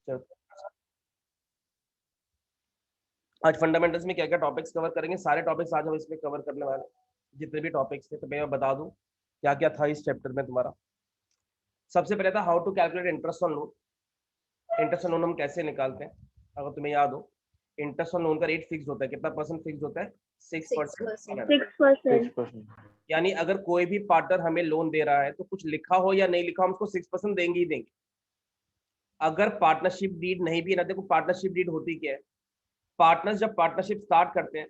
चलो आज फंडामेंटल्स में क्या क्या टॉपिक्स कवर करेंगे, सारे टॉपिक्स आज हम इसमें कवर करने वाले, जितने भी टॉपिक्स थे। तो मैं बता दूं क्या क्या था इस चैप्टर में तुम्हारा। सबसे पहले था how to calculate interest on loan. Interest on loan हम कैसे निकालते हैं, अगर तुम्हें याद हो। इंटरेस्ट ऑन लोन का रेट फिक्स होता है, कितना परसेंट फिक्स होता है? 6%। यानी अगर कोई भी पार्टनर हमें लोन दे रहा है तो कुछ लिखा हो या नहीं लिखा, हम उसको 6% देंगे ही देंगे। अगर पार्टनरशिप डीड नहीं भी है ना, देखो पार्टनरशिप डीड होती क्या है, पार्टनर्स जब पार्टनरशिप स्टार्ट करते हैं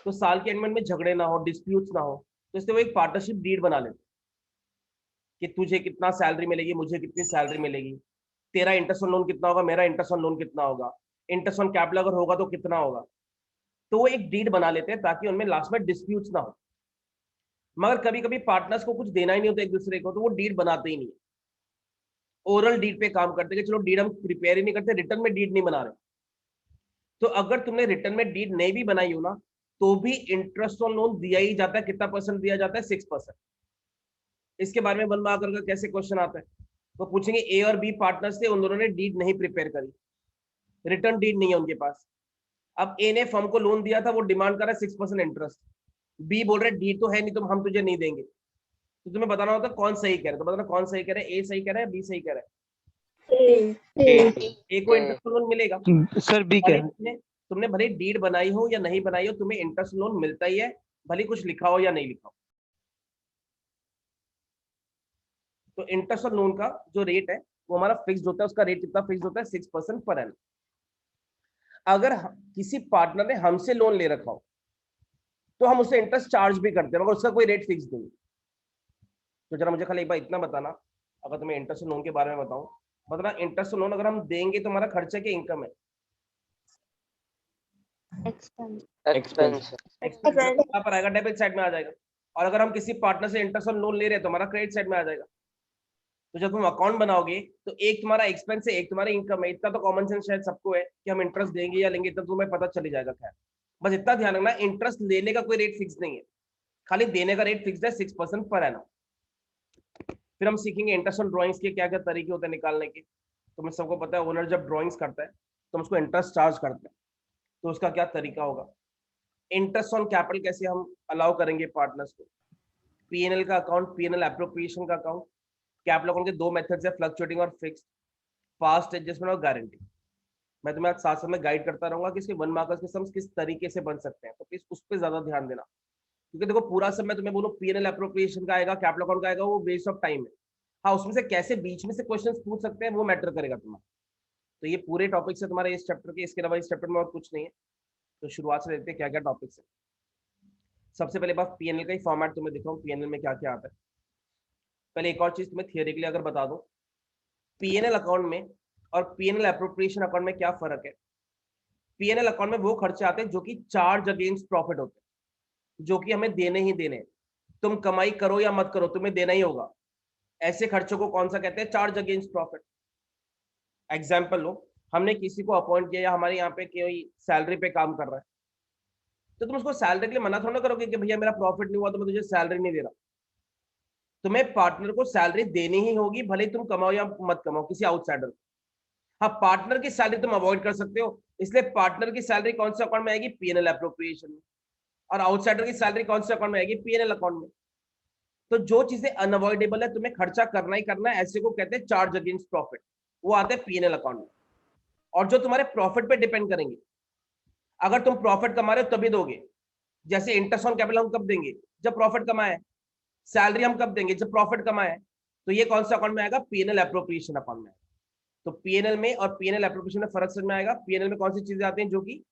तो साल के एंड में झगड़े ना हो, डिस्प्यूट्स ना हो, तो इसलिए वो एक पार्टनरशिप डीड बना लेते कि तुझे कितना सैलरी मिलेगी, मुझे कितनी सैलरी मिलेगी, तेरा इंटरेस्ट ऑन लोन कितना होगा, मेरा इंटरेस्ट ऑन लोन कितना होगा, इंटरेस्ट ऑन कैपिटल अगर होगा तो कितना होगा। तो वो एक डीड बना लेते हैं ताकि उनमें लास्ट में डिस्प्यूट्स ना हो। मगर कभी कभी पार्टनर्स को कुछ देना ही नहीं होता एक दूसरे को, तो वो डीड बनाते ही नहीं, ओरल डीड पे काम करते कि चलो डीड हम प्रिपेयर ही नहीं करते, रिटर्न में डीड नहीं बना रहे। तो अगर तुमने रिटर्न में डीड नहीं भी बनाई हो ना, तो भी इंटरेस्ट ऑन लोन दिया ही जाता है। कितना परसेंट दिया जाता है? 6%। इसके बारे में 1 मार्क का कैसे क्वेश्चन आता है, तो पूछेंगे ए और बी पार्टनर्स थे, उन दोनों ने डीड नहीं प्रिपेयर करी, रिटर्न डीड नहीं है उनके पास। अब ए ने फर्म को लोन दिया था, वो डिमांड कर रहा है 6% इंटरेस्ट, बी बोल रहे डीड तो है नहीं, तो हम तुझे नहीं देंगे। तो तुम्हें बताना होता कौन सही कह रहा है, तो बताना कौन सही कह रहा है, ए सही कह रहा है, बी सही कह रहा है। ए को इंटरेस्ट लोन मिलेगा सर बी कह रहा है। तुमने भले डीड बनाई हो या नहीं बनाई हो, तुम्हें इंटरेस्ट लोन मिलता ही है, भले कुछ लिखा हो या नहीं लिखा हो। तो इंटरेस्ट लोन का जो रेट है वो हमारा फिक्स्ड होता है। उसका रेट कितना फिक्स होता है? 6% पर एनम। अगर किसी पार्टनर ने हमसे लोन ले रखा हो तो हम उसे इंटरेस्ट चार्ज भी करते हैं, मगर उसका कोई रेट फिक्स नहीं। तो जरा मुझे खाली एक बार इतना बताना, अगर तुम्हें इंटरेस्ट लोन के बारे में बताऊं, बताना इंटरेस्ट लोन अगर हम देंगे तो हमारा खर्चा के इनकम है? एक्सपेंस कहां पर आएगा? डेबिट साइड में आ जाएगा। और अगर हम किसी पार्टनर से इंटरेस्ट ऑन लोन ले रहे हैं तो हमारा क्रेडिट साइड में आ जाएगा। तो जब तुम अकाउंट बनाओगे तो एक तुम्हारा एक्सपेंस है, एक तुम्हारा इनकम है। इतना तो कॉमन सेंस शायद सबको है कि हम इंटरेस्ट देंगे या लेंगे, इतना तुम्हें पता चल जाएगा। खैर बस इतना ध्यान रखना, इंटरेस्ट लेने का कोई रेट फिक्स नहीं है, खाली देने का रेट फिक्स है 6% पर एनम। फिर हम सीखेंगे इंटरेस्ट ऑन ड्रॉइंग्स के क्या क्या तरीके होते हैं निकालने के। तुम्हें सबको पता है ओनर जब ड्रॉइंग्स करता है तो हम उसको इंटरेस्ट चार्ज करते हैं, तो उसका क्या तरीका होगा। इंटरेस्ट ऑन कैपिटल कैसे हम अलाउ करेंगे पार्टनर्स को। पीएनएल का अकाउंट, पीएनएल एप्रोप्रिएशन का अकाउंट। कैपिटल अकाउंट के 2 मेथड्स है, फ्लक्चुएटिंग और फिक्स्ड, फास्ट एडजस्टमेंट और गारंटी। मैं तुम्हें आज साथ साथ में गाइड करता रहूंगा कि इसके 1 मार्कर्स के सम्स किस तरीके से बन सकते हैं, तो प्लीज उस पर ज्यादा ध्यान देना। क्योंकि देखो पूरा सब मैं तुम्हें बोलूं पीएनएल एप्रोप्रिएशन का आएगा, कैपिटल अकाउंट का आएगा, वो वेस्ट ऑफ टाइम है। हाँ, उसमें से कैसे बीच में से क्वेश्चंस पूछ सकते हैं वो मैटर करेगा तुम्हारा। तो ये पूरे टॉपिक से तुम्हारे इस चैप्टर के, इसके अलावा इस चैप्टर में और कुछ नहीं है। तो शुरुआत से देखते हैं क्या क्या टॉपिक्स है। सबसे पहले बात पीएनएल का ही फॉर्मेट तुम्हें दिखाऊं, पीएनएल में क्या क्या आता है। पहले एक और चीज तुम्हें थियरी के लिए अगर बता दूं, पीएनएल अकाउंट में और पीएनएल एप्रोप्रिएशन अकाउंट में क्या फर्क है। पीएनएल अकाउंट में वो खर्चे आते हैं जो कि चार्ज अगेंस्ट प्रॉफिट होते हैं, जो कि हमें देने ही देने हैं। तुम कमाई करो या मत करो, तुम्हें देना ही होगा। ऐसे खर्चों को कौन सा कहते हैं? Charge against profit. एग्जाम्पल लो, हमने किसी को अपॉइंट किया या हमारे यहाँ पे कोई सैलरी पे काम कर रहा है, तो तुम उसको सैलरी के लिए मना थोड़ा करोगे कि भैया मेरा प्रॉफिट नहीं हुआ तो मैं तुझे सैलरी नहीं दे रहा। तुम्हें पार्टनर को सैलरी देनी ही होगी, भले तुम कमाओ या मत कमाओ, किसी आउटसाइडर को। हाँ, पार्टनर की सैलरी तुम अवॉइड कर सकते हो, इसलिए पार्टनर की सैलरी कौन से अकाउंट में आएगी? पीएनएल एप्रोप्रिएशन में। और आउटसाइडर की सैलरी कौन से अकाउंट में आएगी? पीएनएल अकाउंट में। तो जो चीजें अनअवॉइडेबल है, तुम्हें खर्चा करना ही करना है, ऐसे को कहते हैं चार्ज अगेंस्ट प्रॉफिट, वो आते हैं पीएनएल अकाउंट में। और जो तुम्हारे प्रॉफिट पे डिपेंड करेंगे, अगर तुम प्रॉफिट कमा रहे हो तभी दोगे। जैसे इंटरेस्ट ऑन कैपिटल हम कब देंगे? जब प्रॉफिट कमाए। सैलरी हम कब देंगे? जब प्रॉफिट कमाए। तो ये कौन सा अकाउंट में आएगा? पीएनएल एप्रोप्रिएशन अकाउंट में। तो पीएनएल में और पीएनएल एप्रोप्रिएशन में फर्क समझ में आएगा। पीएनएल में कौन सी चीजें आती हैं जो कि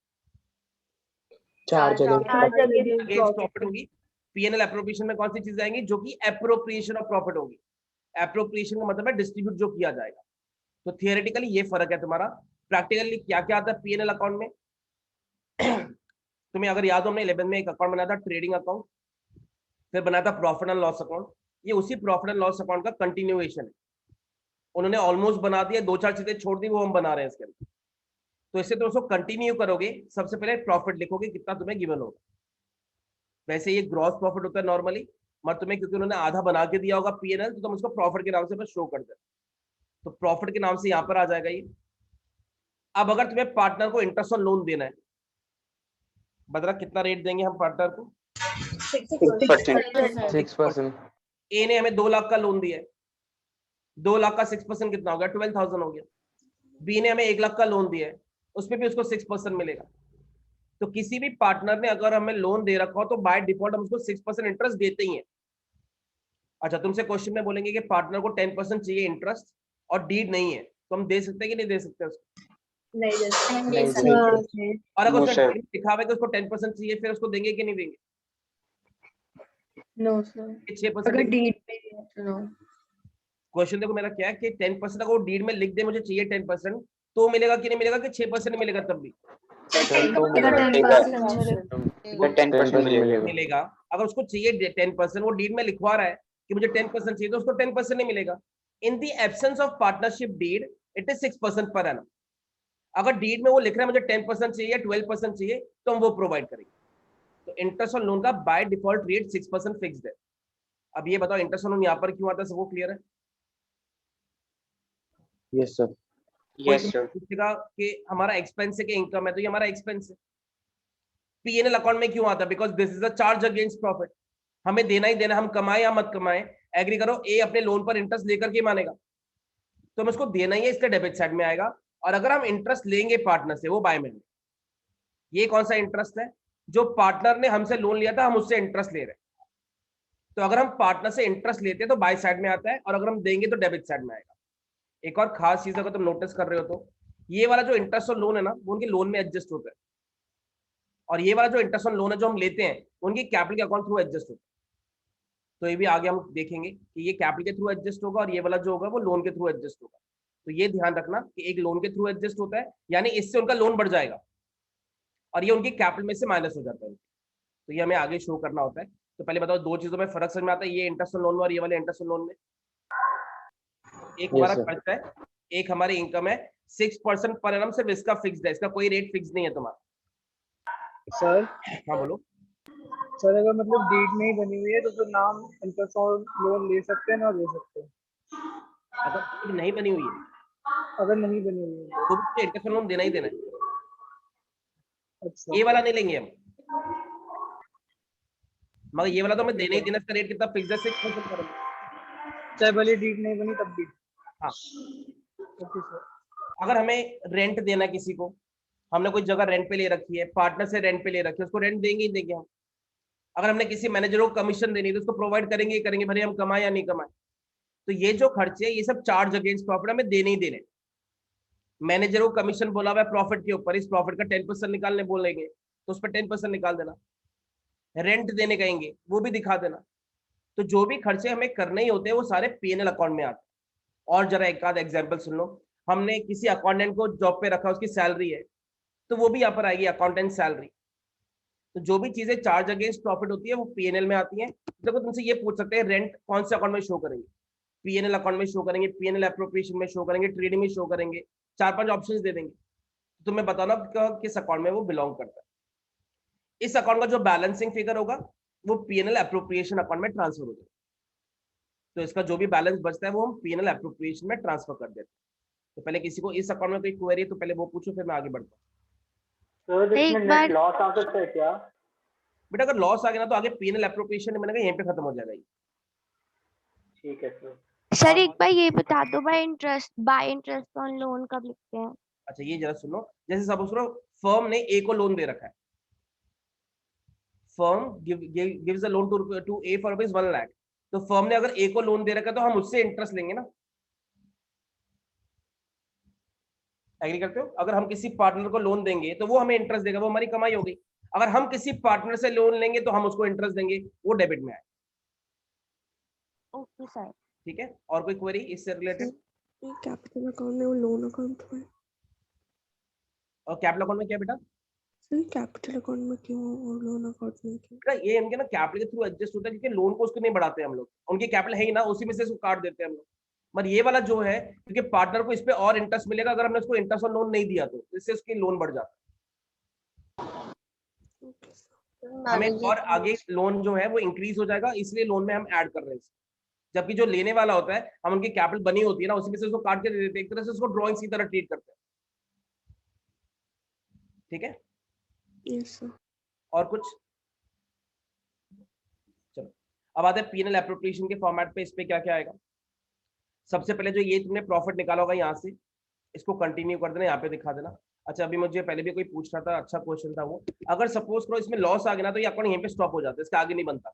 चार्ज अगेंस्ट प्रॉफिट होगी। पीएनएल एप्रोप्रिएशन में कौन सी चीजें आएंगी? जो कि एप्रोप्रिएशन ऑफ प्रॉफिट होगी। एप्रोप्रिएशन का मतलब है डिस्ट्रीब्यूट जो किया जाएगा। तो थियोरेटिकली ये फर्क है तुम्हारा। प्रैक्टिकली क्या क्या आता है पीएनएल अकाउंट में? तुम्हें अगर याद हो, हमने 11 में एक अकाउंट बनाया था, ट्रेडिंग अकाउंट, फिर बनाया था प्रॉफिट एंड लॉस अकाउंट। ये उसी प्रॉफिट एंड लॉस अकाउंट का कंटिन्यूएशन है। उन्होंने ऑलमोस्ट बना दिया, 2-4 चीजें छोड़ दी, वो हम बना रहे हैं इसके अंदर। तो इससे तुम उसको कंटिन्यू करोगे, सबसे पहले प्रॉफिट लिखोगे कितना तुम्हें गिवन होगा। वैसे ये ग्रॉस प्रॉफिट होता है नॉर्मली, मगर तुम्हें क्योंकि उन्होंने आधा बना के दिया होगा पीएनएल, तो तुम उसको प्रॉफिट के नाम से बस शो कर दे। तो प्रॉफिट के नाम से यहाँ पर आ जाएगा ये। अब अगर तुम्हें पार्टनर को इंटरेस्ट ऑन लोन देना है, बता कितना रेट देंगे हम पार्टनर को? 6%। ए ने हमें 2 लाख का लोन दिया है, 2 लाख का 6% कितना हो गया? 12,000 हो गया। बी ने हमें 1 लाख का लोन दिया है, उसमें भी उसको 6% मिलेगा। तो किसी भी पार्टनर ने अगर हमें लोन दे रखा हो तो बाय डिफॉल्ट हम उसको 6% इंटरेस्ट देते ही हैं। अच्छा, तुमसे क्वेश्चन में बोलेंगे कि पार्टनर को 10% चाहिए इंटरेस्ट और डीड नहीं है, तो हम दे सकते हैं कि नहीं दे सकते उसको? नहीं दे सकते। और अगर No, उसने sir. डीड लिखा हुआ है कि उसको 10% चाहिए, फिर उसको देंगे कि नहीं देंगे? नो सर, 6% अगर डीड पे नो। क्वेश्चन देखो मेरा क्या है कि 10% अगर वो डीड में लिख दे मुझे चाहिए 10%, तो मिलेगा कि नहीं मिलेगा, कि 6% मिलेगा तब भी? तो अगर मिलेगा। 10% मिलेगा। मिलेगा। अगर उसको चाहिए 10%, वो डीड में लिखवा रहा है कि मुझे 10% चाहिए, तो उसको 10% नहीं मिलेगा। In the absence of partnership did it is 6% per annum. अगर डीड में वो लिख रहा है मुझे 10% चाहिए, 12% चाहिए, तो हम वो प्रोवाइड करेंगे। तो इंटरेस्ट ऑन लोन का बाय डिफॉल्ट रेट 6% फिक्स्ड है। अब ये बताओ इंटरेस्ट ऑन लोन यहाँ पर क्यों आता है, सबको क्लियर है? Yes sir. Yes, sir. पूछेगा कि हमारा एक्सपेंस है कि इनकम है, तो ये हमारा एक्सपेंस है। पीएनएल अकाउंट में क्यों आता है? Because this is a charge against profit. हमें देना ही देना, हम कमाए या मत कमाए, एग्री करो, ए अपने लोन पर इंटरेस्ट लेकर के मानेगा, तो हमें उसको देना ही है, इसका डेबिट साइड में आएगा। और अगर हम इंटरेस्ट लेंगे पार्टनर से, वो बाय में। ये कौन सा इंटरेस्ट है? जो पार्टनर ने हमसे लोन लिया था, हम उससे इंटरेस्ट ले रहे हैं। तो अगर हम पार्टनर से इंटरेस्ट लेते हैं तो बाय साइड में आता है, और अगर हम देंगे तो डेबिट साइड में आएगा। एक और खास चीज अगर तुम नोटिस कर रहे हो तो ये वाला जो इंटरेस्ट ऑन लोन है ना, वो उनके लोन में एडजस्ट होता है, और ये वाला जो इंटरेस्ट ऑन लोन है जो हम लेते हैं, उनकी कैपिटल के अकाउंट थ्रू एडजस्ट होता है। तो ये भी आगे हम देखेंगे कि ये कैपिटल के थ्रू एडजस्ट होगा, और ये वाला जो होगा वो लोन के थ्रू एडजस्ट होगा। तो ये ध्यान रखना कि एक लोन के थ्रू एडजस्ट होता है, यानी इससे उनका लोन बढ़ जाएगा, और ये उनकी कैपिटल में से माइनस हो जाता है। तो ये हमें आगे शो करना होता है। तो पहले बताओ दो चीजों में फर्क समझ में आता है, ये इंटरेस्ट ऑन लोन में और ये वाले इंटरेस्ट ऑन लोन में। एक हमारा खर्चा है, एक हमारी इनकम है। 6% पर एनम सिर्फ इसका फिक्स्ड है, इसका कोई रेट फिक्स नहीं है तुम्हारा। सर हाँ बोलो। सर अगर मतलब डीड नहीं बनी हुई है तो फिर नाम इंटरेस्ट और लोन ले सकते हैं ना ले सकते हैं? अगर डीड नहीं बनी हुई है अगर नहीं बनी हुई है तो भी इंटरेस्ट ऑन लोन देना ही देना है। अच्छा ये वाला नहीं लेंगे हम, मगर ये वाला तो हमें देना ही देना। इसका रेट कितना फिक्स है? 6% पर एनम। चाहे भले डीड नहीं बनी तब भी? हाँ। Okay sir. अगर हमें रेंट देना है किसी को, हमने कोई जगह रेंट पे ले रखी है, पार्टनर से रेंट पे ले रखी है, उसको रेंट देंगे ही देंगे हम। अगर हमने किसी मैनेजर को कमीशन देनी है तो उसको प्रोवाइड करेंगे ही करेंगे, भले हम कमाए या नहीं कमाए। तो ये जो खर्चे है ये सब चार्ज अगेंस्ट प्रॉफिट हमें देने ही देने। मैनेजर को कमीशन बोला हुआ है प्रॉफिट के ऊपर, इस प्रॉफिट का 10% निकालने बोलेंगे तो उस पर 10% निकाल देना। रेंट देने कहेंगे वो भी दिखा देना। तो जो भी खर्चे हमें करने ही होते हैं वो सारे पीएनएल अकाउंट में आते हैं। और जरा एक आध एग्जाम्पल सुन लो। हमने किसी अकाउंटेंट को जॉब पे रखा, उसकी सैलरी है, तो वो भी यहाँ पर आएगी अकाउंटेंट सैलरी। तो जो भी चीजें चार्ज अगेंस्ट प्रॉफिट होती है वो पीएनएल में आती है। देखो तुमसे ये पूछ सकते हैं रेंट कौन से अकाउंट में शो करेंगे? पीएनएल अकाउंट में शो करेंगे, पीएनएल एप्रोप्रिएशन में शो करेंगे, ट्रेडिंग में शो करेंगे, 4-5 ऑप्शंस दे देंगे। तुम्हें बताना किस अकाउंट में वो बिलोंग करता है। इस अकाउंट का जो बैलेंसिंग फिगर होगा वो पीएनएल एप्रोप्रिएशन अकाउंट में ट्रांसफर हो जाएगा। तो इसका जो भी बैलेंस बचता है वो हम पीएनएल एप्रोप्रिएशन में ट्रांसफर कर देते हैं। तो पहले किसी को इस अकाउंट में कोई क्वेरी है तो पहले वो पूछो, फिर मैं आगे बढ़ता हूँ। सर इसमें नेट लॉस आ सकता है क्या? बेटा अगर लॉस आ गया ना तो आगे पीएनएल एप्रोप्रिएशन में यहीं पे खत्म हो जाएगा ये। ठीक है सर। सर एक बार ये बता दो बाय इंटरेस्ट ऑन लोन कब लिखते हैं? अच्छा ये जरा सुनो, जैसे सपोज करो फर्म ने ए को लोन दे रखा है, firm gives a loan to A for rupees 1 lakh. तो फर्म ने अगर ए को लोन दे रखा है तो हम उससे इंटरेस्ट लेंगे ना। एग्री करते हो? अगर हम किसी पार्टनर को लोन देंगे तो वो हमें इंटरेस्ट देगा, वो हमारी कमाई होगी। अगर हम किसी पार्टनर से लोन लेंगे तो हम उसको इंटरेस्ट देंगे, वो डेबिट में आए। Okay sir. ठीक है, और कोई क्वेरी इससे रिलेटेड? कैपिटल अकाउंट में वो लोन अकाउंट है, और कैपिटल अकाउंट में क्या बेटा? सर कैपिटल अकाउंट में क्यों और लोन अकाउंट में क्यों? ये इनके ना कैपिटल के थ्रू एडजस्ट होता है, क्योंकि लोन को उसको नहीं बढ़ाते हम लोग, उनकी कैपिटल है ही ना, उसी में से इसको काट देते हैं हम लोग। मगर ये वाला जो है, क्योंकि पार्टनर को इस पे और इंटरेस्ट मिलेगा अगर हमने उसको इंटरेस्ट और लोन नहीं दिया तो इससे उसकी लोन बढ़ जाता है। Okay sir. हमें और आगे लोन जो है वो इंक्रीज हो जाएगा, इसलिए लोन में हम ऐड कर रहे हैं। जबकि जो लेने वाला होता है हम उनकी कैपिटल बनी होती है ना, उसी में से उसको काट के दे देते हैं, एक तरह से उसको ड्रॉइंग की तरह ट्रीट करते हैं। ठीक है, यस सर। और कुछ? चलो अब आते हैं पीएनएल एप्रोप्रिएशन के फॉर्मेट पे। इस पे क्या क्या आएगा? सबसे पहले जो ये तुमने प्रॉफिट निकाला होगा यहाँ से, इसको कंटिन्यू कर देना, यहाँ पे दिखा देना। अच्छा अभी मुझे पहले भी कोई पूछ रहा था, अच्छा क्वेश्चन था वो, अगर सपोज करो इसमें लॉस आ गया ना तो ये अकाउंट यहीं पे स्टॉप हो जाता है, इसके आगे नहीं बनता।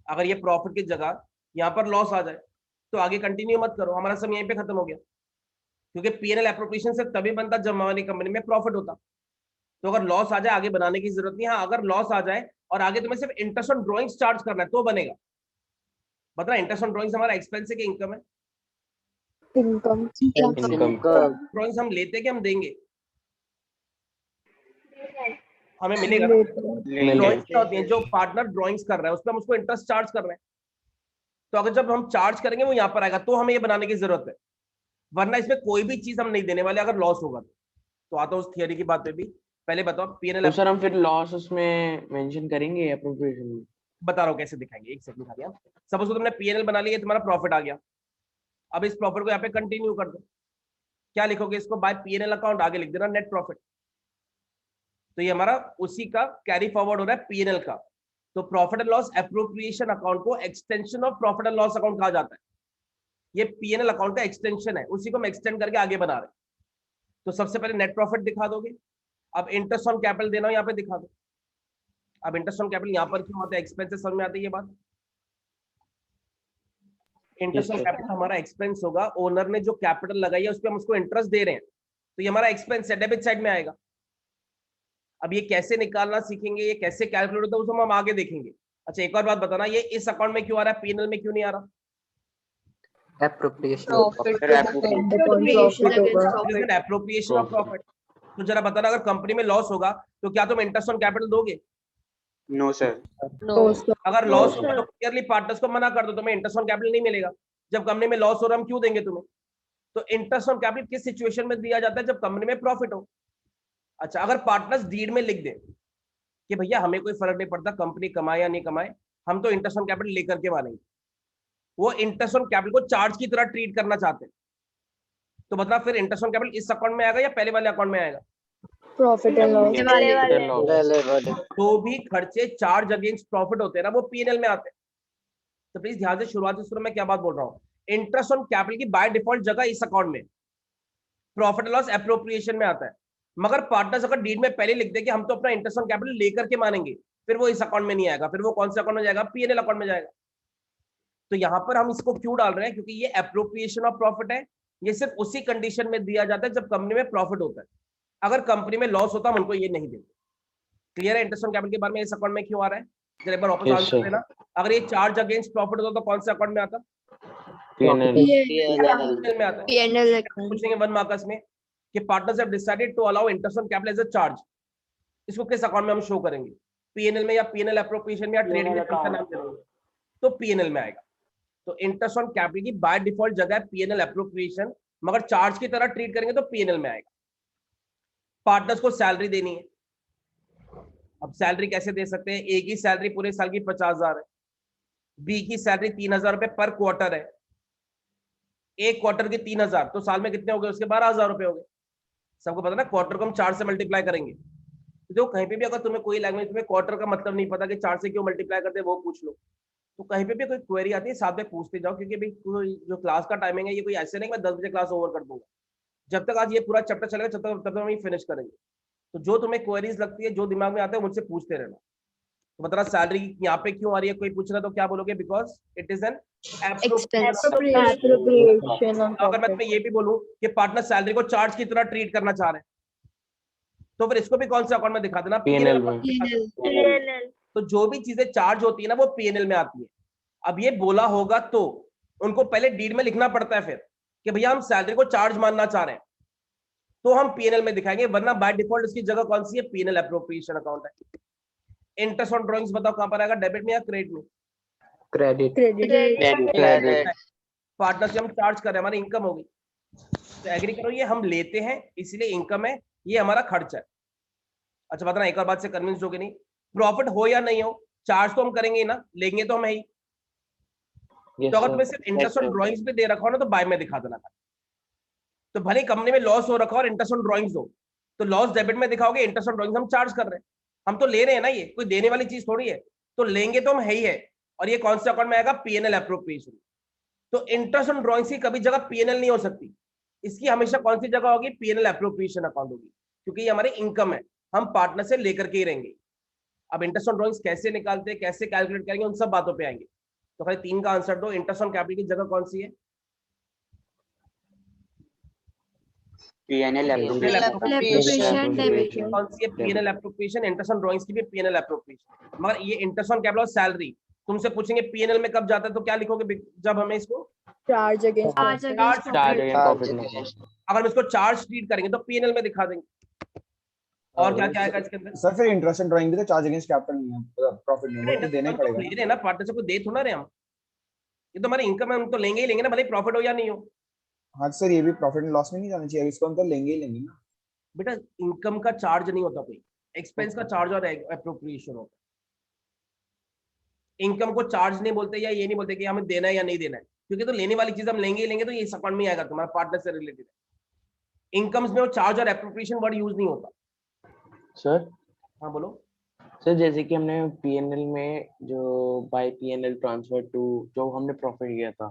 अगर ये प्रॉफिट की जगह यहाँ पर लॉस आ जाए तो आगे कंटिन्यू मत करो, हमारा सब यहीं पे खत्म हो गया, क्योंकि पीएनएल एप्रोप्रिएशन से तभी बनता जब हमारी कंपनी में प्रॉफिट होता। तो अगर लॉस आ जाए आगे बनाने की जरूरत नहीं। हाँ अगर लॉस आ जाए और आगे तुम्हें सिर्फ इंटरेस्ट ऑन ड्रॉइंग्स चार्ज करना है तो बनेगा। बता, इंटरेस्ट ऑन ड्रॉइंग्स हमारा एक्सपेंस है कि इनकम है? इनकम। ड्रॉइंग्स हम लेते हैं कि हम देंगे? हमें मिलेगा ना। ड्रॉइंग्स क्या होती है? जो पार्टनर ड्रॉइंग्स कर रहा है उस पर हम उसको इंटरेस्ट चार्ज कर रहे हैं, तो अगर जब हम चार्ज करेंगे वो यहाँ पर आएगा तो हमें ये बनाने की जरूरत है, वरना इसमें कोई भी चीज हम नहीं देने वाले अगर लॉस होगा तो आता है उस थियरी की बात पे भी। पहले बताओ पीएनएल। तो सर हम फिर लॉस उसमें मेंशन करेंगे एप्रोप्रिएशन में? बता रहा हूँ कैसे दिखाएंगे, एक सेकंड खाली। सपोज तुमने पीएनएल बना लिया, तुम्हारा प्रॉफिट आ गया, अब इस प्रॉफिट को यहाँ पे कंटिन्यू कर दो। क्या लिखोगे इसको? बाय पीएनएल अकाउंट, आगे लिख देना नेट प्रॉफिट। तो ये हमारा उसी का कैरी फॉरवर्ड हो रहा है पीएनएल का। तो profit and loss appropriation account को extension of profit and loss account कहा जाता है। ये पीएनएल अकाउंट का एक्सटेंशन है, उसी को हम एक्सटेंड करके आगे बना रहे हैं। तो सबसे पहले नेट प्रॉफिट दिखा दोगे, अब इंटरेस्ट ऑन कैपिटल देना यहाँ पे दिखा दो। अब इंटरेस्ट ऑन कैपिटल यहाँ पर क्यों आता है? एक्सपेंसेस समझ में आती है ये बात। इंटरेस्ट ऑन कैपिटल हमारा एक्सपेंस होगा, ओनर ने जो कैपिटल लगाई है उस पर हम उसको इंटरेस्ट दे रहे हैं, तो ये हमारा एक्सपेंस है, डेबिट साइड में आएगा। अब ये कैसे निकालना सीखेंगे, ये कैसे कैलकुलेट होता है उसको हम आगे देखेंगे। अच्छा एक और बात बताना, ये इस अकाउंट में क्यों आ रहा है, पीएनएल में क्यों नहीं आ रहा? Appropriation of profit. तो जरा बताना, अगर कंपनी में लॉस होगा तो क्या तुम इंटरेस्ट ऑन कैपिटल दोगे? No sir. अगर लॉस होगा तो क्लियरली पार्टनर्स को मना कर दो, तुम्हें इंटरेस्ट ऑन कैपिटल नहीं मिलेगा। जब कंपनी में लॉस हो रहा है हम क्यों देंगे तुम्हें? तो इंटरेस्ट ऑन कैपिटल किस सिचुएशन में दिया जाता है? जब कंपनी में प्रॉफिट हो। अच्छा अगर पार्टनर्स डीड में लिख दे कि भैया हमें कोई फर्क नहीं पड़ता कंपनी कमाए या नहीं कमाए, हम तो इंटरेस्ट ऑन कैपिटल लेकर के मानेंगे, वो इंटरेस्ट ऑन कैपिटल को चार्ज की तरह ट्रीट करना चाहते हैं, तो बता फिर इंटरेस्ट ऑन कैपिटल इस अकाउंट में आएगा या पहले वाले अकाउंट में आएगा? Profit and loss. तो भी खर्चे चार्ज अगेंस्ट प्रॉफिट होते हैं ना, वो पीएनएल में आते हैं। तो प्लीज ध्यान से शुरुआती शुरू में क्या बात बोल रहा हूँ, इंटरेस्ट ऑन कैपिटल की बाय डिफॉल्ट जगह इस अकाउंट में, प्रॉफिट एंड लॉस एप्रोप्रिएशन में आता है। मगर पार्टनर्स अगर डीड में पहले लिख दे कि हम तो अपना इंटरेस्ट ऑन कैपिटल लेकर के मानेंगे, फिर वो इस अकाउंट में नहीं आएगा, फिर वो कौन से अकाउंट में जाएगा? पीएनएल अकाउंट में जाएगा। तो यहाँ पर हम इसको क्यों डाल रहे हैं? क्योंकि ये एप्रोप्रिएशन ऑफ प्रॉफिट है, ये सिर्फ उसी कंडीशन में दिया जाता है जब कंपनी में प्रॉफिट होता है। अगर कंपनी में लॉस होता हम उनको ये नहीं देंगे। क्लियर है इंटरेस्ट ऑन कैपिटल के बारे में? इस अकाउंट में क्यों आ रहा है जरा एक बार वापस आंसर देना। अगर ये चार्ज अगेंस्ट प्रॉफिट होता तो कौन से अकाउंट में आता? पीएनएल में आता है। पूछेंगे 1 मार्कस में कि partners have decided to allow interest on capital as a charge, इसको किस अकाउंट में हम शो करेंगे? पीएनएल में या पीएनएल एप्रोप्रिएशन में या ट्रेडिंग में? नाम देंगे तो पीएनएल में आएगा। तो इंटरेस्ट ऑन कैपिटल की बाय डिफॉल्ट जगह है पीएनएल एप्रोप्रिएशन, मगर चार्ज की तरह ट्रीट करेंगे तो पीएनएल में आएगा। पार्टनर्स को सैलरी देनी है, अब सैलरी कैसे दे सकते हैं? ए की सैलरी पूरे साल की 50,000 है, बी की सैलरी 3,000 रुपए पर क्वार्टर है, एक क्वार्टर के 3,000 तो साल में कितने हो गए उसके? 12,000 रुपए हो गए। सबको पता ना क्वार्टर को हम 4 से मल्टीप्लाई करेंगे। तो कहीं पे भी अगर तुम्हें कोई लैंग्वेज तुम्हें क्वार्टर का मतलब नहीं पता कि 4 से क्यों मल्टीप्लाई करते हैं वो पूछ लो, तो कहीं पे भी कोई क्वेरी आती है साथ में पूछते जाओ, क्योंकि भाई जो क्लास का टाइमिंग है ये कोई ऐसे नहीं मैं 10 बजे क्लास ओवर कर दूंगा। जब तक आज ये पूरा चैप्टर चलेगा तब तक हम फिनिश करेंगे। तो जो तुम्हें क्वेरीज लगती है, जो दिमाग में आता है मुझसे पूछते रहना। तो बता सैलरी यहाँ पे क्यों आ रही है, कोई पूछ रहा तो क्या बोलोगे? Because it is an appropriation. अगर मैं तुम्हें ये भी बोलूं कि पार्टनर सैलरी को चार्ज की तरह ट्रीट करना चाह रहे हैं, तो फिर इसको भी कौन से अकाउंट में दिखा देना? पीएनएल में। तो जो भी चीजें चार्ज होती है ना वो पीएनएल में आती है। अब ये बोला होगा तो उनको पहले डीड में लिखना पड़ता है फिर कि भैया हम सैलरी को चार्ज मानना चाह रहे हैं, तो हम पीएनएल में दिखाएंगे, वरना बाय डिफॉल्ट इसकी जगह कौन सी है? पीएनएल एप्रोप्रिएशन अकाउंट है। इंटरेस्ट ऑन ड्रॉइंग्स बताओ कहां पर आएगा? डेबिट में या क्रेडिट में? क्रेडिट। पार्टनर से हम चार्ज कर रहे हैं, हमारी इनकम होगी, तो एग्री करो ये हम लेते हैं इसलिए इनकम है, ये हमारा खर्च है। अच्छा बताना एक और बात से कन्विंस हो गए नहीं? प्रॉफिट हो या नहीं हो चार्ज तो हम करेंगे ना, लेंगे तो हम है ही। तो अगर तुम्हें सिर्फ इंटरेस्ट ऑन ड्रॉइंग्स पे दे रखा हो ना तो बाय में दिखा देना था। तो भले कंपनी में लॉस हो रखा और इंटरेस्ट ऑन ड्रॉइंग्स हो, तो लॉस डेबिट में दिखाओगे, इंटरेस्ट ऑन ड्रॉइंग्स हम चार्ज कर रहे हैं, हम तो ले रहे हैं ना, ये कोई देने वाली चीज थोड़ी है, तो लेंगे तो हम है ही है। और ये कौन से अकाउंट में आएगा? PNL appropriation. तो इंटरेस्ट ऑन ड्रॉइंग्स की कभी जगह पीएनएल नहीं हो सकती, इसकी हमेशा कौन सी जगह होगी? पीएनएल एप्रोप्रिएशन अकाउंट होगी, क्योंकि ये हमारी इनकम है, हम पार्टनर से लेकर के ही रहेंगे। अब इंटरेस्ट ऑन ड्रॉइंग्स कैसे निकालते हैं, कैसे कैलकुलेट करेंगे, उन सब बातों पे आएंगे। तो खाली 3 का आंसर दो। इंटरेस्ट ऑन कैपिटल की जगह कौन सी है? PNL appropriation debit. कौन सी है? PNL appropriation. Interest on drawings की भी पीएनएल एप्रोप्रिएशन। मगर ये इंटरेस्ट ऑन कैपिटल और सैलरी तुमसे पूछेंगे पीएनएल में कब जाता है, तो क्या लिखोगे जब हमें इसको चार्ज अगेंस्ट चार्ज अगर हम इसको चार्ज ट्रीट करेंगे तो पीएनएल में दिखा देंगे। और क्या क्या आएगा इसके अंदर? सर फिर इंटरेस्ट एंड ड्राइंग भी तो चार्ज अगेंस्ट कैपिटल नहीं है, प्रॉफिट नहीं है, तो देना ही पड़ेगा। ले रहे हैं ना पार्टनर से, कोई दे थोड़ा रहे हम, ये तो हमारी इनकम है, हम तो लेंगे ही लेंगे ना, भले प्रॉफिट हो या नहीं हो। हाँ सर, ये भी प्रॉफिट एंड लॉस में नहीं जाना चाहिए, इसको हम तो लेंगे ही लेंगे ना। बेटा इनकम का चार्ज नहीं होता, कोई एक्सपेंस का चार्ज और एप्रोप्रिएशन होता है। इनकम को चार्ज नहीं बोलते, या ये नहीं बोलते कि हमें देना है या नहीं देना है, क्योंकि तो लेने वाली चीज हम लेंगे ही लेंगे, तो ये इस अकाउंट में आएगा, तुम्हारा पार्टनर से रिलेटेड है। इनकम्स में वो चार्ज और एप्रोप्रिएशन वर्ड यूज नहीं होता। सर हाँ बोलो। सर जैसे कि हमने पीएनएल में जो बाय पीएनएल ट्रांसफर टू जो हमने प्रॉफिट किया था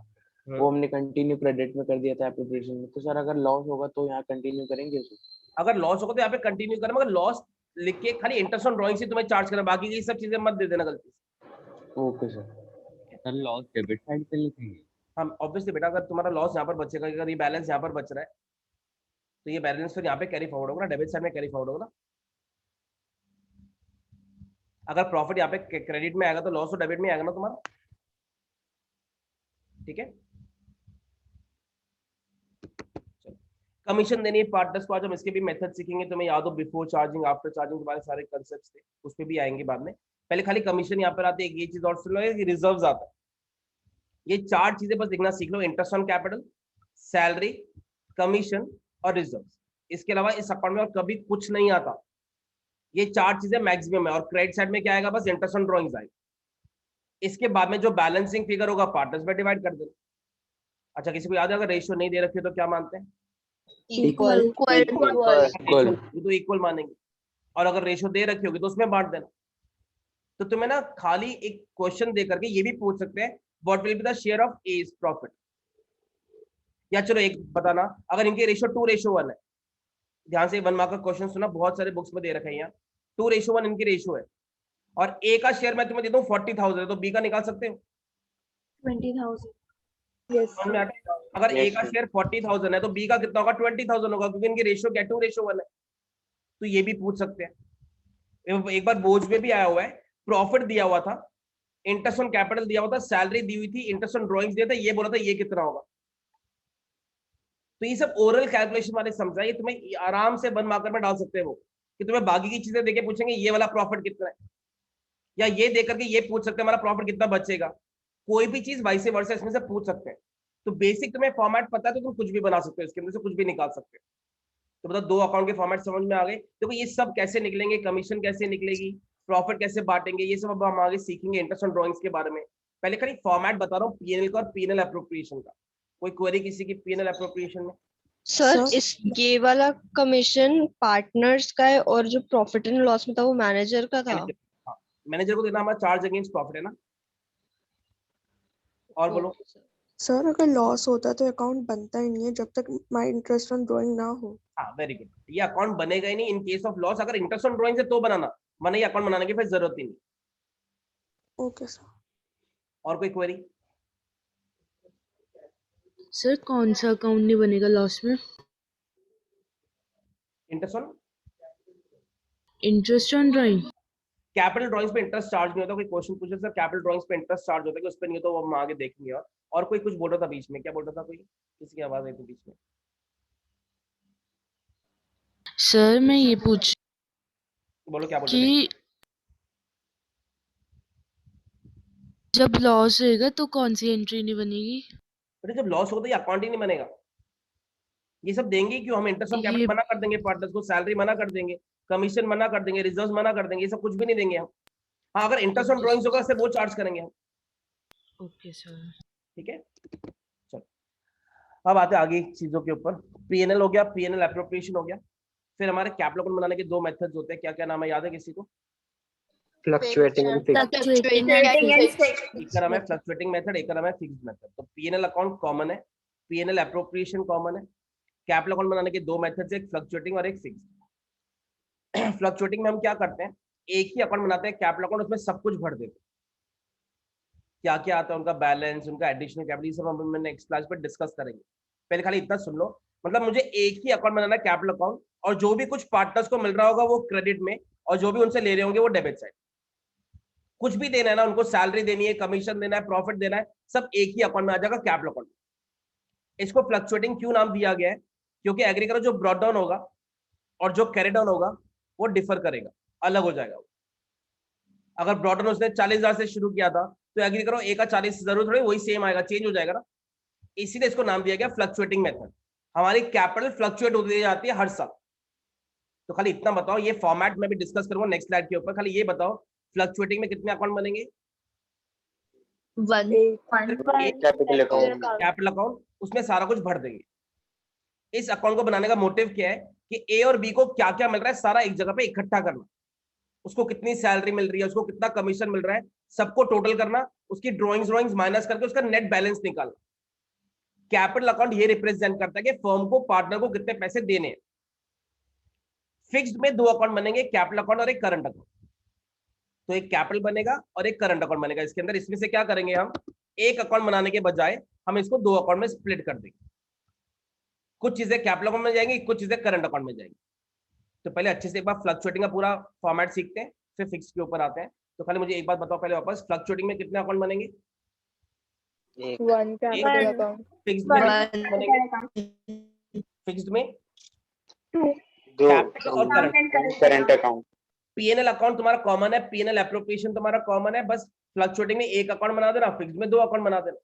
वो हमने कंटिन्यू क्रेडिट में कर दिया था एप्रोप्रिएशन में, तो सर अगर लॉस होगा तो यहाँ कंटिन्यू करेंगे उसे? अगर लॉस होगा तो यहाँ पे कंटिन्यू करें, मगर लॉस लिख के खाली इंटरेस्ट ऑन ड्रॉइंग से तुम्हें चार्ज करना, बाकी की सब चीजें मत दे देना गलती से। Okay sir loss debit side पे लिखेंगे हम ऑब्वियसली बेटा, अगर तुम्हारा लॉस यहाँ पर बचेगा, अगर ये बैलेंस यहाँ पर बच रहा है तो ये बैलेंस फिर यहाँ पे कैरी फॉरवर्ड होगा ना, डेबिट साइड में कैरी फॉरवर्ड होगा ना। अगर प्रॉफिट यहाँ पे क्रेडिट में आएगा तो लॉस तो डेबिट में आएगा ना तुम्हारा, ठीक है। कमीशन देनी है पार्टनर्स को, आज हम इसके भी मेथड सीखेंगे, तुम्हें याद हो बिफोर चार्जिंग आफ्टर चार्जिंग तुम्हारे सारे कंसेप्ट्स थे, उस पे भी आएंगे बाद में। पहले खाली कमीशन यहाँ पर आते हैं, ये चीज और सुन लो, ये रिजर्व्स आता है। ये 4 चीजें बस लिखना सीख लो, interest on capital, salary, commission और रिजर्व्स। इसके अलावा इस अकाउंट में और कभी कुछ नहीं आता, ये 4 चीजें मैक्सिमम है। और क्रेडिट साइड में क्या आएगा? बस इंटरेस्ट ऑन ड्रॉइंग्स आएगा। इसके बाद में जो बैलेंसिंग फिगर होगा पार्टनर्स में डिवाइड कर देना। अच्छा किसी को याद है अगर रेशियो नहीं दे रखी तो क्या मानते हैं? इक्वल तो इक्वल मानेंगे, और अगर रेशियो दे रखी होगी तो उसमें बांट देना। तो तुम्हें ना खाली एक क्वेश्चन दे करके ये भी पूछ सकते हैं, what will be the share of A's profit, या चलो एक बताना, अगर इनके रेशियो 2:1 है, ध्यान से 1 मार्क का क्वेश्चन सुना, बहुत सारे बुक्स में दे रखे हैं यहाँ, 2:1 इनकी रेशियो है, और ए का शेयर मैं तुम्हें दे दूं 40,000 है, तो बी का निकाल सकते हो 20,000। यस अगर ए का शेयर 40,000 है तो बी का कितना होगा? 20,000 होगा, क्योंकि इनकी रेशियो क्या 2:1 है। तो ये भी पूछ सकते हैं। एक बार बोझ में भी आया हुआ है, प्रॉफिट दिया हुआ था, इंटरेस्ट ऑन कैपिटल दिया हुआ था, सैलरी दी हुई थी, इंटरेस्ट ऑन ड्रॉइंग्स दिया था, ये बोला था ये कितना होगा। तो ये सब ओरल कैलकुलेशन वाले समझा, ये तुम्हें आराम से 1 मार्कर में डाल सकते हैं वो, कि तुम्हें बाकी की चीजें देके पूछेंगे ये वाला प्रॉफिट कितना है, या ये देकर के ये पूछ सकते हैं हमारा प्रॉफिट कितना बचेगा, कोई भी चीज वाइस वर्सा इसमें से पूछ सकते हैं। तो बेसिक तुम्हें फॉर्मेट पता है तो तुम कुछ भी बना सकते हो, इसके अंदर से कुछ भी निकाल सकते हो। तो मतलब 2 अकाउंट के फॉर्मेट समझ में आ गए। देखो ये सब कैसे निकलेंगे, कमीशन कैसे निकलेगी, प्रॉफिट कैसे बांटेंगे, ये सब अब हम आगे सीखेंगे इंटरेस्ट ऑन ड्रॉइंग्स के बारे में। पहले खाली फॉर्मेट बता रहा हूँ पीएनएल का और पीएनएल एप्रोप्रिएशन का। कोई क्वेरी किसी की पीएनएल एप्रोप्रिएशन में? सर इस ये वाला कमीशन पार्टनर्स का है और जो प्रॉफिट एंड लॉस में था वो मैनेजर का था। मैनेजर को देना हमारा चार्ज अगेंस्ट प्रॉफिट है ना। और बोलो। सर अगर लॉस होता है तो अकाउंट बनता ही नहीं है जब तक माय इंटरेस्ट ऑन ड्राइंग ना हो। हाँ वेरी गुड, ये अकाउंट बनेगा ही नहीं इन केस ऑफ लॉस। अगर इंटरेस्ट ऑन ड्रॉइंग से तो बनाना, वरना ये अकाउंट बनाने की फिर जरूरत ही नहीं। Okay sir. और कोई क्वेरी? सर कौन सा अकाउंट नहीं बनेगा लॉस में? Interest on drawing. Capital drawings पे इंटरेस्ट चार्ज नहीं होता। कोई क्वेश्चन पूछे सर कैपिटल ड्राइंग्स पे इंटरेस्ट चार्ज होता है कि उस पे नहीं होता, वो हम आगे देखेंगे। और कोई कुछ बोल रहा था बीच में, क्या बोल रहा था कोई? किसी की आवाज आई थी बीच में। सर मैं ये पूछ बोलो क्या बोल रहे थे? कि जब लॉस होएगा तो कौन सी एंट्री नहीं बनेगी? बेटा जब लॉस होगा तो ये अकाउंट ही नहीं बनेगा। ये सब देंगे क्यों? हम इंटरेस्ट ऑन कैपिटल मना कर देंगे पार्टनर्स को, सैलरी मना कर देंगे, कमीशन मना कर देंगे, रिजर्व मना कर देंगे, ये सब कुछ भी नहीं देंगे हम। हाँ अगर इंटरेस्ट ऑन ड्राइंग्स होगा सिर्फ वो चार्ज करेंगे हम। Okay sir. ठीक है चलो अब आते हैं आगे चीजों के ऊपर। पीएनएल हो गया, पीएनएल एप्रोप्रिएशन हो गया, फिर हमारे कैपिटल अकाउंट बनाने के दो मेथड्स होते हैं, क्या क्या नाम है, याद है किसी को? Fluctuating and fixed. Fluctuating and एक का नाम है फ्लक्चुएटिंग मेथड, एक का नाम है फिक्स्ड मेथड। तो पीएनएल अकाउंट कॉमन है, पीएनएल एप्रोप्रिएशन कॉमन है। कैपिटल अकाउंट बनाने के दो मेथड्स, एक फ्लक्चुएटिंग और एक फिक्स्ड। फ्लक्चुएटिंग में हम क्या करते हैं, एक ही अकाउंट बनाते हैं कैपिटल अकाउंट, उसमें सब कुछ भर देते हैं, क्या क्या आता है, उनका बैलेंस, उनका एडिशनल कैपिटल, ये सब हम नेक्स्ट क्लास पर डिस्कस करेंगे। पहले खाली इतना सुन लो, मतलब मुझे एक ही अकाउंट बनाना है कैपिटल अकाउंट, और जो भी कुछ पार्टनर्स को मिल रहा होगा वो क्रेडिट में, और जो भी उनसे ले रहे होंगे वो डेबिट साइड। कुछ भी देना है ना उनको, सैलरी देनी है, कमीशन देना है, प्रॉफिट देना है, सब एक ही अकाउंट में आ जाएगा कैपिटल अकाउंट। इसको फ्लक्चुएटिंग क्यों नाम दिया गया है, क्योंकि एग्रीकल्चर जो ब्रॉट डाउन होगा और जो कैरी डाउन होगा वो डिफर करेगा, अलग हो जाएगा। अगर ब्रॉट डाउन उसने 40,000 से शुरू किया था तो एग्री करो एक का 40 जरूर थोड़ी वही सेम आएगा, चेंज हो जाएगा ना। इसीलिए इसको नाम दिया गया फ्लक्चुएटिंग मेथड। हमारी कैपिटल फ्लक्चुएट होती जाती है हर साल। तो खाली इतना बताओ, ये फॉर्मेट में भी डिस्कस करूंगा नेक्स्ट स्लाइड के ऊपर। खाली ये बताओ फ्लक्चुएटिंग में कितने अकाउंट बनेंगे? Capital account. कैपिटल अकाउंट, उसमें सारा कुछ भर देंगे। इस अकाउंट को बनाने का मोटिव क्या है कि ए और बी को क्या क्या मिल रहा है सारा एक जगह पे इकट्ठा करना, उसको कितनी सैलरी मिल रही है, उसको कितना कमीशन मिल रहा है, सबको टोटल करना, उसकी ड्रॉइंग्स माइनस करके उसका नेट बैलेंस निकालना। कैपिटल अकाउंट ये रिप्रेजेंट करता है कि फर्म को, पार्टनर को कितने पैसे देने हैं। फिक्स्ड में दो अकाउंट बनेंगे, कैपिटल अकाउंट और एक करंट अकाउंट। तो एक कैपिटल बनेगा और एक करंट अकाउंट बनेगा। इसके अंदर इसमें से क्या करेंगे हम, एक अकाउंट बनाने के बजाय हम इसको दो अकाउंट में स्प्लिट कर देंगे। कुछ चीजें कैपिटल अकाउंट में जाएंगी, कुछ चीजें करंट अकाउंट में जाएंगी। तो पहले अच्छे से एक बार फ्लक्चुएटिंग का पूरा फॉर्मेट सीखते हैं, फिर फिक्स के ऊपर आते हैं। तो खाली मुझे एक बात बताओ पहले वापस, फ्लक्चुएटिंग में कितने अकाउंट बनेंगे? वन कैपिटल अकाउंट, फिक्स्ड में बनेंगे, फिक्स्ड में दो कैपिटल और करंट अकाउंट। पीएनएल अकाउंट तुम्हारा कॉमन है, पीएनएल एप्रोप्रिएशन तुम्हारा कॉमन है, बस फ्लक्चुएटिंग में एक अकाउंट बना देना, फिक्स्ड में दो अकाउंट बना देना।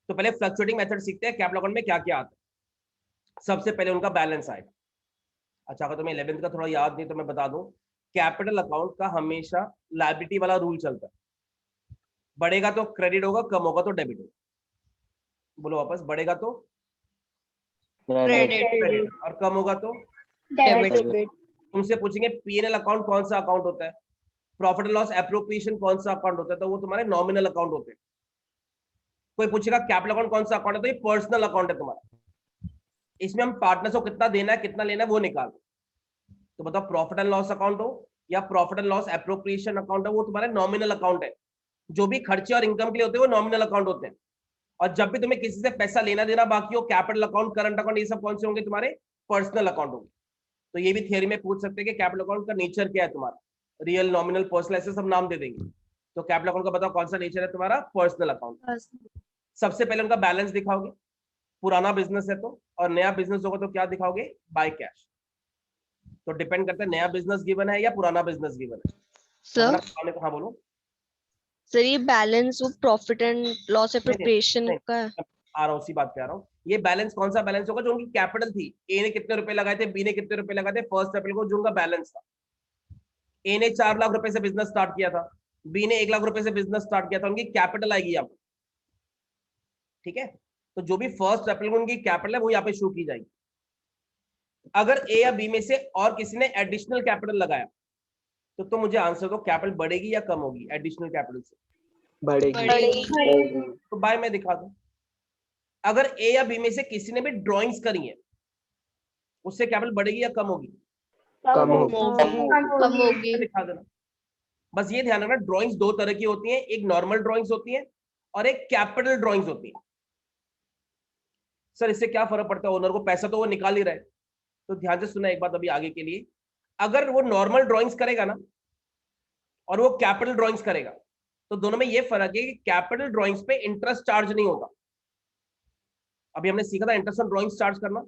तो पहले फ्लक्चुएटिंग मेथड सीखते हैं, कैपिटल अकाउंट में क्या क्या आता है। सबसे पहले उनका बैलेंस आएगा। अच्छा, अगर तुम्हें 11th का थोड़ा याद नहीं तो मैं बता दूं, कैपिटल अकाउंट का हमेशा लायबिलिटी वाला रूल चलता है। बढ़ेगा तो क्रेडिट होगा, कम होगा तो डेबिट होगा। बोलो वापस, बढ़ेगा तो क्रेडिट और कम होगा तो डेबिट। तुमसे पूछेंगे पीएनएल अकाउंट कौन सा अकाउंट होता है, प्रॉफिट एंड लॉस एप्रोप्रिएशन कौन सा अकाउंट होता है, तो वो तुम्हारे नॉमिनल अकाउंट होते हैं। कोई पूछेगा कैपिटल अकाउंट कौन सा अकाउंट है, तो ये पर्सनल अकाउंट है तुम्हारा। इसमें हम पार्टनर्स को कितना देना है, कितना लेना है वो निकाल। तो बताओ प्रॉफिट एंड लॉस अकाउंट हो या profit and loss appropriation account है, वो तुम्हारे नॉमिनल अकाउंट है। जो भी खर्चे और इनकम के लिए होते हैं वो नॉमिनल अकाउंट होते हैं। और जब भी तुम्हें किसी से पैसा लेना देना बाकी हो, कैपिटल अकाउंट, करंट अकाउंट, ये सब कौन से होंगे तुम्हारे? पर्सनल अकाउंट होंगे। तो ये भी थियरी में पूछ सकते हैं कि कैपिटल अकाउंट का नेचर क्या है तुम्हारा, रियल, नॉमिनल, पर्सनल, ऐसे सब नाम दे देंगे। तो कैपिटल अकाउंट का बताओ कौन सा नेचर है तुम्हारा? Personal account. सबसे पहले उनका बैलेंस दिखाओगे, पुराना बिजनेस है तो, और नया बिजनेस होगा तो क्या दिखाओगे? By cash. तो डिपेंड करता है नया बिजनेस गिवन है या पुराना बिजनेस गिवन है। सर हाँ बोलो सर, ये बैलेंस वो प्रॉफिट एंड लॉस एप्रोप्रिएशन का है। आ रहा हूँ, उसी बात पे आ रहा हूँ। ये बैलेंस कौन सा बैलेंस होगा? जो उनकी कैपिटल थी, ए ने कितने रुपए लगाए थे, बी ने कितने रुपए लगाए थे, फर्स्ट अप्रैल को जो उनका बैलेंस था। ए ने 4 लाख रुपए से बिजनेस स्टार्ट किया था, बी ने 1 लाख रुपए से बिजनेस स्टार्ट किया था, उनकी कैपिटल आएगी यहाँ पर। ठीक है, तो जो भी फर्स्ट अप्रैल को उनकी कैपिटल है वो यहाँ पे शो की जाएगी। अगर ए या बी में से और किसी ने एडिशनल कैपिटल लगाया तो मुझे आंसर दो, कैपिटल बढ़ेगी या कम होगी एडिशनल कैपिटल से? बढ़ेगी। तो बाय मैं दिखा दूं। अगर ए या बी में से किसी ने भी ड्राइंग्स करी है, उससे कैपिटल बढ़ेगी या कम होगी? कम होगी। दिखा देना। बस ये ध्यान रखना, ड्राइंग्स दो तरह की होती हैं, एक नॉर्मल ड्राइंग्स होती है और एक कैपिटल ड्राइंग्स होती है। सर इससे क्या फर्क पड़ता है? ओनर को पैसा तो वो निकाल ही रहा है। तो ध्यान से सुना एक बात अभी आगे के लिए, अगर वो नॉर्मल ड्राइंग्स करेगा ना और वो कैपिटल ड्राइंग्स करेगा तो दोनों में ये फर्क है कि कैपिटल ड्राइंग्स पे इंटरेस्ट चार्ज नहीं होता। अभी हमने सीखा था इंटरेस्ट ऑन ड्राइंग्स चार्ज करना,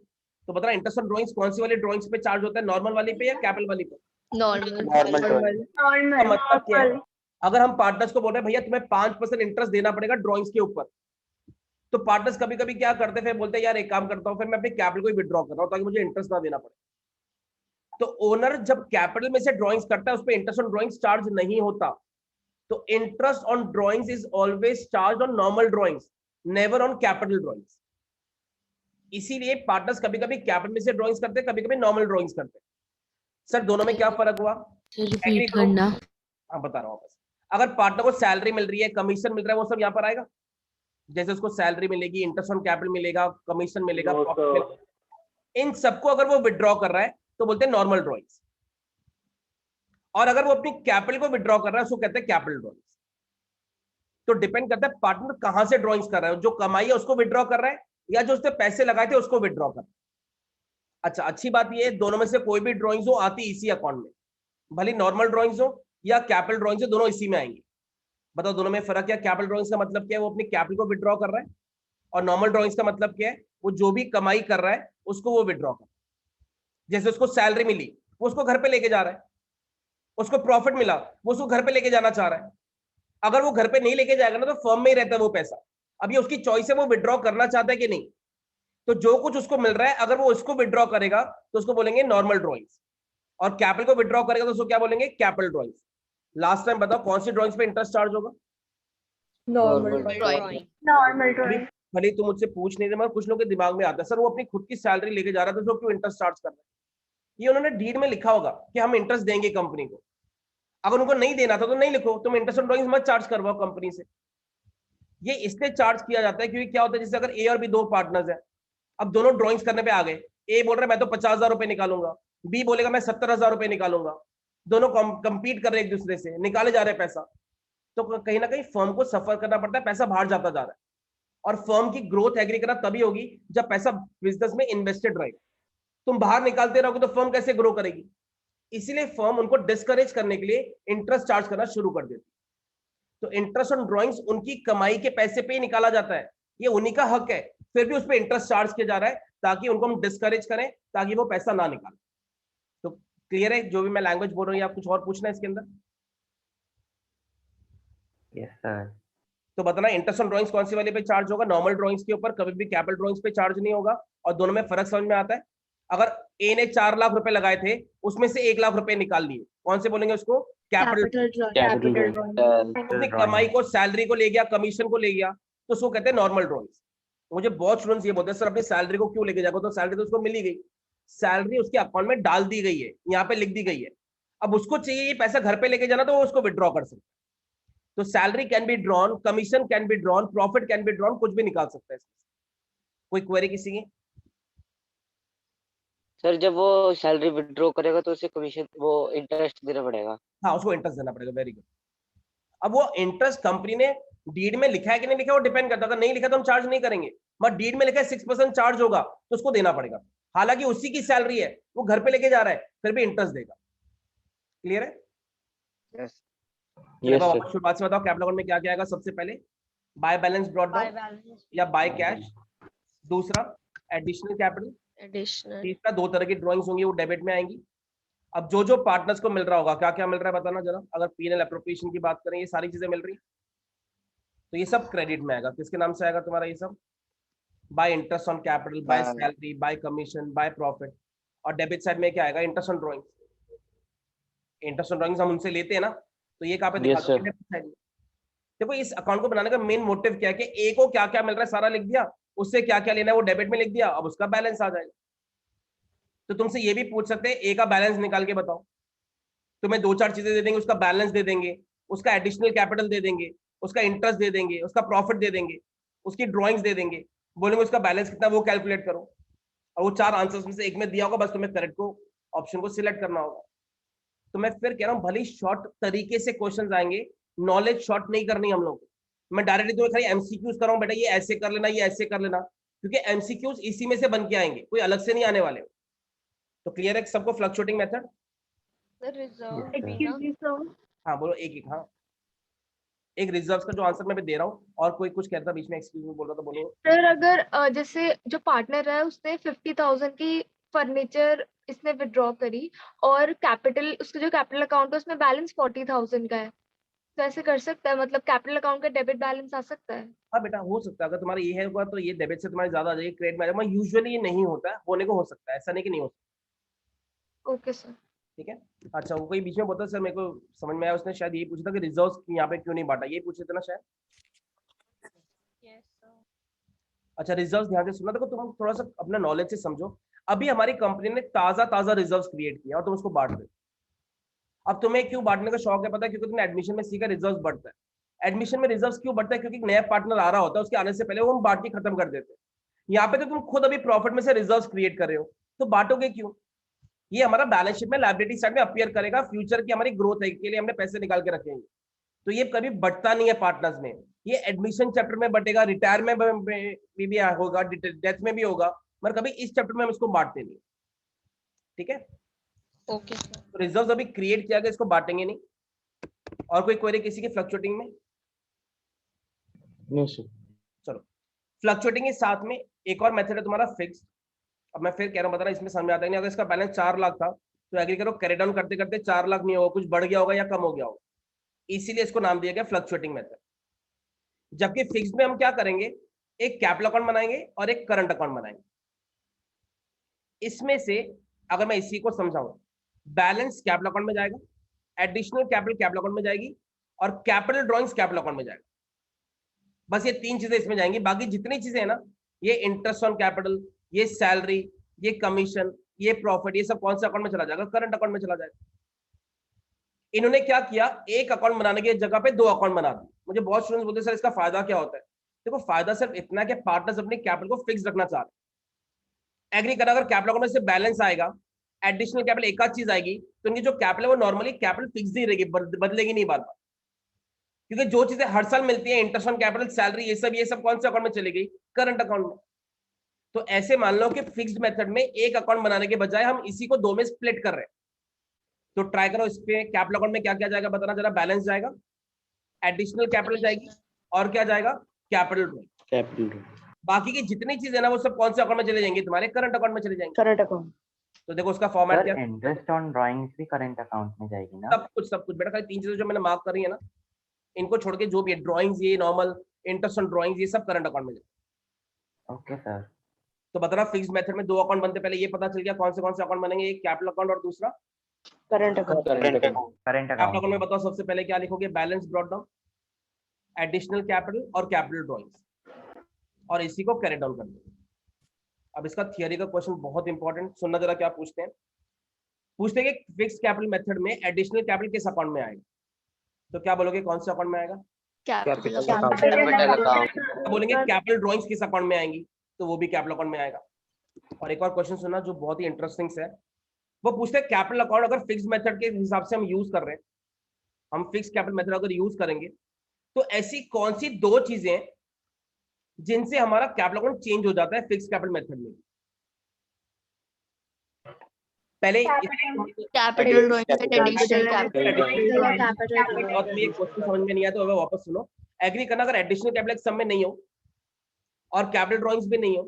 तो बता इंटरेस्ट ऑन ड्राइंग्स कौन सी वाली ड्राइंग्स पे चार्ज होता है, नॉर्मल वाली पे या कैपिटल वाली पे? नॉर्मल। मतलब क्या है, अगर हम पार्टनर्स को बोल रहे हैं भैया तुम्हें 5% इंटरेस्ट देना पड़ेगा ड्राइंग्स के ऊपर, तो पार्टनर्स कभी कभी क्या करते हैं, फिर बोलते हैं यार एक काम करता हूँ, फिर मैं अपने कैपिटल को विड्रॉ कर रहा हूँ ताकि मुझे इंटरेस्ट ना देना पड़े। तो ओनर जब कैपिटल में से ड्राइंग्स करता है उस पर इंटरेस्ट ऑन ड्राइंग्स चार्ज नहीं होता। तो interest on drawings is always charge on normal drawings, never on capital drawings. इसीलिए पार्टनर्स कभी कभी कैपिटल में से ड्रॉइंग्स करते हैं, कभी कभी नॉर्मल ड्रॉइंग्स करते हैं। सर दोनों में क्या फर्क हुआ? सर Agree रिपीट करो। करना। हाँ बता रहा हूँ बस। अगर पार्टनर को सैलरी मिल रही है, कमीशन मिल रहा है, वो सब यहाँ पर आएगा। जैसे उसको सैलरी मिलेगी, इंटरेस्ट ऑन कैपिटल मिलेगा, कमीशन मिलेगा, प्रॉफिट मिलेगा, इन सबको अगर वो विड्रॉ कर रहा है तो बोलते हैं नॉर्मल ड्रॉइंग्स। और अगर वो अपनी कैपिटल को विड्रॉ कर रहा है उसको कहते हैं कैपिटल ड्रॉइंग्स। तो डिपेंड करता है पार्टनर कहां से ड्रॉइंग्स कर रहा है, जो कमाई है उसको विड्रॉ कर रहा है या जो उसने पैसे लगाए थे उसको विड्रॉ कर रहा है। अच्छा, अच्छी बात ये है दोनों में से कोई भी ड्रॉइंग्स हो आती इसी अकाउंट में, भले नॉर्मल ड्रॉइंग्स हो या कैपिटल ड्रॉइंग्स हो, दोनों इसी में आएंगे। बताओ दोनों में फर्क क्या? कैपिटल ड्रॉइंग्स का मतलब क्या है? वो अपनी कैपिटल को विड्रॉ कर रहा है, और नॉर्मल ड्रॉइंग्स का मतलब क्या है? वो जो भी कमाई कर रहा है उसको वो विड्रॉ कर रहा है। जैसे उसको सैलरी मिली, वो उसको घर पे लेके जा रहा है, उसको प्रॉफिट मिला, वो उसको घर पे लेके जाना चाह रहा है। अगर वो घर पे नहीं लेके जाएगा ना तो फर्म में ही रहता है वो पैसा। अब ये उसकी चॉइस है, वो विड्रॉ करना चाहता है कि नहीं। तो जो कुछ उसको मिल रहा है अगर वो उसको विड्रॉ करेगा तो उसको बोलेंगे नॉर्मल ड्रॉइंग्स, और कैपिटल को विड्रॉ करेगा तो उसको क्या बोलेंगे? Capital drawings. लास्ट टाइम बताओ कौन सी ड्रॉइंग्स पे इंटरेस्ट चार्ज होगा? Normal normal drawing. भले तुम मुझसे पूछ नहीं रहे मगर कुछ लोगों के दिमाग में आता है सर वो अपनी खुद की सैलरी लेके जा रहा था तो उसको क्यों इंटरेस्ट चार्ज कर रहा है। ये उन्होंने डीड में लिखा होगा कि हम इंटरेस्ट देंगे कंपनी को। अगर उनको नहीं देना था तो नहीं लिखो, तुम इंटरेस्ट ऑन ड्रॉइंग्स मत चार्ज करवाओ कंपनी से। ये इसलिए चार्ज किया जाता है क्योंकि क्या होता है जैसे अगर ए और बी दो पार्टनर्स है, अब दोनों ड्रॉइंग्स करने पे आ गए, ए बोल रहा है मैं तो 50,000 रुपए निकालूंगा, बी बोलेगा मैं 70,000 रुपए निकालूंगा, दोनों कंपीट कर रहे हैं एक दूसरे से, निकाले जा रहे हैं पैसा, तो कहीं ना कहीं फर्म को सफर करना पड़ता है, पैसा बाहर जाता जा रहा है। और फर्म की ग्रोथ एग्री करना तभी होगी जब पैसा बिजनेस में इन्वेस्टेड रहेगा। तुम बाहर निकालते रहोगे तो फर्म कैसे ग्रो करेगी? इसीलिए फर्म उनको डिस्करेज करने के लिए इंटरेस्ट चार्ज करना शुरू कर देती। तो इंटरेस्ट ऑन ड्रॉइंग्स उनकी कमाई के पैसे पे ही निकाला जाता है, ये उन्हीं का हक है, फिर भी उस पर इंटरेस्ट चार्ज किया जा रहा है ताकि उनको हम डिस्करेज करें ताकि वो पैसा ना निकालें। तो क्लियर है जो भी मैं लैंग्वेज बोल रहा हूँ, या कुछ और पूछना है इसके अंदर? Yes sir. तो बताना इंटरेस्ट ऑन ड्रॉइंग्स कौन सी वाले पे चार्ज होगा? नॉर्मल ड्रॉइंग्स के ऊपर, कभी भी कैपिटल ड्रॉइंग्स पे चार्ज नहीं होगा। और दोनों में फर्क समझ में आता है? अगर ए ने 4 लाख रुपए लगाए थे उसमें से 1 लाख रुपए निकाल लिए, कौन से बोलेंगे उसको? कैपिटल। अपनी कमाई को, सैलरी को ले गया, कमीशन को ले गया, तो उसको कहते हैं नॉर्मल ड्रॉइंग्स। मुझे बहुत स्टूडेंट्स ये बोलते हैं सर अपनी सैलरी को क्यों लेके जाएगा, तो सैलरी तो उसको मिल ही गई, सैलरी उसके अकाउंट में डाल दी गई है, यहाँ पे लिख दी गई है, अब उसको चाहिए ये पैसा घर पे लेके जाना तो वो उसको विड्रॉ कर सकता है। तो salary can be drawn, commission can be drawn, profit can be drawn, कुछ भी निकाल सकता है। कोई क्वेरी किसी की? सर जब वो सैलरी विड्रॉ करेगा तो उसे कमीशन वो इंटरेस्ट देना पड़ेगा? हाँ उसको इंटरेस्ट देना पड़ेगा। Very good. अब वो इंटरेस्ट कंपनी ने डीड में लिखा है कि नहीं लिखा वो डिपेंड करता है, अगर नहीं लिखा तो हम चार्ज नहीं करेंगे, बट डीड में लिखा है 6% चार्ज होगा तो उसको देना पड़ेगा। हालांकि उसी की सैलरी है, वो घर पे लेके जा रहा है, फिर भी इंटरेस्ट देगा। क्लियर है? यस। शुरुआत से बताओ कैपिटल अकाउंट में क्या क्या आएगा? सबसे पहले बाय बैलेंस ब्रॉट डाउन या बाय कैश, दूसरा एडिशनल कैपिटल, तीसरा 2 तरह की ड्राइंग्स होंगी वो डेबिट में आएंगी। अब जो जो पार्टनर्स को मिल रहा होगा, क्या क्या मिल रहा है बताना जरा। अगर पीएनएल एप्रोप्रिएशन की बात करें, ये सारी चीजें मिल रही है तो ये सब क्रेडिट में आएगा। किसके नाम से आएगा तुम्हारा ये सब? Bye interest on capital, by salary, bye commission, by profit. और डेबिट साइड में क्या आएगा? Interest on drawings. Interest on drawings हम उनसे लेते हैं ना, तो ये कहाँ पे दिखा दो? डेबिट साइड में। देखो इस अकाउंट को बनाने का मेन मोटिव क्या है कि ए को क्या क्या मिल रहा है सारा लिख दिया, उससे क्या क्या लेना है वो डेबिट में लिख दिया, अब उसका बैलेंस आ जाएगा। तो तुमसे ये भी पूछ सकते हैं ए का बैलेंस निकाल के बताओ, तुम्हें 2-4 चीजें दे देंगे, उसका बैलेंस दे देंगे, उसका एडिशनल कैपिटल दे देंगे, उसका इंटरेस्ट दे देंगे, उसका प्रॉफिट दे देंगे, उसकी ड्राइंग्स दे देंगे, बोलेंगे उसका बैलेंस कितना वो कैलकुलेट करो, और वो 4 आंसर्स में से एक में दिया होगा, बस तुम्हें करेक्ट को ऑप्शन को सिलेक्ट करना होगा। तो मैं फिर कह रहा हूँ भले शॉर्ट तरीके से क्वेश्चन आएंगे, नॉलेज शॉर्ट नहीं करनी हम लोग। मैं डायरेक्टली तुम्हें खाली एमसीक्यूज कर रहा हूँ, बेटा ये ऐसे कर लेना, ये ऐसे कर लेना, क्योंकि एमसीक्यूज इसी में से बन के आएंगे, कोई अलग से नहीं आने वाले। तो क्लियर है सबको फ्लक्चुएटिंग मेथड? हाँ बोलो एक एक। हाँ एक रिजर्व का जो आंसर मैं भी दे रहा हूँ, और कोई कुछ कहता बीच में एक्सक्यूज मी बोल रहा था, बोलो। सर अगर जैसे जो पार्टनर है उसने 50,000 की फर्नीचर इसने विड्रॉ करी और कैपिटल, उसका जो कैपिटल अकाउंट है उसमें बैलेंस 40,000 का है, तो ऐसे कर सकता है? मतलब कैपिटल अकाउंट का डेबिट बैलेंस आ सकता है? हाँ बेटा हो सकता है, अगर तुम्हारा ये है होगा तो ये डेबिट से तुम्हारे ज्यादा आ जाएगी, क्रेडिट में आ जाएगा। यूजुअली ये नहीं होता है, होने को हो सकता है, ऐसा नहीं कि नहीं हो सकता। Okay sir. ठीक है। अच्छा वो कोई बीच में बोलता सर मेरे को समझ में आया, उसने शायद यही पूछा था कि रिजर्व्स यहाँ पे क्यों नहीं बांटा, यही पूछे थे ना शायद। अच्छा रिजर्व्स ध्यान से सुनना, देखो तुम थोड़ा सा अपना नॉलेज से समझो। अभी हमारी कंपनी ने ताजा रिजर्व्स क्रिएट किया और तुम उसको बांट दो। अब तुम्हें क्यों बांटने का शौक है पता है? क्योंकि तुमने एडमिशन में सीखा रिजर्व्स बढ़ता है। एडमिशन में रिजर्व्स क्यों बढ़ता है? क्योंकि नया पार्टनर आ रहा होता है, उसके आने से पहले वो हम बांट के खत्म कर देते हैं। यहाँ पे तो तुम खुद अभी प्रॉफिट में से रिजर्व्स क्रिएट कर रहे हो, तो बांटोगे क्यों? ये हमारा बैलेंस शीट में लायबिलिटी साइड में अपीयर करेगा, फ्यूचर की हमारी ग्रोथ है के लिए हमने पैसे निकाल के रखेंगे। तो ये कभी बढ़ता नहीं है पार्टनर्स में, ये एडमिशन चैप्टर में बढ़ेगा, रिटायरमेंट में भी होगा, डेथ में भी होगा, मगर कभी इस चैप्टर में हम इसको बांटते नहीं। ठीक है, ओके सर। तो रिजर्व्स अभी क्रिएट किया गया, इसको बांटेंगे नहीं। और कोई क्वेरी किसी की फ्लक्चुएटिंग में? No sir. चलो, फ्लक्चुएटिंग के साथ में एक और मेथड है तुम्हारा फिक्स। अब मैं फिर कह रहा हूँ, बता रहा इसमें समझ में आता है नहीं। अगर इसका बैलेंस 4 लाख था तो एग्री करो कैरी डाउन करते करते 4 लाख नहीं होगा, कुछ बढ़ गया होगा या कम हो गया होगा, इसीलिए इसको नाम दिया गया फ्लक्चुएटिंग मेथड। जबकि फिक्स में हम क्या करेंगे, एक कैपिटल अकाउंट बनाएंगे और एक करंट अकाउंट बनाएंगे। इसमें से अगर मैं इसी को समझाऊं, बैलेंस कैपिटल अकाउंट में जाएगा, एडिशनल कैपिटल अकाउंट में जाएगी, और कैपिटल ड्रॉइंग्स कैपिटल अकाउंट में जाएगा। बस ये 3 चीजें इसमें जाएंगी। बाकी जितनी चीजें है ना, ये इंटरेस्ट ऑन कैपिटल, ये सैलरी, ये कमीशन, ये प्रॉफिट, ये सब कौन से अकाउंट में चला जाएगा? करंट अकाउंट में चला जाएगा। इन्होंने क्या किया, एक अकाउंट बनाने की जगह पे 2 अकाउंट बना दिए। मुझे बहुत स्टूडेंट्स बोलते हैं सर इसका फायदा क्या होता है? देखो फायदा सिर्फ इतना कि पार्टनर्स अपने कैपिटल को फिक्स रखना चाह रहे हैं। एग्री करा, अगर कैपिटल अकाउंट में से बैलेंस आएगा, एडिशनल कैपिटल एक आध चीज आएगी, तो उनकी जो कैपिटल है वो नॉर्मली कैपिटल फिक्स ही रहेगी, बदलेगी नहीं बार बार। क्योंकि जो चीजें हर साल मिलती है, इंटरेस्ट ऑन कैपिटल, सैलरी, ये सब कौन से अकाउंट में चली गई? करंट अकाउंट में। तो ऐसे मान लो कि फिक्स्ड मेथड में एक अकाउंट बनाने के बजाय हम इसी को 2 में स्प्लिट कर रहे हैं। तो ट्राई करो इस पे कैपिटल अकाउंट में क्या क्या जाएगा बताना जरा। बैलेंस जाएगा, एडिशनल कैपिटल जाएगी, और क्या जाएगा? कैपिटल। बाकी की जितनी चीजें ना वो सब कौन से अकाउंट में चले जाएंगे? तुम्हारे करंट अकाउंट में चले जाएंगे। Current account. तो देखो उसका फॉर्मेट क्या है, इंटरेस्ट ऑन ड्राइंग्स भी करंट अकाउंट में जाएगी ना? सब कुछ बेटा, खाली 3 चीजें जो मैंने मार्क कर रही है ना, इनको छोड़ के जो भी है, ड्राइंग्स, ये नॉर्मल इंटरेस्ट ऑन ड्राइंग्स, ये सब करंट अकाउंट में जाएगा। Okay sir. तो बता रहा फिक्स मेथड में 2 अकाउंट बनते, पहले ये पता चल गया कौन से अकाउंट बनेंगे, एक कैपिटल अकाउंट और दूसरा करंट अकाउंट। कैपिटल अकाउंट में बताओ सबसे पहले क्या लिखोगे? Balance brought down, additional capital और कैपिटल ड्राइंग्स, और इसी को कैरी डाउन कर दो। अब इसका थियरी का क्वेश्चन बहुत इंपॉर्टेंट, सुनना जरा क्या पूछते हैं। पूछते हैं कि फिक्स कैपिटल मेथड में एडिशनल कैपिटल किस अकाउंट में आएगा? तो क्या बोलोगे, कौन से अकाउंट में आएगा? Capital account. बोलेंगे कैपिटल ड्राइंग्स किस अकाउंट में आएंगी? तो वो भी कैपिटल अकाउंट में आएगा। और एक और क्वेश्चन सुनना जो बहुत ही इंटरेस्टिंग है, वो पूछते हैं कैपिटल अकाउंट अगर फिक्स मेथड के हिसाब से हम यूज कर रहे हैं, हम फिक्स कैपिटल मेथड अगर यूज करेंगे, तो ऐसी कौन सी 2 चीजें जिनसे हमारा कैपिटल अकाउंट चेंज हो जाता है फिक्स कैपिटल मेथड में? पहले capital drawings and additional capital. और ये क्वेश्चन समझ में नहीं आया तो वापस सुनो। एग्री करना, अगर एडिशनल कैपिटल सब में नहीं हो और कैपिटल ड्राइंग्स भी नहीं हो,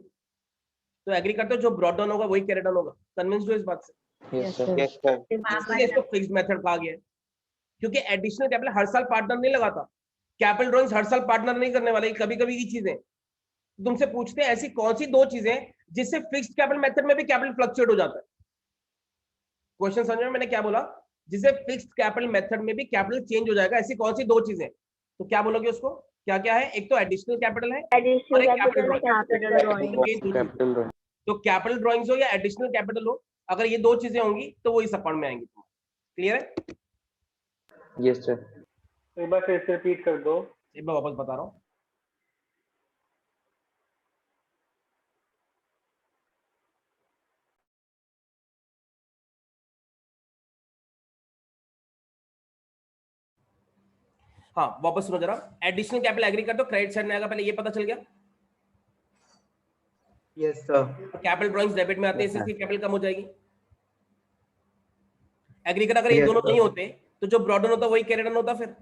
तो एग्री करते हो जो ब्रॉट डाउन होगा वही कैरी डाउन होगा। कन्विंस्ड हो इस बात से? इसलिए इसको फिक्स्ड मेथड कहा गया है, क्योंकि एडिशनल कैपिटल हर साल पार्टनर नहीं लगाता, कैपिटल ड्राइंग्स हर साल पार्टनर नहीं करने वाले, कभी कभी की चीजें। तुमसे पूछते हैं ऐसी कौन सी 2 चीजें जिससे फिक्स्ड कैपिटल मेथड में भी कैपिटल फ्लक्चुएट हो जाता है? क्वेश्चन समझ में मैंने क्या बोला? जिससे फिक्स्ड कैपिटल मेथड में भी कैपिटल चेंज हो जाएगा, ऐसी कौन सी 2 चीजें? तो क्या बोलोगे उसको? क्या क्या है? एक तो एडिशनल कैपिटल है और एक कैपिटल ड्राइंग। तो कैपिटल ड्राइंग्स हो या एडिशनल कैपिटल हो, अगर ये 2 चीजें होंगी तो वो इस अकाउंट में आएंगी। क्लियर है? Yes sir. एक बार फिर से रिपीट कर दो। एक बार वापस बता रहा हूँ। हाँ वापस सुनो जरा। एडिशनल कैपिटल एग्री कर दो, क्रेडिट साइड में आएगा, पहले ये पता चल गया। Yes sir. Capital drawings debit में आते हैं, इससे कैपिटल कम हो जाएगी। एग्री कर, अगर ये दोनों नहीं होते तो जो ब्रॉट डाउन होता वही कैरी डाउन होता फिर।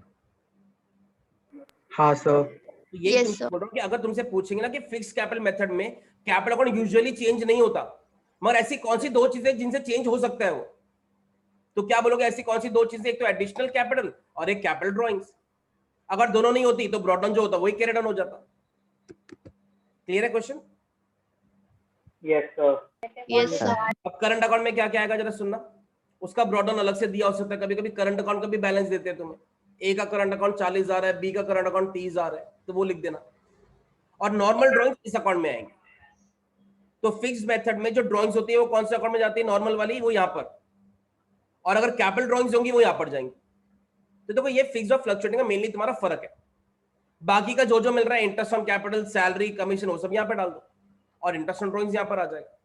हाँ सर। तो ये बोल रहा हूं कि अगर तुमसे पूछेंगे ना कि फिक्स कैपिटल मेथड में कैपिटल अकाउंट यूजुअली चेंज नहीं होता, मगर ऐसी कौन सी 2 चीजें जिनसे चेंज हो सकता है वो, तो क्या बोलोगे? ऐसी कौन सी 2 चीजें? एक तो एडिशनल कैपिटल और एक कैपिटल ड्राइंग्स। अगर दोनों नहीं होती तो ब्रॉट डाउन जो होता वही कैरी डाउन हो जाता। क्लियर है question? Yes sir. Yes sir. अब करंट अकाउंट में क्या क्या आएगा जरा सुनना। उसका ब्रॉट डाउन अलग से दिया हो सकता है, कभी कभी करंट अकाउंट का भी बैलेंस देते हैं तुम्हें। ए का करंट अकाउंट 40,000 है, बी का करंट अकाउंट 30,000 है, तो वो लिख देना। और नॉर्मल ड्राइंग्स इस अकाउंट में आएंगे। तो फिक्स्ड मेथड में जो ड्राइंग्स होती है वो कौन से अकाउंट में जाती है, नॉर्मल वाली, वो यहाँ पर, और अगर कैपिटल ड्राइंग्स होंगी वो यहाँ पर जाएंगी। तो देखो ये फिक्स्ड और फ्लक्चुएटिंग का मेनली तुम्हारा फर्क है। बाकी का जो जो मिल रहा है, interest on capital, salary, commission, वो सब यहाँ पे डाल दो और इंटरेस्ट ऑन ड्राइंग्स यहाँ पर आ जाएगा।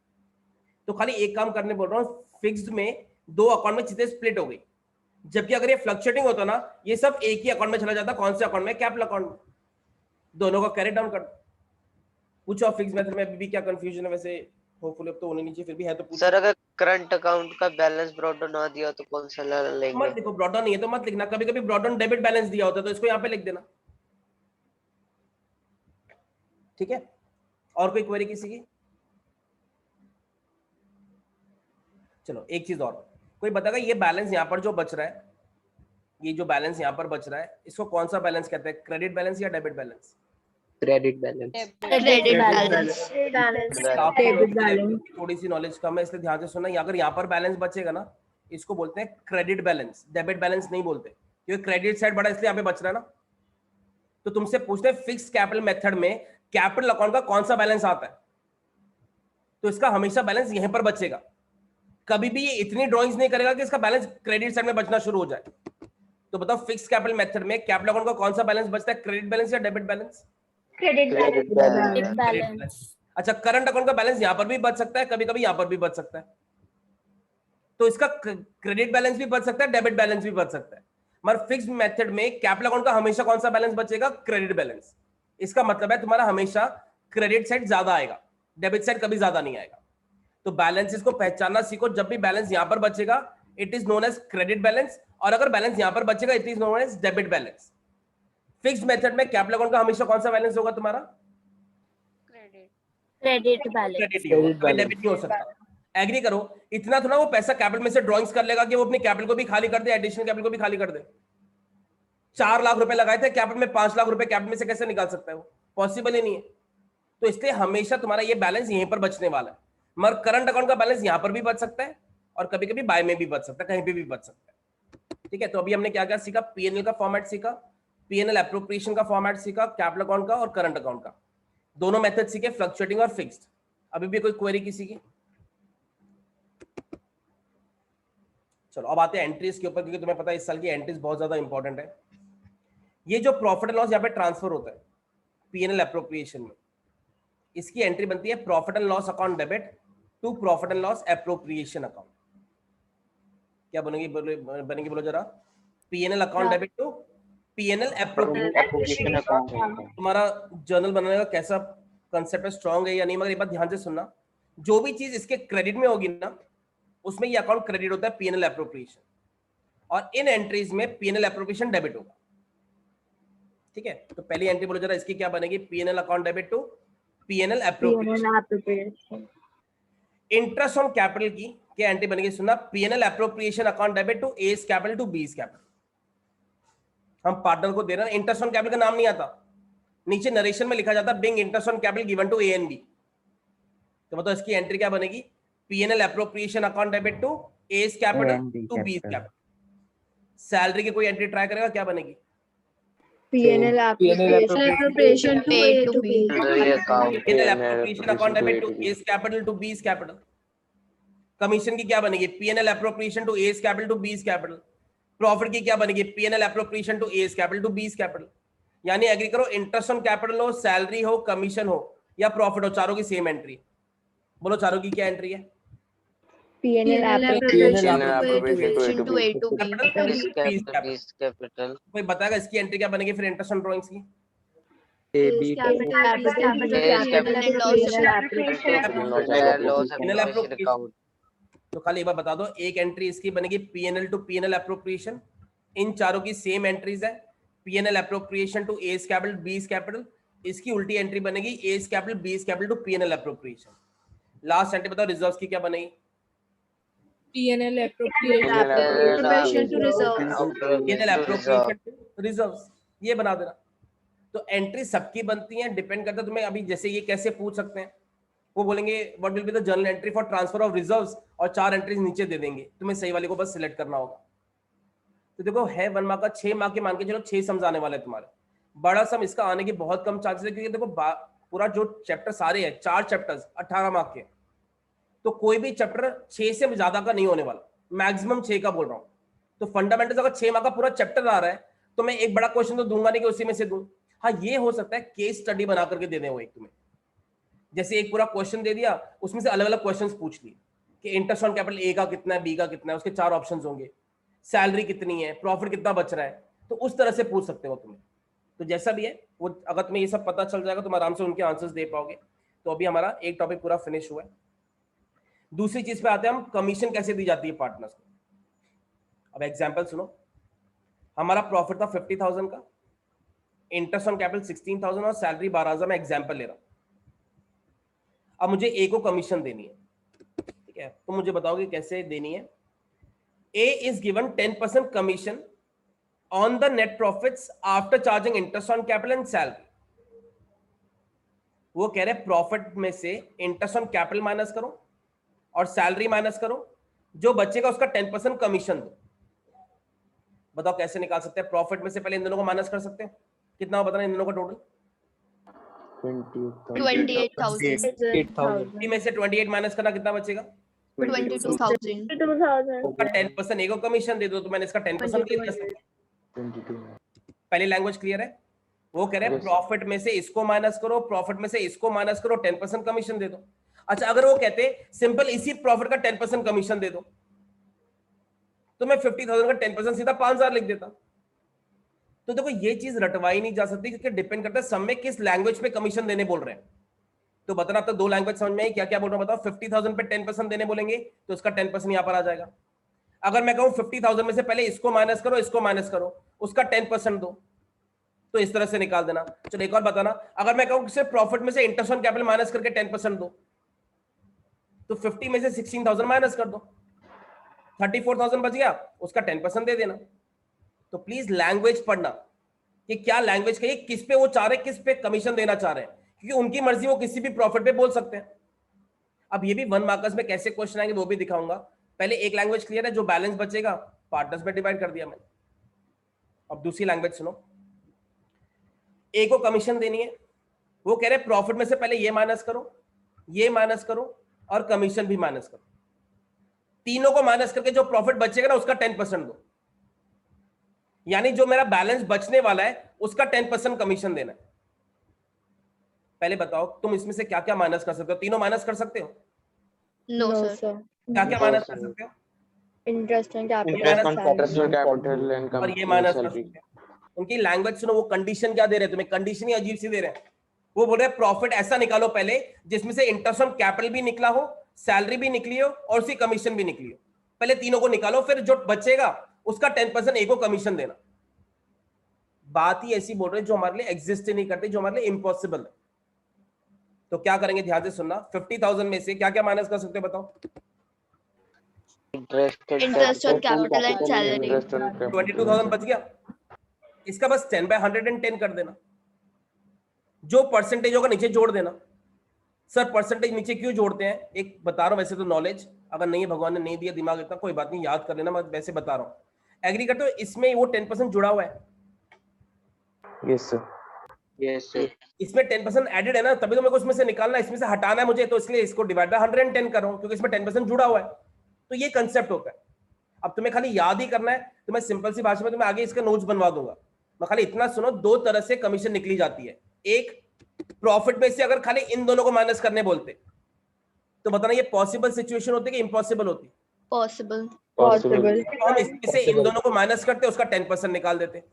तो खाली एक काम करने बोल रहा हूँ, फिक्स्ड में दो अकाउंट में चीजें स्प्लिट हो गई, जबकि अगर ये फ्लक्चुएटिंग होता ना, ये सब एक ही अकाउंट में चला जाता। कौन से अकाउंट में, कैपिटल अकाउंट में। दोनों को कैरी डाउन कर दो। पूछो फिक्स मेथड में अभी भी क्या कंफ्यूजन है, वैसे होपफुली अब तो होने नीचे, फिर भी है तो पूछो। सर अगर करंट अकाउंट का बैलेंस ब्रॉड डाउन ना दिया तो कौन सा लेंगे? मत लिखो, ब्रॉड डाउन नहीं है तो मत लिखना। कभी कभी ब्रॉड डाउन डेबिट बैलेंस दिया होता है तो इसको यहाँ पे लिख देना, ठीक है। और कोई क्वेरी किसी की? चलो एक चीज और, कोई बताएगा ये बैलेंस यहाँ पर जो बच रहा है, ये जो बैलेंस यहाँ पर बच रहा है, इसको कौन सा बैलेंस कहते हैं, क्रेडिट बैलेंस या डेबिट बैलेंस? Credit balance. थोड़ी सी नॉलेज कम है इसलिए ध्यान से सुनना। अगर यहाँ पर बैलेंस बचेगा ना, इसको बोलते हैं क्रेडिट बैलेंस, डेबिट बैलेंस नहीं बोलते, क्योंकि क्रेडिट साइड बड़ा इसलिए यहाँ पे बच रहा है ना। तो तुमसे पूछते हैं फिक्स कैपिटल मेथड में कैपिटल अकाउंट का कौन सा बैलेंस आता है, तो इसका हमेशा बैलेंस यहीं पर बचेगा। कभी भी ये इतनी ड्राइंग्स नहीं करेगा कि इसका बैलेंस क्रेडिट साइड में बचना शुरू हो जाए। तो बताओ फिक्स कैपिटल मेथड में कैपिटल अकाउंट का कौन सा बैलेंस बचता है, क्रेडिट बैलेंस या डेबिट बैलेंस? Credit balance. अच्छा, करंट अकाउंट का बैलेंस यहाँ पर भी बच सकता है, कभी कभी यहाँ पर भी बच सकता है। तो इसका क्रेडिट बैलेंस भी बच सकता है, डेबिट बैलेंस भी बच सकता है। मगर फिक्स्ड मेथड में कैपिटल अकाउंट का हमेशा कौन सा बैलेंस बचेगा, क्रेडिट बैलेंस। इसका मतलब है तुम्हारा हमेशा क्रेडिट साइड ज्यादा आएगा, डेबिट साइड कभी ज्यादा नहीं आएगा। तो बैलेंसेस को पहचानना सीखो। जब भी बैलेंस यहां पर बचेगा it is known as credit balance, और अगर बैलेंस यहां पर बचेगा it is known as debit balance. Fixed method में कैपिटल अकाउंट का हमेशा कौन सा बैलेंस होगा तुम्हारा, क्रेडिट बैलेंस। डेबिट नहीं हो सकता। एग्री करो, इतना तो ना वो पैसा कैपिटल में से ड्राइंग्स कर लेगा कि वो अपनी कैपिटल को भी खाली कर दे, एडिशनल कैपिटल को भी खाली कर दे। 4 लाख रुपए लगाए थे कैपिटल में, 5 लाख रुपए कैपिटल में से कैसे निकाल सकता है, वो पॉसिबल ही नहीं है। तो इसलिए हमेशा तुम्हारा ये बैलेंस यहीं पर बचने वाला है। मगर करंट अकाउंट का बैलेंस यहां पर भी बच सकता है और कभी कभी बाय में भी बच सकता है, कहीं पे भी बच सकता है, ठीक है। तो अभी हमने क्या क्या सीखा, पीएनएल का फॉर्मेट सीखा, पीएनएल एप्रोप्रिएशन का फॉर्मेट सीखा, कैपिटल अकाउंट का और करंट अकाउंट का, दोनों मेथड सीखे, फ्लक्चुएटिंग और फिक्स्ड। अभी भी कोई क्वेरी किसी की? चलो अब आते हैं एंट्रीज के ऊपर, क्योंकि तुम्हें पता है इस साल की एंट्रीज बहुत ज्यादा इंपॉर्टेंट है। ये जो प्रॉफिट एंड लॉस यहाँ पे ट्रांसफर होता है पीएनएल एप्रोप्रिएशन में, इसकी एंट्री बनती है profit and loss account debit to profit and loss appropriation account. क्या बनेगी, बनेगी बोलो जरा, PNL account debit to PNL appropriation account. तुम्हारा जर्नल बनाने का कैसा कंसेप्ट है, स्ट्रांग है या नहीं, मगर एक बात ध्यान से सुनना, जो भी चीज इसके क्रेडिट में होगी ना उसमें ये अकाउंट क्रेडिट होता है पीएनएल एप्रोप्रिएशन, और इन एंट्रीज में पीएनएल एप्रोप्रिएशन डेबिट होगा, ठीक है। तो पहली एंट्री बोलो जरा, इसकी क्या बनेगी, PNL account debit to PNL appropriation. Interest on capital की क्या एंट्री बनेगी, सुनना, PNL appropriation account debit to A's capital to B's capital. हम पार्टनर को दे रहे हैं, इंटरेस्ट ऑन कैपिटल का नाम नहीं आता, नीचे नरेशन में लिखा जाता being interest on capital given to A and B. तो मतलब इसकी एंट्री क्या बनेगी, PNL appropriation account debit to A's capital to B's capital. Salary की कोई एंट्री ट्राई करेगा, क्या बनेगी, PNL appropriation to A to B. PNL appropriation account debit to A's capital to B's capital. Commission की क्या बनेगी, PNL appropriation to A's capital to B's capital. Profit की क्या बनेगी, PNL appropriation to A's capital to B's capital. यानी agree करो, interest on capital हो, salary हो, कमीशन हो या प्रॉफिट हो, चारों की सेम एंट्री। बोलो चारों की क्या एंट्री है, PNL appropriation to A to B. Capital. कोई बताएगा इसकी एंट्री क्या बनेगी फिर इंटरेस्ट ऑन ड्राइंग्स की, तो खाली एक बार बता दो, एक एंट्री इसकी बनेगी पीएनएल टू पीएनएल एप्रोप्रिएशन, इन चारों की सेम एंट्रीज है, PNL appropriation to A's capital B's capital. इसकी उल्टी एंट्री बनेगी A's capital B's capital to PNL appropriation. Last entry बताओ रिजर्व्स की क्या बनेगी, PNL appropriation to रिजर्व्स, ये बना देना। तो एंट्री सबकी बनती है, डिपेंड करता है तुम्हें अभी जैसे ये कैसे पूछ सकते हैं, वो बोलेंगे what will be the journal entry for transfer of reserves, और 4 एंट्रीज नीचे दे देंगे, तुम्हें सही वाले को बस सिलेक्ट करना होगा। तो देखो है 1 मार्क का, 6 मार्क के मान के चलो 6 सम्स आने वाले तुम्हारे। बड़ा सम इसका आने की बहुत कम चांसेस है, क्योंकि देखो पूरा जो चैप्टर सारे हैं 4 चैप्टर्स 18 मार्क के, तो कोई भी चैप्टर 6 से ज्यादा का नहीं होने वाला, मैक्सिमम 6 का बोल रहा हूँ। तो फंडामेंटल्स अगर 6 मार्क का पूरा चैप्टर आ रहा है तो मैं एक बड़ा क्वेश्चन तो दूंगा नहीं कि उसी में से दूं। हाँ ये हो सकता है केस स्टडी बना करके दे दें वो एक तुम्हें, जैसे एक पूरा क्वेश्चन दे दिया उसमें से अलग अलग क्वेश्चंस पूछ लिए कि इंटरेस्ट ऑन कैपिटल ए का कितना है, बी का कितना है, उसके 4 ऑप्शंस होंगे, सैलरी कितनी है, प्रॉफिट कितना बच रहा है, तो उस तरह से पूछ सकते हो तुम्हें। तो जैसा भी है वो अगर तुम्हें ये सब पता चल जाएगा तुम आराम से उनके आंसर्स दे पाओगे। तो अभी हमारा एक टॉपिक पूरा फिनिश हुआ है। दूसरी चीज पे आते हैं हम, कमीशन कैसे दी जाती है पार्टनर्स को। अब एग्जांपल सुनो, हमारा प्रॉफिट था 50,000 का, इंटरेस्ट ऑन कैपिटल 16,000 और सैलरी 12,000, मैं एग्जांपल ले रहा हूं। अब मुझे ए को कमीशन देनी है, ठीक है, तो मुझे बताओगे कैसे देनी है। A is given 10% commission on the net profits after charging interest on capital and salary. वो कह रहे प्रॉफिट में से इंटरेस्ट ऑन कैपिटल माइनस करो और सैलरी माइनस करो, जो बचेगा उसका 10% कमीशन दो। बताओ कैसे निकाल सकते हैं। प्रॉफिट में से पहले इन दोनों को माइनस कर सकते हैं, कितना बता रहे हैं इन दोनों का टोटल 28,000 में से 28 माइनस करना कितना बचेगा 22,000 10% एक को कमीशन दे दो, तो मैंने इसका 10% ले लिया। पहली लैंग्वेज क्लियर है। वो कह रहे हैं प्रॉफिट में से इसको माइनस करो, प्रॉफिट में से इसको माइनस करो, 10% कमीशन दे दो। अच्छा अगर वो कहते सिंपल इसी प्रॉफिट का 10% कमीशन दे दो, तो मैं 50,000 का 10% सीधा 5,000 लिख देता। तो देखो ये चीज रटवाई नहीं जा सकती क्योंकि डिपेंड करता है सब में किस लैंग्वेज पे कमीशन देने बोल रहे हैं। तो बताना अब तक 2 लैंग्वेज समझ में आई, क्या क्या बोल रहा हूं बताओ। 50,000 पे 10% देने बोलेंगे तो इसका 10% यहां पर आ जाएगा। अगर मैं कहूं 50,000 में से पहले इसको माइनस करो, इसको माइनस करो, उसका 10% दो, तो इस तरह से निकाल देना। चलो एक और बताना, अगर मैं कहूं सिर्फ प्रॉफिट में से इंटरेस्ट ऑन कैपिटल माइनस करके 10% दो, तो 50 में से 16,000 माइनस कर दो, 34,000 बच गया, उसका 10% दे देना। तो प्लीज लैंग्वेज पढ़ना कि क्या लैंग्वेज कहिए, किस पे वो चाह रहे हैं, किस पे कमीशन देना चाह रहे हैं, क्योंकि उनकी मर्जी वो किसी भी प्रॉफिट पे बोल सकते हैं। अब ये भी 1 मार्कर्स में कैसे क्वेश्चन आएंगे वो भी दिखाऊंगा। पहले एक लैंग्वेज क्लियर है, जो बैलेंस बचेगा पार्टनर्स में डिवाइड कर दिया मैंने। अब दूसरी लैंग्वेज सुनो, ए को कमीशन देनी है, वो कह रहे हैं प्रॉफिट में से पहले ये माइनस करो, ये माइनस करो और कमीशन भी माइनस करो, तीनों को माइनस करके जो प्रॉफिट बचेगा ना उसका 10% दो, यानी जो मेरा बैलेंस बचने वाला है उसका 10% कमीशन देना है। पहले बताओ तुम इसमें से क्या क्या माइनस कर सकते हो, तीनों माइनस कर सकते हो? नो सर क्या क्या माइनस कर सकते हो? इंटरेस्ट ऑन कैपिटल एंड और ये माइनस कर सकते हो। उनकी लैंग्वेज सुनो, वो कंडीशन क्या दे रहे हैं तुम्हें, कंडीशन ही अजीब सी दे रहे हैं। वो बोल रहे हैं प्रॉफिट ऐसा निकालो पहले जिसमें से इंटरेस्ट ऑन कैपिटल भी निकला हो, सैलरी भी निकली हो और उसकी कमीशन भी निकली हो। पहले तीनों को निकालो, फिर जो बचेगा उसका 10% एक को कमीशन देना। बात ही ऐसी बोल रहे हैं जो हमारे लिए एग्जिस्ट ही नहीं करती, जो हमारे लिए इम्पॉसिबल है। तो क्या करेंगे ध्यान से सुनना, 50,000 में से क्या क्या माइनस कर सकते हो बताओ? Interest on capital and salary 22,000 बच गया, इसका बस 10/110 कर देना, जो परसेंटेज होगा नीचे जोड़ देना। सर परसेंटेज नीचे क्यों जोड़ते हैं, एक बता रहा हूं, वैसे तो नॉलेज अगर नहीं है, भगवान ने नहीं दिया दिमाग इतना, कोई बात नहीं, याद कर लेना, मैं वैसे बता रहा हूं। एग्री करते हो इसमें वो 10% जुड़ा हुआ है? Yes sir, yes sir. इसमें 10% एडेड है ना, तभी तो मेरे को इसमें से निकालना है, इसमें से हटाना है मुझे, तो इसलिए इसको डिवाइड बाय 110 कर रहा हूं क्योंकि इसमें 10% जुड़ा हुआ है। तो ये कंसेप्ट होता है। अब तुम्हें खाली याद ही करना है, तो मैं सिंपल सी भाषा में तुम्हें आगे इसका नोट्स बनवा दूंगा। मैं खाली इतना सुनो, 2 तरह से कमीशन निकली जाती है। एक, प्रॉफिट में से अगर खाली इन दोनों को माइनस करने बोलते तो बताना ये पॉसिबल सिचुएशन होती है कि इम्पॉसिबल होती? पॉसिबल। तो हम इसमें से इन दोनों को माइनस करते, उसका 10% निकाल देते।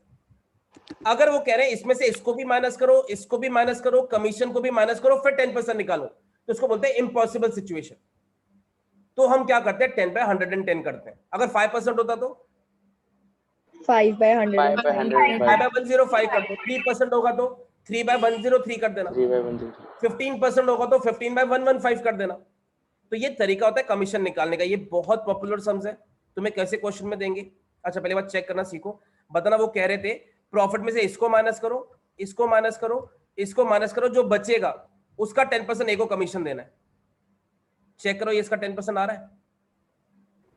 अगर वो कह रहे हैं इसमें से इसको भी माइनस करो, इसको भी माइनस करो, कमीशन को भी माइनस करो, फिर 10% निकालो, तो उसको बोलते हैं इम्पॉसिबल सिचुएशन। तो हम क्या करते हैं, 10/110 करते हैं। अगर 5% होता तो 5/105 कर दो। 3% होगा तो 3/103 कर देना। 15% होगा तो 15/115 कर देना। तो ये तरीका होता है कमीशन निकालने का। ये बहुत पॉपुलर सम्स है, तुम्हें कैसे क्वेश्चन में देंगे। अच्छा पहले बात चेक करना सीखो। बताना, वो कह रहे थे प्रॉफिट में से इसको माइनस करो, इसको माइनस करो, इसको माइनस करो, जो बचेगा उसका 10% एक को कमीशन देना है। चेक करो ये इसका 10% आ रहा है?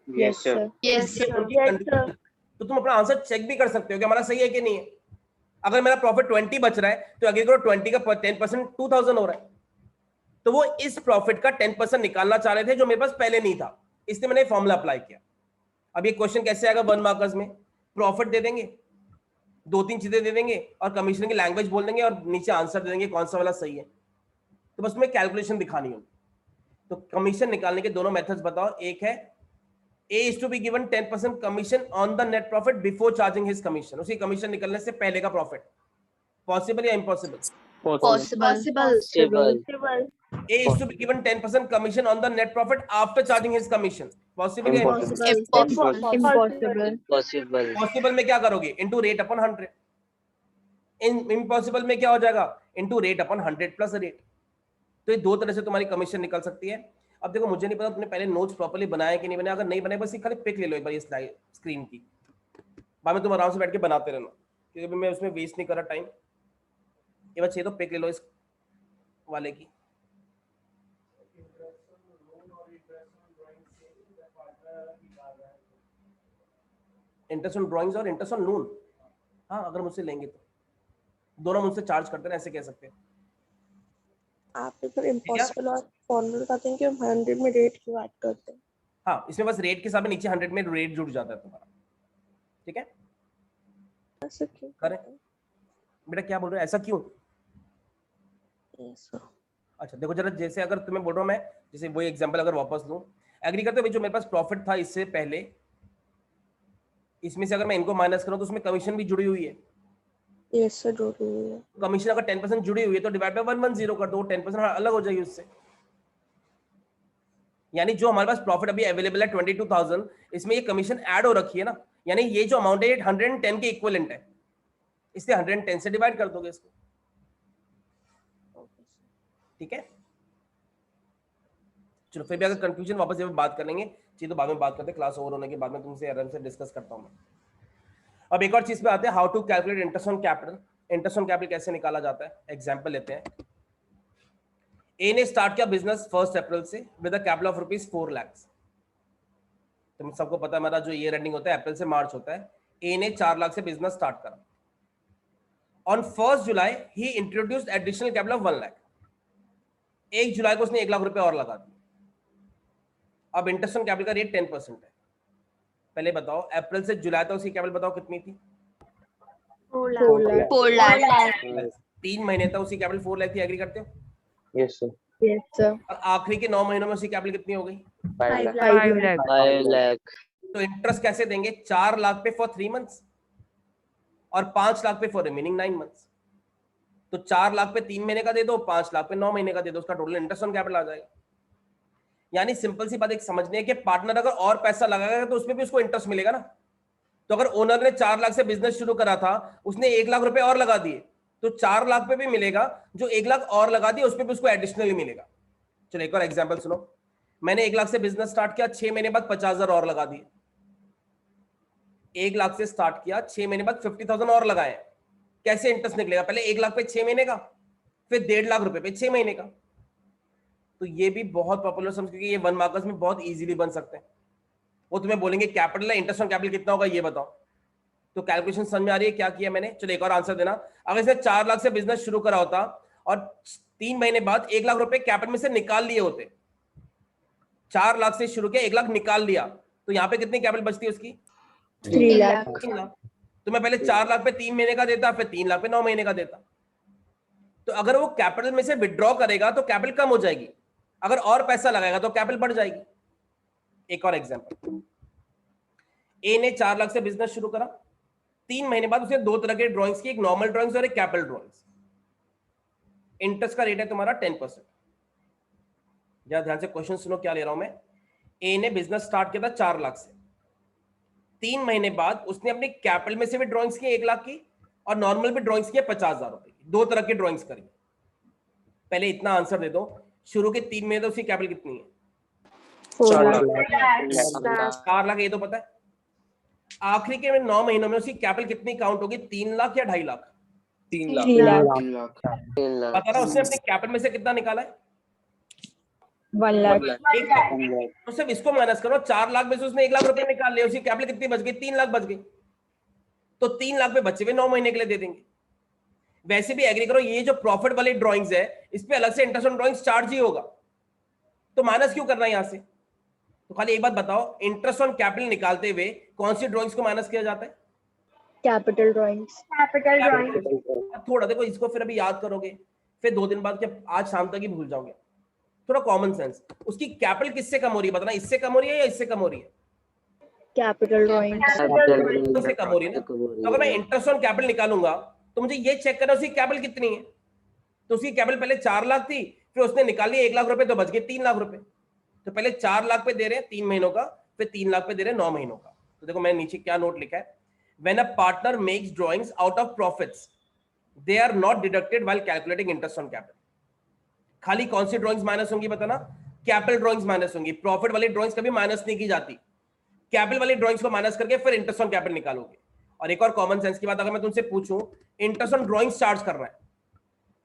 Yes sir, yes sir. तो तुम अपना आंसर चेक भी कर सकते हो कि हमारा सही है कि नहीं है। अगर मेरा प्रॉफिट 20 बच रहा है तो अगर 20 का 10% 2000 हो रहा है, तो वो इस प्रॉफिट का 10% निकालना चाह रहे थे जो मेरे पास पहले नहीं था, इसलिए मैंने फॉर्मूला अप्लाई किया। अब ये क्वेश्चन कैसे आएगा 1 मार्कर्स में? प्रॉफिट दे देंगे, 2-3 चीजें दे देंगे और कमीशन की लैंग्वेज बोल देंगे और नीचे आंसर दे देंगे कौन सा वाला सही है। तो बस तुम्हें कैलकुलेशन दिखानी होगी। तो कमीशन निकालने के दोनों मेथड्स बताओ। एक है A is to be given 10% commission on the net profit before charging his commission, उसी कमीशन निकलने से पहले का प्रॉफिट। पॉसिबल या impossible? Possible. A is to be given 10% commission on the net profit after charging his commission, possible या possible. Possible में क्या करोगे? Into rate upon 100। इम्पॉसिबल में क्या हो जाएगा? Into rate upon 100 plus rate. तो ये दो तरह से तुम्हारी कमीशन निकल सकती है। अब देखो मुझे नहीं पता तुमने पहले नोट्स प्रॉपर्ली बनाया कि नहीं बनाया, अगर नहीं बनाए बस खाली पिक ले लो एक बार ये स्लाइड स्क्रीन की, बाद में तुम आराम से बैठ के बनाते रहना, क्योंकि मैं उसमें वेस्ट नहीं कर रहा टाइम। ये बस ये तो पिक ले लो इस वाले की। इंटरेस्ट ऑन ड्राइंग्स और इंटरेस्ट ऑन लोन, हाँ अगर मुझसे लेंगे तो दोनों मुझसे चार्ज करते हैं, ऐसे कह सकते हैं। आप इधर इम्पॉसिबल और फॉर्मूला बताते हैं कि हम 100 में रेट क्यों ऐड करते हैं? हाँ इसमें बस रेट के साथ नीचे 100 में रेट जुड़ जाता है तुम्हारा, ठीक है? ऐसा क्यों करें बेटा, क्या बोल रहे हो ऐसा क्यों? अच्छा देखो जरा, जैसे अगर तुम्हें बोल रहा हूँ मैं, जैसे वही एग्जांपल अगर वापस लूं, एग्री करते हो जो मेरे पास प्रॉफिट था इससे पहले, इसमें से अगर मैं इनको माइनस करूं तो उसमें कमीशन भी जुड़ी हुई है। यस सर, जुड़ी हुई है। कमीशन अगर 10% जुड़ी हुई है तो डिवाइड बाय 110 कर दो, 10% अलग हो जाएगी उससे। यानी जो हमारे पास प्रॉफिट अभी अवेलेबल है 22,000, इसमें ये कमीशन ऐड हो रखी है ना, यानी ये जो अमाउंट है 110 के इक्विवेलेंट है, इसलिए 110 से डिवाइड कर दोगे इसको, ठीक है? चलो फिर भी अगर कंफ्यूजन वापस जब बात कर लेंगे, चीज तो बाद में बात करते हैं, क्लास ओवर होने के बाद में तुमसे आराम से डिस्कस करता हूं मैं। अब एक और चीज पे आते हैं, how to calculate interest on capital. Interest on capital कैसे निकाला जाता है, एग्जांपल लेते हैं। ए ने स्टार्ट किया बिजनेस 1 अप्रैल से with a capital of ₹4 lakh. तुम सबको पता है हमारा जो ईयर एंडिंग होता है अप्रैल से मार्च होता है। ए ने 4 लाख से बिजनेस स्टार्ट करा। On 1 July he introduced additional capital of 1 lakh. 1 जुलाई को उसने 1 लाख रुपए और लगा दिए। अब इंटरेस्ट ऑन कैपिटल का रेट 10% है। पहले बताओ अप्रैल से जुलाई तक उसकी कैपिटल बताओ कितनी थी? 4 लाख। 3 महीने तक उसकी कैपिटल 4 लाख थी, एग्री करते हो? Yes sir. Yes sir. और आखिरी के 9 महीनों में उसकी कैपिटल कितनी हो गई? 5 लाख। तो इंटरेस्ट कैसे देंगे? 4 लाख पे फॉर 3 मंथ्स और 5 लाख पे फॉर रिमेनिंग 9 मंथ्स। तो 4 लाख पे 3 महीने का दे दो, 5 लाख पे 9 महीने का दे दो, उसका टोटल इंटरेस्ट ऑन कैपिटल आ जाएगा। यानी सिंपल सी बात एक समझनी है कि पार्टनर अगर और पैसा लगाएगा तो उसमें भी उसको इंटरेस्ट मिलेगा ना। तो अगर ओनर ने 4 लाख से बिजनेस शुरू करा था, उसने 1 लाख रुपए और लगा दिए, तो 4 लाख पे भी मिलेगा, जो 1 लाख और लगा दिए उस पे भी उसको एडिशनली मिलेगा। चलो एक और एग्जांपल सुनो। मैंने 1 लाख से बिजनेस स्टार्ट किया, 6 महीने बाद 50,000 और लगा दिए। 1 लाख से स्टार्ट किया, 6 महीने बाद 50,000 और लगाए। कैसे इंटरेस्ट निकलेगा? पहले 1 लाख पे 6 महीने का, फिर 1.5 लाख रुपए पे 6 महीने का। तो ये भी बहुत पॉपुलर समझ, क्योंकि ये 1 मार्कर्स में बहुत इजीली बन सकते हैं। वो तुम्हें बोलेंगे कैपिटल है, इंटरेस्ट ऑन कैपिटल कितना होगा ये बताओ। तो कैलकुलेशन समझ में आ रही है क्या किया मैंने? चलो एक और आंसर देना। अगर इसने 4 लाख से बिजनेस शुरू करा होता और 3 महीने बाद 1 लाख रुपए कैपिटल में से निकाल लिए होते, 4 लाख से शुरू किया, 1 लाख निकाल लिया, तो यहाँ पे कितनी कैपिटल बचती है उसकी? 3 लाख। 3 लाख। तो मैं पहले 4 लाख पे 3 महीने का देता, फिर 3 लाख पे 9 महीने का देता। तो अगर वो कैपिटल में से विड्रॉ करेगा तो कैपिटल कम हो जाएगी, अगर और पैसा लगाएगा तो कैपिटल बढ़ जाएगी। एक और एग्जांपल, ए ने 4 लाख से बिजनेस शुरू करा, 3 महीने बाद उसने 2 तरह के ड्राइंग्स की, एक नॉर्मल ड्राइंग्स और एक कैपिटल ड्राइंग्स। इंटरेस्ट का रेट है तुम्हारा 10%। जरा ध्यान से क्वेश्चन सुनो क्या ले रहा हूं मैं। ए ने बिजनेस स्टार्ट किया था 4 लाख से, 3 महीने बाद उसने अपनी कैपिटल में से भी ड्राइंग्स की 1 लाख की और नॉर्मल भी ड्राइंग्स की 50,000 रुपए की, 2 तरह की ड्राइंग्स करी। पहले इतना आंसर दे दो, शुरू के 3 महीने तो उसकी कैपिटल कितनी है? 4 लाख। 4 लाख, ये तो पता है। आखिरी के 9 महीनों में उसकी कैपिटल कितनी काउंट होगी? 3 लाख या 2.5 लाख? 3 लाख। 3 लाख। पता ना उसने अपनी कैपिटल में से कितना निकाला है? 1 लाख। तो सिर्फ इसको माइनस करो, 4 लाख में से उसने 1 लाख रुपए निकाल लिया, उसकी कैपिटल कितनी बच गई? 3 लाख बच गई। तो 3 लाख पे बचे हुए 9 महीने के लिए दे देंगे। वैसे भी एग्री करो, ये जो प्रॉफिट वाली ड्राइंग्स है इस पे अलग से इंटरेस्ट ऑन ड्राइंग्स चार्ज ही होगा, तो माइनस क्यों करना है यहां से? तो खाली एक बात बताओ, इंटरेस्ट ऑन कैपिटल निकालते हुए कौन सी ड्राइंग्स को माइनस किया जाता है? Capital drawings. थोड़ा देखो इसको, फिर अभी याद करोगे, फिर 2 दिन बाद क्या आज शाम तक ही भूल जाओगे। थोड़ा कॉमन सेंस, उसकी कैपिटल किससे कम हो रही है बताना, इससे कम हो रही है या इससे कम हो रही है? Capital drawings. इससे कम हो रही है ना। तो अगर मैं इंटरेस्ट ऑन कैपिटल निकालूंगा तो मुझे ये चेक करना उसकी कैपिटल कितनी है। तो उसकी कैपिटल पहले 4 लाख थी, फिर उसने निकाल लिया 1 लाख रुपए, तो बच गए 3 लाख रुपए। तो पहले 4 लाख पे दे रहे हैं 3 महीनों का, फिर 3 लाख पे दे रहे हैं 9 महीनों का। तो देखो मैंने नीचे क्या नोट लिखा है, when a partner makes drawings out of profits they are not deducted while calculating interest on capital. खाली कौन सी ड्राइंग्स माइनस होंगी बताना? कैपिटल ड्राइंग्स माइनस होंगी, प्रॉफिट वाली ड्राइंग्स कभी माइनस नहीं की जाती। कैपिटल वाली ड्राइंग्स को माइनस करके फिर इंटरेस्ट ऑन कैपिटल निकालोगे। और एक और कॉमन सेंस की बात, अगर मैं तुमसे पूछूं इंटरेस्ट ऑन ड्राइंग्स चार्ज कर रहा है,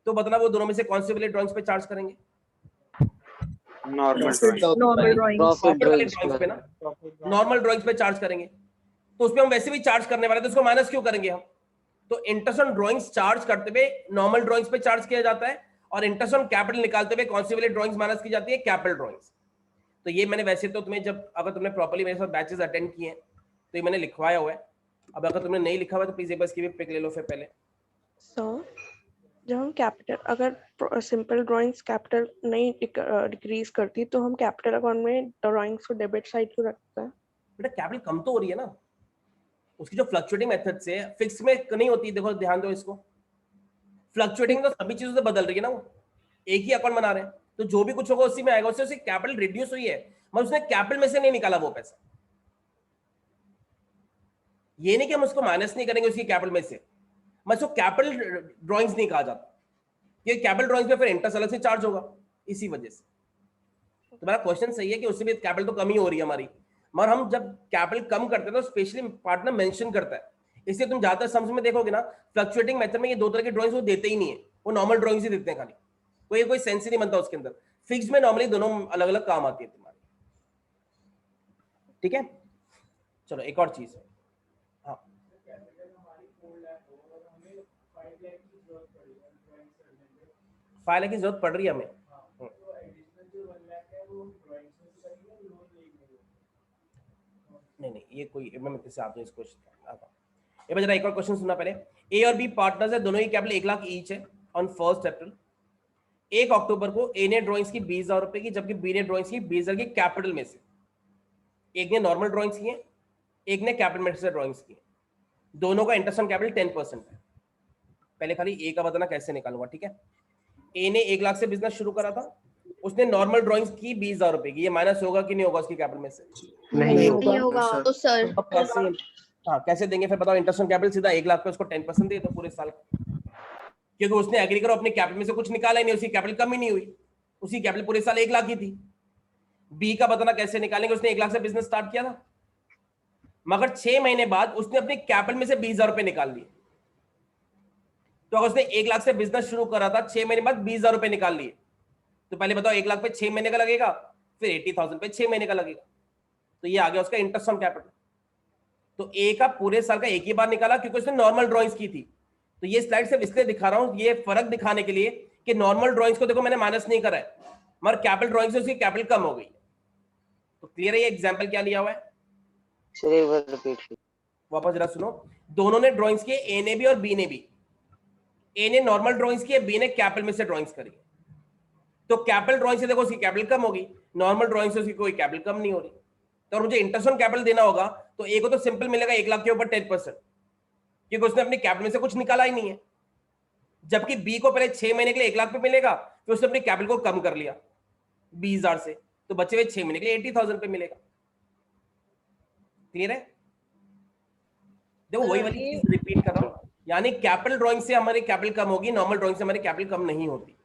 तो बताना वो दोनों में से कौन सी वाली ड्राइंग्स पे चार्ज करेंगे? नॉर्मल ड्राइंग्स पे ना, नॉर्मल ड्राइंग्स पे चार्ज करेंगे। तो उसपे हम वैसे भी चार्ज करने वाले, तो उसको माइनस क्यों करेंगे हम? तो इंटरेस्ट ऑन ड्राइंग्स चार्ज करते हुए नॉर्मल ड्राइंग्स पे चार्ज किया जाता है, और इंटरेस्ट ऑन कैपिटल निकालते हुए कौन सी वाली ड्राइंग्स माइनस की जाती है? Capital drawings. तो ये मैंने वैसे तो तुम्हें जब, अगर तुमने प्रॉपर्ली मेरे साथ बैचेस अटेंड किए हैं तो ये मैंने लिखवाया हुआ है। अब अगर तुमने नहीं लिखा हुआ तो प्लीज एक बार इसकी भी पिक ले लो फिर पहले। जब हम कैपिटल, अगर सिंपल ड्राइंग्स कैपिटल नहीं डिक्रीज करती तो हम कैपिटल अकाउंट में ड्राइंग्स को डेबिट साइड क्यों रखते हैं? बेटा कैपिटल कम तो हो रही है ना, उसकी जो फ्लक्चुएटिंग मेथड से फिक्स में नहीं होती। देखो ध्यान दो इसको, फ्लक्चुएटिंग तो सभी चीजों से बदल रही है ना, वो एक ही अकाउंट बना रहे हैं, तो जो भी कुछ होगा उसी में आएगा। उससे कैपिटल रिड्यूस हुई है, मगर उसने कैपिटल में से नहीं निकाला वो पैसा। ये नहीं कि हम उसको माइनस नहीं करेंगे उसकी कैपिटल में से, मैं उसको कैपिटल ड्राइंग्स नहीं कहा जाता, ये कैपिटल ड्राइंग्स पे फिर इंटरेस्ट अलग से चार्ज होगा इसी वजह से। तो मेरा क्वेश्चन सही है कि उससे भी कैपिटल तो कम ही हो रही है हमारी, मगर हम जब कैपिटल कम करते हैं तो स्पेशली पार्टनर मेंशन करता है। इसलिए तुम ज्यादातर सम्स में देखोगे ना, फ्लक्चुएटिंग मेथड में ये 2 तरह की ड्राइंग्स वो देते ही नहीं है, वो नॉर्मल ड्राइंग्स ही देते हैं खाली, कोई सेंस ही नहीं बनता उसके अंदर। फिक्स में नॉर्मली दोनों अलग अलग काम आती है तुम्हारी, ठीक है। चलो एक और चीज, हाँ 5 लाख की जरूरत पड़ रही है हमें। नहीं ये कोई, मैं किसी आप इसको ये जरा एक और क्वेश्चन सुनना पहले। ए और बी पार्टनर्स है, दोनों की कैपिटल 1 लाख ईच है। ऑन 1 अप्रैल 1 अक्टूबर को ए ने ड्राइंग्स की 20,000 रुपए की, जबकि बी ने ड्राइंग्स की 20,000 की कैपिटल में से। एक ने नॉर्मल ड्राइंग्स की है, एक ने कैपिटल में से ड्राइंग्स की। दोनों का इंटरेस्ट ऑन कैपिटल 10% है। पहले खाली ए का बताना कैसे निकालूंगा, ठीक है। ए ने 1 लाख से बिजनेस शुरू करा था, उसने नॉर्मल ड्राइंग्स की 20,000 रुपए की, ये माइनस होगा कि नहीं होगा उसकी कैपिटल में से? नहीं होगा। तो सर कैसे, हाँ कैसे देंगे फिर बताओ? इंटरेस्ट ऑन कैपिटल सीधा 1 लाख पे उसको 10% दे दो पूरे साल, क्योंकि उसने एग्री करो अपने कैपिटल में से कुछ निकाला ही नहीं, उसकी कैपिटल कम ही नहीं हुई, उसकी कैपिटल पूरे साल 1 लाख ही थी। बी का बताना कैसे निकालेंगे? उसने 1 लाख से बिजनेस स्टार्ट किया था, मगर 6 महीने बाद उसने अपने कैपिटल में से 20,000 रुपए निकाल लिए। तो अगर उसने 1 लाख से बिजनेस शुरू करा था, 6 महीने बाद 20,000 रुपए निकाल लिए, तो पहले बताओ 1 लाख पे 6 महीने का लगेगा, फिर 80,000 पे 6 महीने का लगेगा, तो ये आ गया उसका इंटरेस्ट ऑन कैपिटल। तो ए का पूरे साल का एक ही बार निकाला, क्योंकि उसने नॉर्मल ड्राइंग्स की थी। तो ये स्लाइड सिर्फ इसलिए दिखा रहा हूं, ये फर्क दिखाने के लिए कि नॉर्मल ड्राइंग्स को देखो मैंने माइनस नहीं करा है, मगर कैपिटल ड्राइंग्स से उसकी कैपिटल कम हो गई। तो क्लियर है ये एग्जांपल क्या लिया हुआ है? वापस जरा सुनो, दोनों ने ड्राइंग्स की, ए ने भी और बी ने भी। ए ने नॉर्मल ड्राइंग्स की, बी ने कैपिटल में से ड्राइंग्स करी। तो कैपिटल ड्राइंग से देखो उसकी कैपिटल कम होगी, नॉर्मल ड्राइंग से उसकी कोई कैपिटल कम नहीं हो रही। तो मुझे इंटरेस्ट ऑन कैपिटल देना होगा, तो ए को तो सिंपल मिलेगा 1 लाख के ऊपर 10%, क्योंकि उसने अपनी कैपिटल में से कुछ निकाला ही नहीं है। जबकि बी को पहले 6 महीने के लिए 1 लाख पे मिलेगा, फिर उसने अपनी कैपिटल को कम कर लिया 20,000 से, तो बचे हुए 6 महीने के लिए 80,000 पे मिलेगा। क्लियर है? देखो वही वाली चीज रिपीट कर रहा हूं, यानी कैपिटल ड्राइंग से हमारी कैपिटल कम होगी, नॉर्मल ड्राइंग से हमारी कैपिटल कम नहीं होती।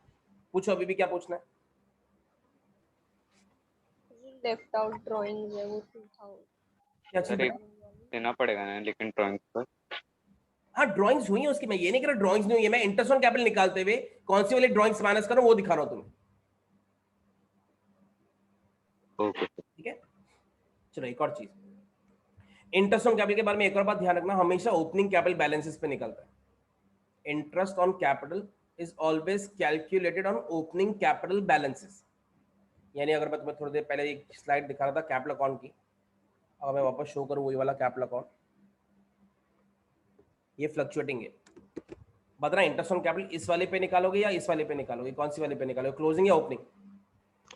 पूछो अभी भी क्या पूछना है? लेफ्ट आउट ड्राइंग्स है वो 2000 क्या चीज देना पड़ेगा ना, लेकिन ड्राइंग्स पर। हाँ ड्राइंग्स हुई है उसकी, मैं ये नहीं कह रहा ड्राइंग्स नहीं हुई है, मैं इंटरेस्ट ऑन कैपिटल निकालते हुए कौन सी वाली ड्राइंग्स माइनस करूं वो दिखा रहा हूं तुम्हें। ओके ठीक है, चलो एक और चीज, इंटरेस्ट ऑन कैपिटल के बारे में एक और बात ध्यान रखना, हमेशा ओपनिंग कैपिटल बैलेंसेस पे निकलता है। Interest on capital is always calculated on opening capital balances. यानी अगर मैं तुम्हें थोड़ी देर पहले एक स्लाइड दिखा रहा था कैपिटल अकाउंट की, अगर मैं वापस शो करूँ वही वाला कैपिटल अकाउंट, ये फ्लक्चुएटिंग है। बता रहा इंटरेस्ट ऑन कैपिटल इस वाले पे निकालोगे या इस वाले पे निकालोगे, कौन सी वाले पे निकालोगे, क्लोजिंग या ओपनिंग?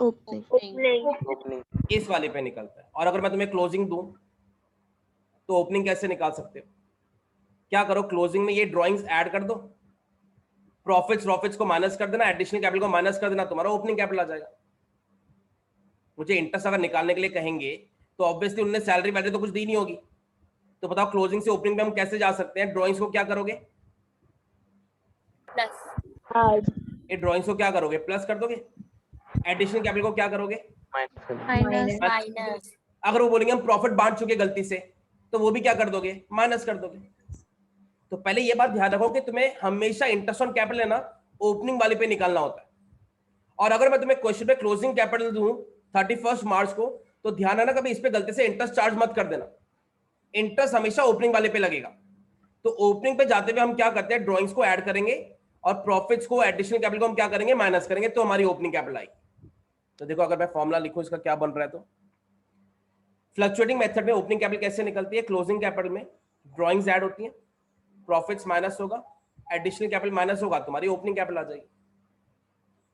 ओपनिंग। इस वाले पे निकलता है। और अगर मैं तुम्हें क्लोजिंग दूं तो ओपनिंग कैसे निकाल सकते हो? क्या करो, क्लोजिंग में ये ड्राइंग्स ऐड कर दो, प्रॉफिट्स को माइनस कर देना, एडिशनल कैपिटल को माइनस कर देना, तुम्हारा ओपनिंग कैपिटल आ जाएगा। मुझे इंटरेस्ट अगर निकालने के लिए कहेंगे तो ऑब्वियसली उन्होंने सैलरी वैल्यू तो कुछ दी नहीं होगी, तो बताओ क्लोजिंग से ओपनिंग में हम कैसे जा सकते हैं? ड्राइंग्स को क्या करोगे? प्लस। ये ड्राइंग्स को क्या करोगे? प्लस कर दोगे। एडिशनल कैपिटल को क्या करोगे? माइनस। अगर वो बोलेंगे हम प्रॉफिट बांट चुके गलती से, तो वो भी क्या कर दोगे? माइनस कर दोगे। तो पहले ये बात ध्यान रखो कि तुम्हें हमेशा इंटरेस्ट ऑन कैपिटल है ना ओपनिंग वाले पे निकालना होता है। और अगर मैं तुम्हें क्वेश्चन पे क्लोजिंग कैपिटल दूं 31 मार्च को, तो ध्यान रखना कभी इस पे गलती से इंटरेस्ट चार्ज मत कर देना। इंटरेस्ट हमेशा ओपनिंग वाले पे लगेगा। तो ओपनिंग पे जाते हुए हम क्या करते हैं, ड्राइंग्स को ऐड करेंगे और प्रॉफिट्स को, एडिशनल कैपिटल को हम क्या करेंगे? माइनस करेंगे, तो हमारी ओपनिंग कैपिटल आएगी। तो देखो अगर मैं फॉर्मूला लिखूं इसका क्या बन रहा है, तो फ्लक्चुएटिंग मेथड में ओपनिंग कैपिटल कैसे निकलती है? क्लोजिंग कैपिटल में ड्राइंग्स ऐड होती है, प्रॉफिट्स माइनस होगा, एडिशनल कैपिटल माइनस होगा, तुम्हारी ओपनिंग कैपिटल आ जाएगी।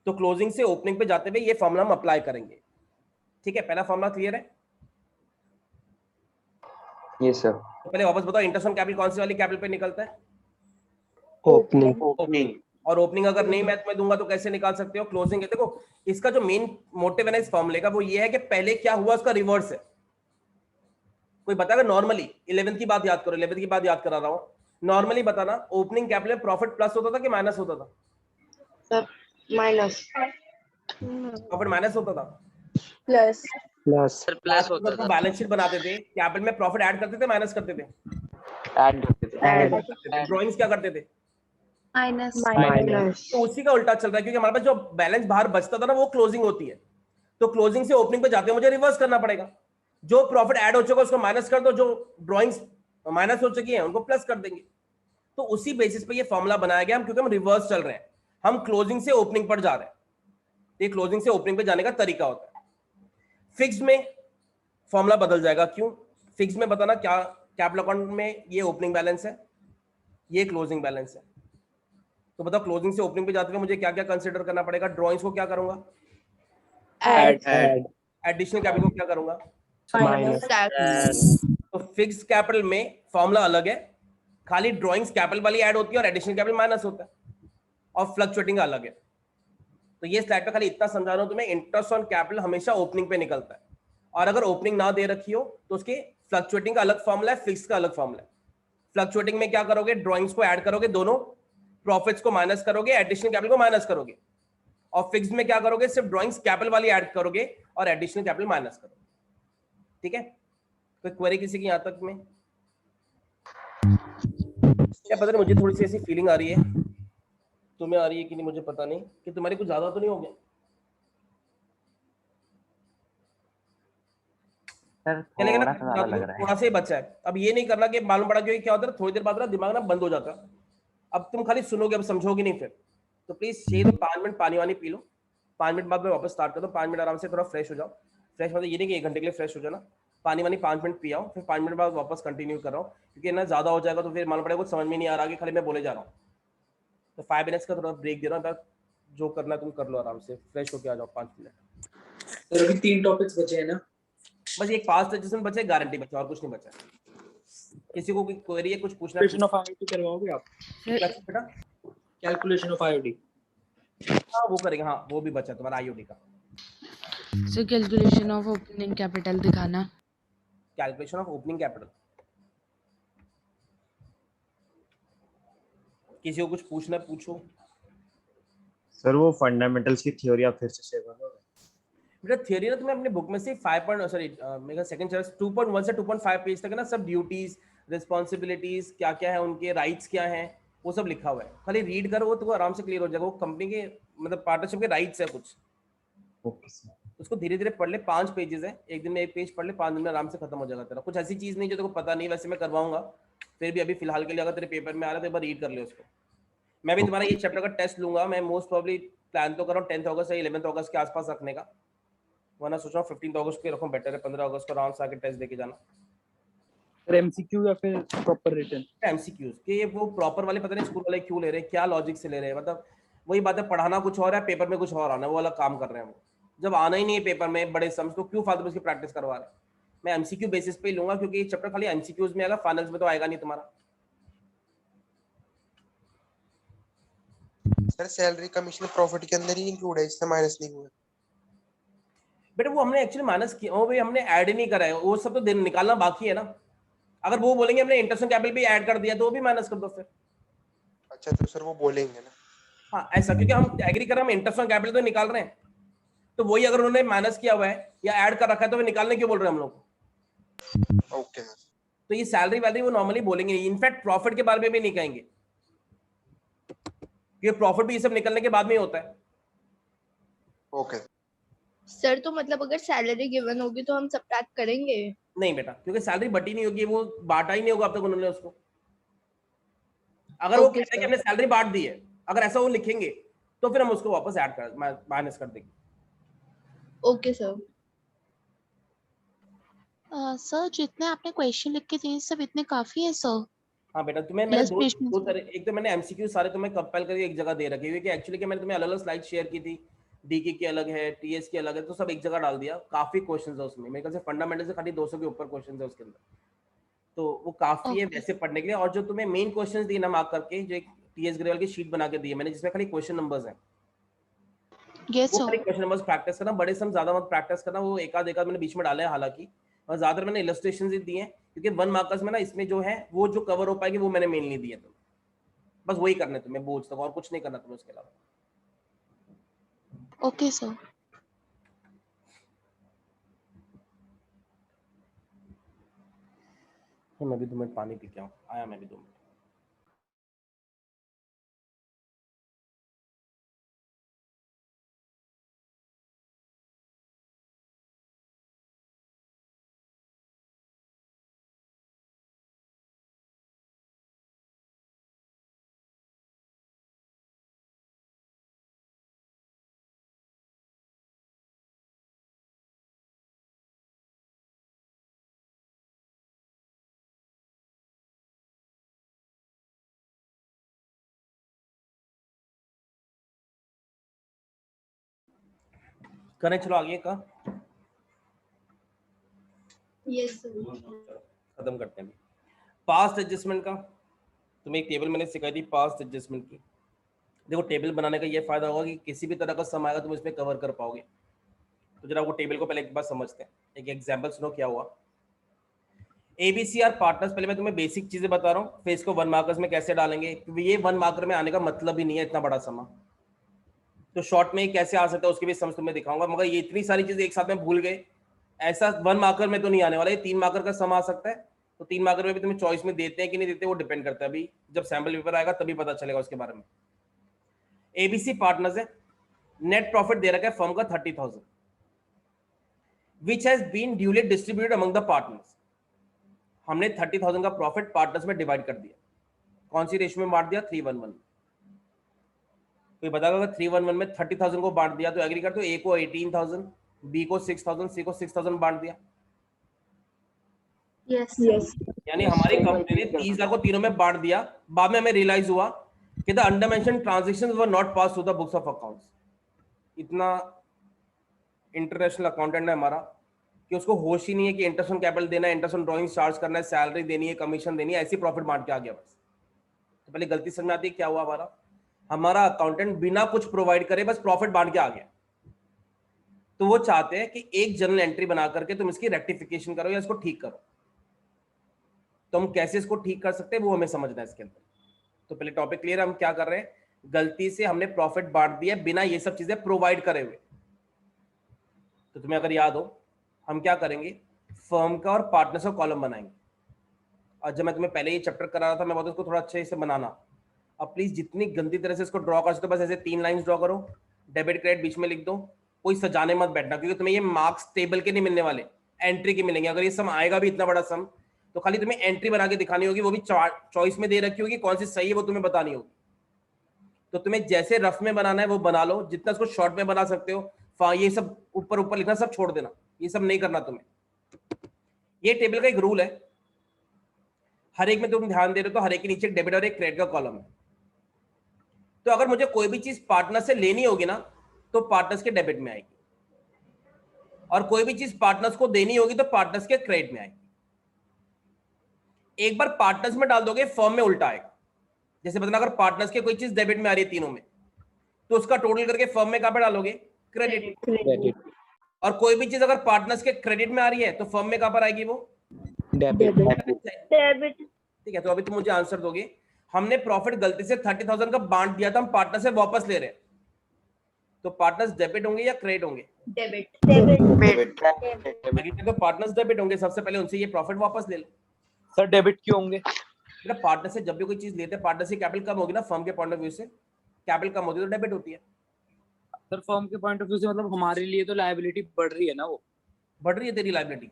तो क्लोजिंग से ओपनिंग पे जाते हुए ये फॉर्मूला हम अप्लाई करेंगे। ठीक है, पहला फॉर्मूला क्लियर है? Yes sir. तो पहले वापस बताओ इंटरेस्ट ऑन कैपिटल कौन सी वाली कैपिटल पे निकलता है? ओपनिंग। और ओपनिंग अगर नहीं मैं तुम्हें दूंगा तो कैसे निकाल सकते हो? क्लोजिंग है। देखो इसका जो मेन मोटिव है ना इस फॉर्मूले का, वो ये है कि पहले क्या हुआ उसका रिवर्स है। कोई बताएगा नॉर्मली? 11th की बात याद करो, 11th की बात याद करा रहा हूं। नॉर्मली बताना ओपनिंग कैपिटल में प्रॉफिट प्लस होता था कि माइनस होता था? Sir minus. प्रॉफिट माइनस होता था। प्लस। प्लस होता था। बैलेंस शीट बनाते थे, कैपिटल में प्रॉफिट ऐड करते थे, माइनस करते थे? ऐड करते थे। ड्राइंग्स क्या करते थे? माइनस। तो उसी का उल्टा चल रहा है, क्योंकि हमारे पास जो बैलेंस बाहर बचता था ना वो क्लोजिंग होती है। तो क्लोजिंग से ओपनिंग पे जाते हैं मुझे रिवर्स करना पड़ेगा। जो प्रॉफिट ऐड हो चुका है उसको माइनस कर दो, जो ड्राइंग्स माइनस हो चुकी हैं उनको प्लस कर देंगे। तो उसी बेसिस पे ये फॉर्मूला बनाया गया, क्योंकि हम रिवर्स चल रहे हैं, हम क्लोजिंग से ओपनिंग पर जा रहे हैं। ये क्लोजिंग से ओपनिंग पे जाने का तरीका होता है। फिक्स में फॉर्मूला बदल जाएगा। क्यों? फिक्स में बताना क्या, कैपिटल अकाउंट में ये ओपनिंग बैलेंस है, ये क्लोजिंग बैलेंस है। तो बताओ क्लोजिंग से ओपनिंग पे जाते हुए मुझे क्या क्या कंसीडर करना पड़ेगा? ड्राइंग्स को क्या करूंगा? ऐड। एडिशनल कैपिटल को क्या करूंगा? माइनस। तो फिक्स कैपिटल में फॉर्मूला अलग है, खाली ड्राइंग्स कैपिटल वाली ऐड होती है और एडिशनल कैपिटल माइनस होता है, और फ्लक्चुएटिंग अलग है। तो ये स्लाइड पे खाली इतना समझा रहा हूं तुम्हें, इंटरेस्ट ऑन कैपिटल हमेशा ओपनिंग पे निकलता है, और अगर ओपनिंग ना दे रखी हो तो उसके फ्लक्चुएटिंग का अलग फॉर्मूला है, फिक्स का अलग फॉर्मूला है। फ्लक्चुएटिंग में क्या करोगे? ड्राइंग्स को ऐड करोगे दोनों, प्रॉफिट्स को माइनस करोगे, एडिशनल कैपिटल को माइनस करोगे। और फिक्स में क्या करोगे? सिर्फ ड्राइंग्स कैपिटल वाली ऐड करोगे और एडिशनल कैपिटल माइनस करोगे। ठीक है, कोई क्वेरी किसी की यहां तक में? क्या पता नहीं, मुझे थोड़ी सी ऐसी फीलिंग आ रही है, तुम्हें आ रही है कि नहीं मुझे पता नहीं, कि तुम्हारी कुछ ज्यादा तो नहीं हो गया? सर चलेगा ना? थोड़ा सा ज्यादा लग रहा है। थोड़ा सा ही बचा है। अब ये नहीं करना कि मालूम पड़ा, क्योंकि क्या होता है थोड़ी देर बाद ना दिमाग ना बंद हो जाता है। अब तुम खाली सुनोगे, अब समझोगे नहीं फिर। तो प्लीज चाहिए तो 5 मिनट पानी वानी पी लो, 5 मिनट बाद में वापस स्टार्ट कर दो। 5 मिनट आराम से थोड़ा फ्रेश हो जाओ। फ्रेश मतलब ये नहीं कि 1 घंटे के लिए फ्रेश हो जाना, पानी वानी 5 मिनट पियाओ, फिर 5 मिनट बाद वापस कंटिन्यू कर रहा हूँ, क्योंकि ना ज्यादा हो जाएगा तो फिर मालूम पड़ेगा कुछ समझ में नहीं आ रहा, कि खाली मैं बोले जा रहा हूँ। तो 5 मिनट्स का थोड़ा ब्रेक दे रहा हूँ, जो करना है तुम कर लो, आराम से फ्रेश होके आ जाओ 5 मिनट। सर अभी 3 टॉपिक्स बचे हैं ना? बस एक पास्ट रजिस्ट्रेशन बचे, गारंटी बचे, और कुछ नहीं बचा। किसी को कोई क्वेरी है, कुछ पूछना है? कैलकुलेशन ऑफ आईओडी करवाओगे आप? बेटा कैलकुलेशन ऑफ आईओडी, हाँ वो करेंगे। हाँ वो भी बचा तुम्हारा आईओडी का। Sir calculation of opening capital दिखाना। कैलकुलेशन ऑफ ओपनिंग कैपिटल, किसी को कुछ पूछना है पूछो। सर वो फंडामेंटल्स की थ्योरी आप फिर से शेयर करोगे? बेटा थियरी ना तुम्हें अपने बुक में से 2.1 से 2.5 पेज तक है ना, सब ड्यूटीज, रिस्पॉन्सिबिलिटीज क्या क्या है, उनके राइट्स क्या हैं, वो सब लिखा हुआ है। खाली रीड करो, वो तो आराम से क्लियर हो जाएगा। वो कंपनी के मतलब पार्टनरशिप के राइट्स है कुछ, ओके सर। उसको धीरे धीरे पढ़ ले। 5 पेजेस है, एक दिन में 1 पेज पढ़ ले, 5 दिन में आराम से खत्म हो जाएगा तेरा। कुछ ऐसी चीज नहीं जो तेरे को पता नहीं, वैसे मैं करवाऊंगा, फिर भी अभी फिलहाल के लिए अगर तेरे पेपर में आ रहा है तो एक बार रीड कर ले उसको। मैं भी तुम्हारा ये चैप्टर का टेस्ट लूंगा। मैं मोस्ट प्रोबेबली प्लान तो कर रहा हूँ 10th अगस्त या 11th अगस्त के आसपास रखने का, वरना सोच रहा हूँ 15 अगस्त के रखूँ बेटर है। 15 अगस्त को आराम से आके टेस्ट देके जाना। फिर एमसीक्यू या फिर प्रॉपर रिटन? एमसीक्यूज के वो प्रॉपर वाले पता नहीं स्कूल वाले क्यों ले रहे हैं, क्या लॉजिक से ले रहे हैं। मतलब वही बात है, पढ़ाना कुछ और है, पेपर में कुछ और आना, वो अलग काम कर रहे हैं वो। जब आना ही नहीं है पेपर में बड़े सम्स, तो क्यों फालतू में उसकी प्रैक्टिस करवा रहे हैं। मैं एमसीक्यू बेसिस पे ही लूंगा, क्योंकि ये चैप्टर खाली एमसीक्यूज में आएगा, फाइनल्स में तो आएगा नहीं तुम्हारा। सर सैलरी कमीशन प्रॉफिट के अंदर ही इंक्लूड है, इससे माइनस नहीं हुआ? बेटा वो हमने एक्चुअली माइनस किया, वो भी हमने ऐड ही नहीं करा है, वो सब तो दिन निकालना बाकी है ना। अगर वो बोलेंगे हमने इंटरेस्ट ऑन कैपिटल भी ऐड कर दिया तो वो भी माइनस कर दो फिर। अच्छा तो सर वो बोलेंगे ना? हाँ ऐसा, क्योंकि हम एग्री कर रहे हैं, हम इंटरेस्ट ऑन कैपिटल तो निकाल रहे हैं, तो वही अगर उन्होंने माइनस किया हुआ है या ऐड कर रखा है तो वे निकालने क्यों बोल रहे हैं हम लोग। Okay sir. तो ये सैलरी वैलरी वो नॉर्मली बोलेंगे, इनफैक्ट प्रॉफिट के बारे में भी नहीं कहेंगे, ये प्रॉफिट भी ये सब निकलने के बाद में ही होता है। ओके सर तो मतलब अगर सैलरी गिवन होगी तो हम सब्ट्रैक्ट करेंगे? नहीं बेटा, क्योंकि सैलरी बटी नहीं होगी, वो बांटा ही नहीं होगा अब तक उन्होंने उसको। अगर वो कहते हैं कि हमने सैलरी बांट दी है, अगर ऐसा वो लिखेंगे तो फिर हम उसको वापस ऐड कर माइनस कर देंगे। Okay sir. सर जितने आपने क्वेश्चन लिख के दिए सब इतने काफी है सर? हाँ बेटा, तुम्हें मैंने दो तरह, एक तो मैंने एमसीक्यू सारे तुम्हें कंपाइल करके एक जगह दे रखे हुए, कि एक्चुअली कि मैंने तुम्हें अलग अलग स्लाइड शेयर की थी, डीके की अलग है, टीएस की अलग है, तो सब एक जगह डाल दिया। काफी क्वेश्चंस है उसमें, मेरे ख्याल से फंडामेंटल से खाली 200 के ऊपर क्वेश्चंस है उसके अंदर, तो वो काफी है वैसे पढ़ने के लिए। और जो तुम्हें मेन क्वेश्चंस दिए ना मार्क करके, जो एक टीएस ग्रेवल की शीट बना के दी है मैंने, जिसमें खाली क्वेश्चन नंबर्स हैं, वो खाली क्वेश्चन नंबर्स प्रैक्टिस करना, बड़े सम ज्यादा मत प्रैक्टिस करना। वो एक आध मैंने बीच में डाले हैं हालांकि, और ज्यादातर मैंने इलस्ट्रेशंस ही दिए हैं, क्योंकि 1 मार्कर्स में ना इसमें जो है वो जो कवर हो पाएगी वो मैंने मेनली दिए तुम्हें, बस वही करने तुम्हें बोर्ड तक, और कुछ नहीं करना तुम्हें उसके अलावा। Okay sir. मैं भी 2 मिनट पानी पी के आया, मैं भी 2 मिनट। करें, चलो आगे का यस सर। खत्म करते हैं। पास्ट एडजस्टमेंट का तुम्हें एक टेबल मैंने सिखाई थी पास्ट एडजस्टमेंट की। देखो टेबल बनाने का ये फायदा होगा कि किसी भी तरह का सम आएगा तुम इसमें कवर कर पाओगे। तो जरा वो टेबल को पहले एक बार समझते हैं, एक एग्जांपल सुनो क्या हुआ। एबीसी आर पार्टनर्स, पहले मैं तुम्हें बेसिक चीजें बता रहा हूँ, फिर इसको 1 मार्कर्स में कैसे डालेंगे, क्योंकि ये 1 मार्कर में आने का मतलब ही नहीं है इतना बड़ा समा, तो शॉर्ट में ही कैसे आ सकता है उसकी भी समझ तुम्हें दिखाऊंगा। मगर ये इतनी सारी चीजें एक साथ में भूल गए, ऐसा 1 मार्कर में तो नहीं आने वाला, ये 3 मार्कर का सम आ सकता है। तो 3 मार्कर में भी तुम्हें चॉइस में देते हैं कि नहीं देते, वो डिपेंड करता है, अभी जब सैंपल पेपर आएगा तभी पता चलेगा उसके बारे में। एबीसी पार्टनर्स है, नेट प्रॉफिट दे रखा है फर्म का 30,000 which has been duly distributed among the partners. हमने 30,000 का प्रॉफिट पार्टनर्स में डिवाइड कर दिया। कौन सी रेशियो में बांट दिया? 3:1:1। कोई बताएगा अगर 3:1:1 में 30,000 को बांट दिया तो एग्री कर, तो ए को 18,000, बी को 6,000, सी को 6,000 बांट दिया। यस यानी हमारी कंपनी ने 30,000 को तीनों में बांट दिया। बाद में हमें रियलाइज हुआ कि the under mentioned transactions were not pass to the books of accounts. इतना इंटरनेशनल अकाउंटेंट है हमारा कि उसको होश ही नहीं है कि इंटरेस्ट ऑन कैपिटल देना है, इंटरेस्ट ऑन ड्राइंग चार्ज करना है, सैलरी देनी है, कमीशन देनी है, ऐसी प्रॉफिट बांट के आ गया बस। तो पहले गलती समझ में आती है क्या हुआ, हमारा अकाउंटेंट बिना कुछ प्रोवाइड करे बस प्रॉफिट बांट के आ गया। तो वो चाहते हैं कि एक जर्नल एंट्री बना करके तुम इसकी रेक्टिफिकेशन करो या इसको ठीक करो। तो हम कैसे इसको ठीक कर सकते हैं वो हमें समझना है इसके अंदर। तो पहले टॉपिक क्लियर, हम क्या कर रहे हैं, गलती से हमने प्रॉफिट बांट दिया बिना ये सब चीजें प्रोवाइड करे हुए। तो तुम्हें अगर याद हो हम क्या करेंगे, फर्म का और पार्टनर्स का कॉलम बनाएंगे। और जब मैं तुम्हें पहले ये चैप्टर करा रहा था मैं बोलता उसको थोड़ा अच्छे से बनाना। अब प्लीज जितनी गंदी तरह से इसको ड्रॉ कर सकते हो बस ऐसे 3 लाइंस ड्रॉ करो, डेबिट क्रेडिट बीच में लिख दो, कोई सजाने मत बैठना, क्योंकि तुम्हें ये मार्क्स टेबल के नहीं मिलने वाले, एंट्री के मिलेंगे। अगर ये सम आएगा भी इतना बड़ा सम तो खाली तुम्हें एंट्री बना के दिखानी होगी, वो भी चॉइस में दे रखी होगी, कौन सी सही है वो तुम्हें बतानी होगी। तो तुम्हें जैसे रफ में बनाना है वो बना लो, जितना उसको शॉर्ट में बना सकते हो। ये सब ऊपर ऊपर लिखना सब छोड़ देना, ये सब नहीं करना तुम्हें। ये टेबल का एक रूल है, हर एक में तुम ध्यान दे रहे हो तो हर एक के नीचे एक डेबिट और एक क्रेडिट का कॉलम है। तो अगर मुझे कोई भी चीज पार्टनर से लेनी होगी ना तो पार्टनर्स के डेबिट में आएगी, और कोई भी चीज पार्टनर्स को देनी होगी तो पार्टनर्स के क्रेडिट में आएगी। एक बार पार्टनर्स में डाल दोगे फर्म में उल्टा आएगा। जैसे बताना, अगर पार्टनर्स के कोई चीज डेबिट में आ रही है तीनों में, तो उसका टोटल करके फर्म में कहां पे डालोगे? क्रेडिट। और कोई भी चीज अगर पार्टनर्स के क्रेडिट में आ रही है तो फर्म में कहां पर आएगी वो? डेबिट। ठीक है, तो अभी तुम मुझे आंसर दोगे। हमने प्रॉफिट गलती से 30,000 का बांट दिया था, हम पार्टनर से वापस ले रहे हैं, तो पार्टनर्स डेबिट होंगे या क्रेडिट होंगे? डेबिट। तो पार्टनर्स डेबिट होंगे, सबसे पहले उनसे ये प्रॉफिट वापस ले लो। सर डेबिट क्यों होंगे? बेटा पार्टनर से जब भी कोई चीज लेते हैं, पार्टनर से कैपिटल कम होगी ना, फर्म के पॉइंट ऑफ व्यू से कैपिटल कम होती है तो डेबिट होती है। सर फर्म के पॉइंट ऑफ व्यू से मतलब हमारे लिए तो लायबिलिटी बढ़ रही है ना, वो बढ़ रही है तेरी लायबिलिटी,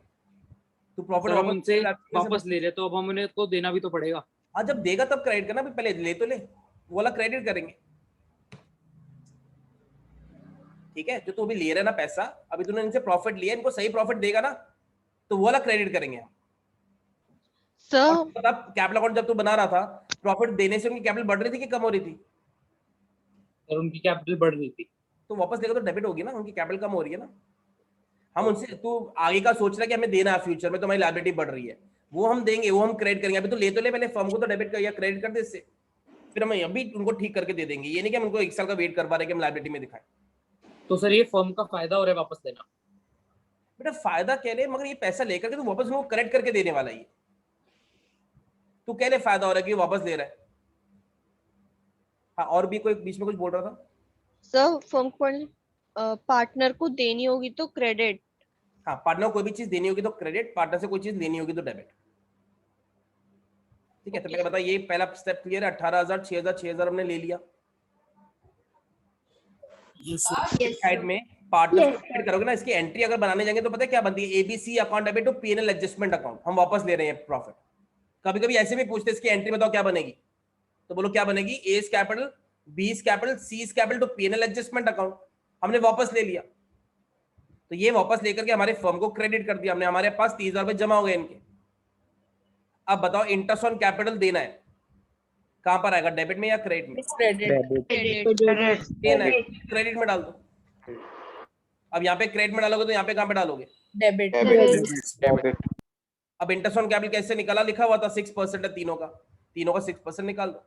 तू प्रॉफिट सर हम उनसे वापस ले रहे तो अब हम उन्हें को देना भी तो पड़ेगा। हाँ, जब देगा तब क्रेडिट करना, पहले ले तो ले, वो वाला क्रेडिट करेंगे। ठीक है, जो तू अभी ले रहा है ना पैसा, अभी तूने इनसे प्रॉफिट लिया, इनको सही प्रॉफिट देगा ना तो वो वाला क्रेडिट करेंगे हम। कैपिटल अकाउंट जब तू बना रहा था, प्रॉफिट देने से उनकी कैपिटल बढ़ रही थी कि कम हो रही थी? सर उनकी कैपिटल बढ़ रही थी, तो वापस लेगा तो डेबिट होगी ना, उनकी कैपिटल कम हो रही है ना। हम उनसे, तू आगे का सोच रहा है कि हमें देना है फ्यूचर में, तो हमारी लायबिलिटी बढ़ रही है, वो हम देंगे, वो हम क्रेडिट करेंगे। अभी तो ले पहले फर्म को तो डेबिट कर या क्रेडिट कर दे इससे, फिर हम अभी उनको ठीक करके दे देंगे। ये नहीं कि हम उनको 1 साल का वेट करवा रहे कि हम लायबिलिटी में दिखाएं। तो सर ये फर्म का फायदा हो रहा है वापस देना? बेटा फायदा कह रहे, मगर ये पैसा लेकर के तो वापस उनको करेक्ट करके देने वाला है। तू कह रहे फायदा हो रहा है कि वापस ले रहा है। हाँ, और भी कोई बीच में कुछ बोल रहा था? सर फर्म को पार्टनर को देनी होगी तो क्रेडिट। हाँ, पार्टनर को कोई भी चीज देनी होगी तो क्रेडिट, पार्टनर से कोई चीज लेनी होगी तो डेबिट। ठीक है, तो पहले बता, ये पहला स्टेप क्लियर है। 18,000, 6,000, 6,000 हमने ले लिया। साइड में पार्टनर को क्रेडिट करोगे ना, इसकी एंट्री अगर बनाने जाएंगे तो पता है क्या बनती है? ABC account debit to PNL adjustment account. हम वापस ले रहे हैं प्रॉफिट। कभी कभी ऐसे भी पूछते हैं इसकी एंट्री बताओ क्या बनेगी, तो बोलो क्या बनेगी? A's capital, B's capital, C's capital to PNL adjustment account. हमने वापस ले लिया, तो ये वापस लेकर के हमारे फर्म को क्रेडिट कर दिया हमने, हमारे पास 30,000 रुपए जमा हो गए इनके। अब बताओ इंटरेस्ट ऑन कैपिटल देना है, कहां पर आएगा? डेबिट में या क्रेडिट में? क्रेडिट में डाल दो। अब यहाँ पे क्रेडिट में डालोगे तो यहाँ पे कहां पे डालोगे? डेबिट। अब इंटरेस्ट ऑन कैपिटल कैसे निकाला? लिखा हुआ था 6% है तीनों का 6% निकाल दो।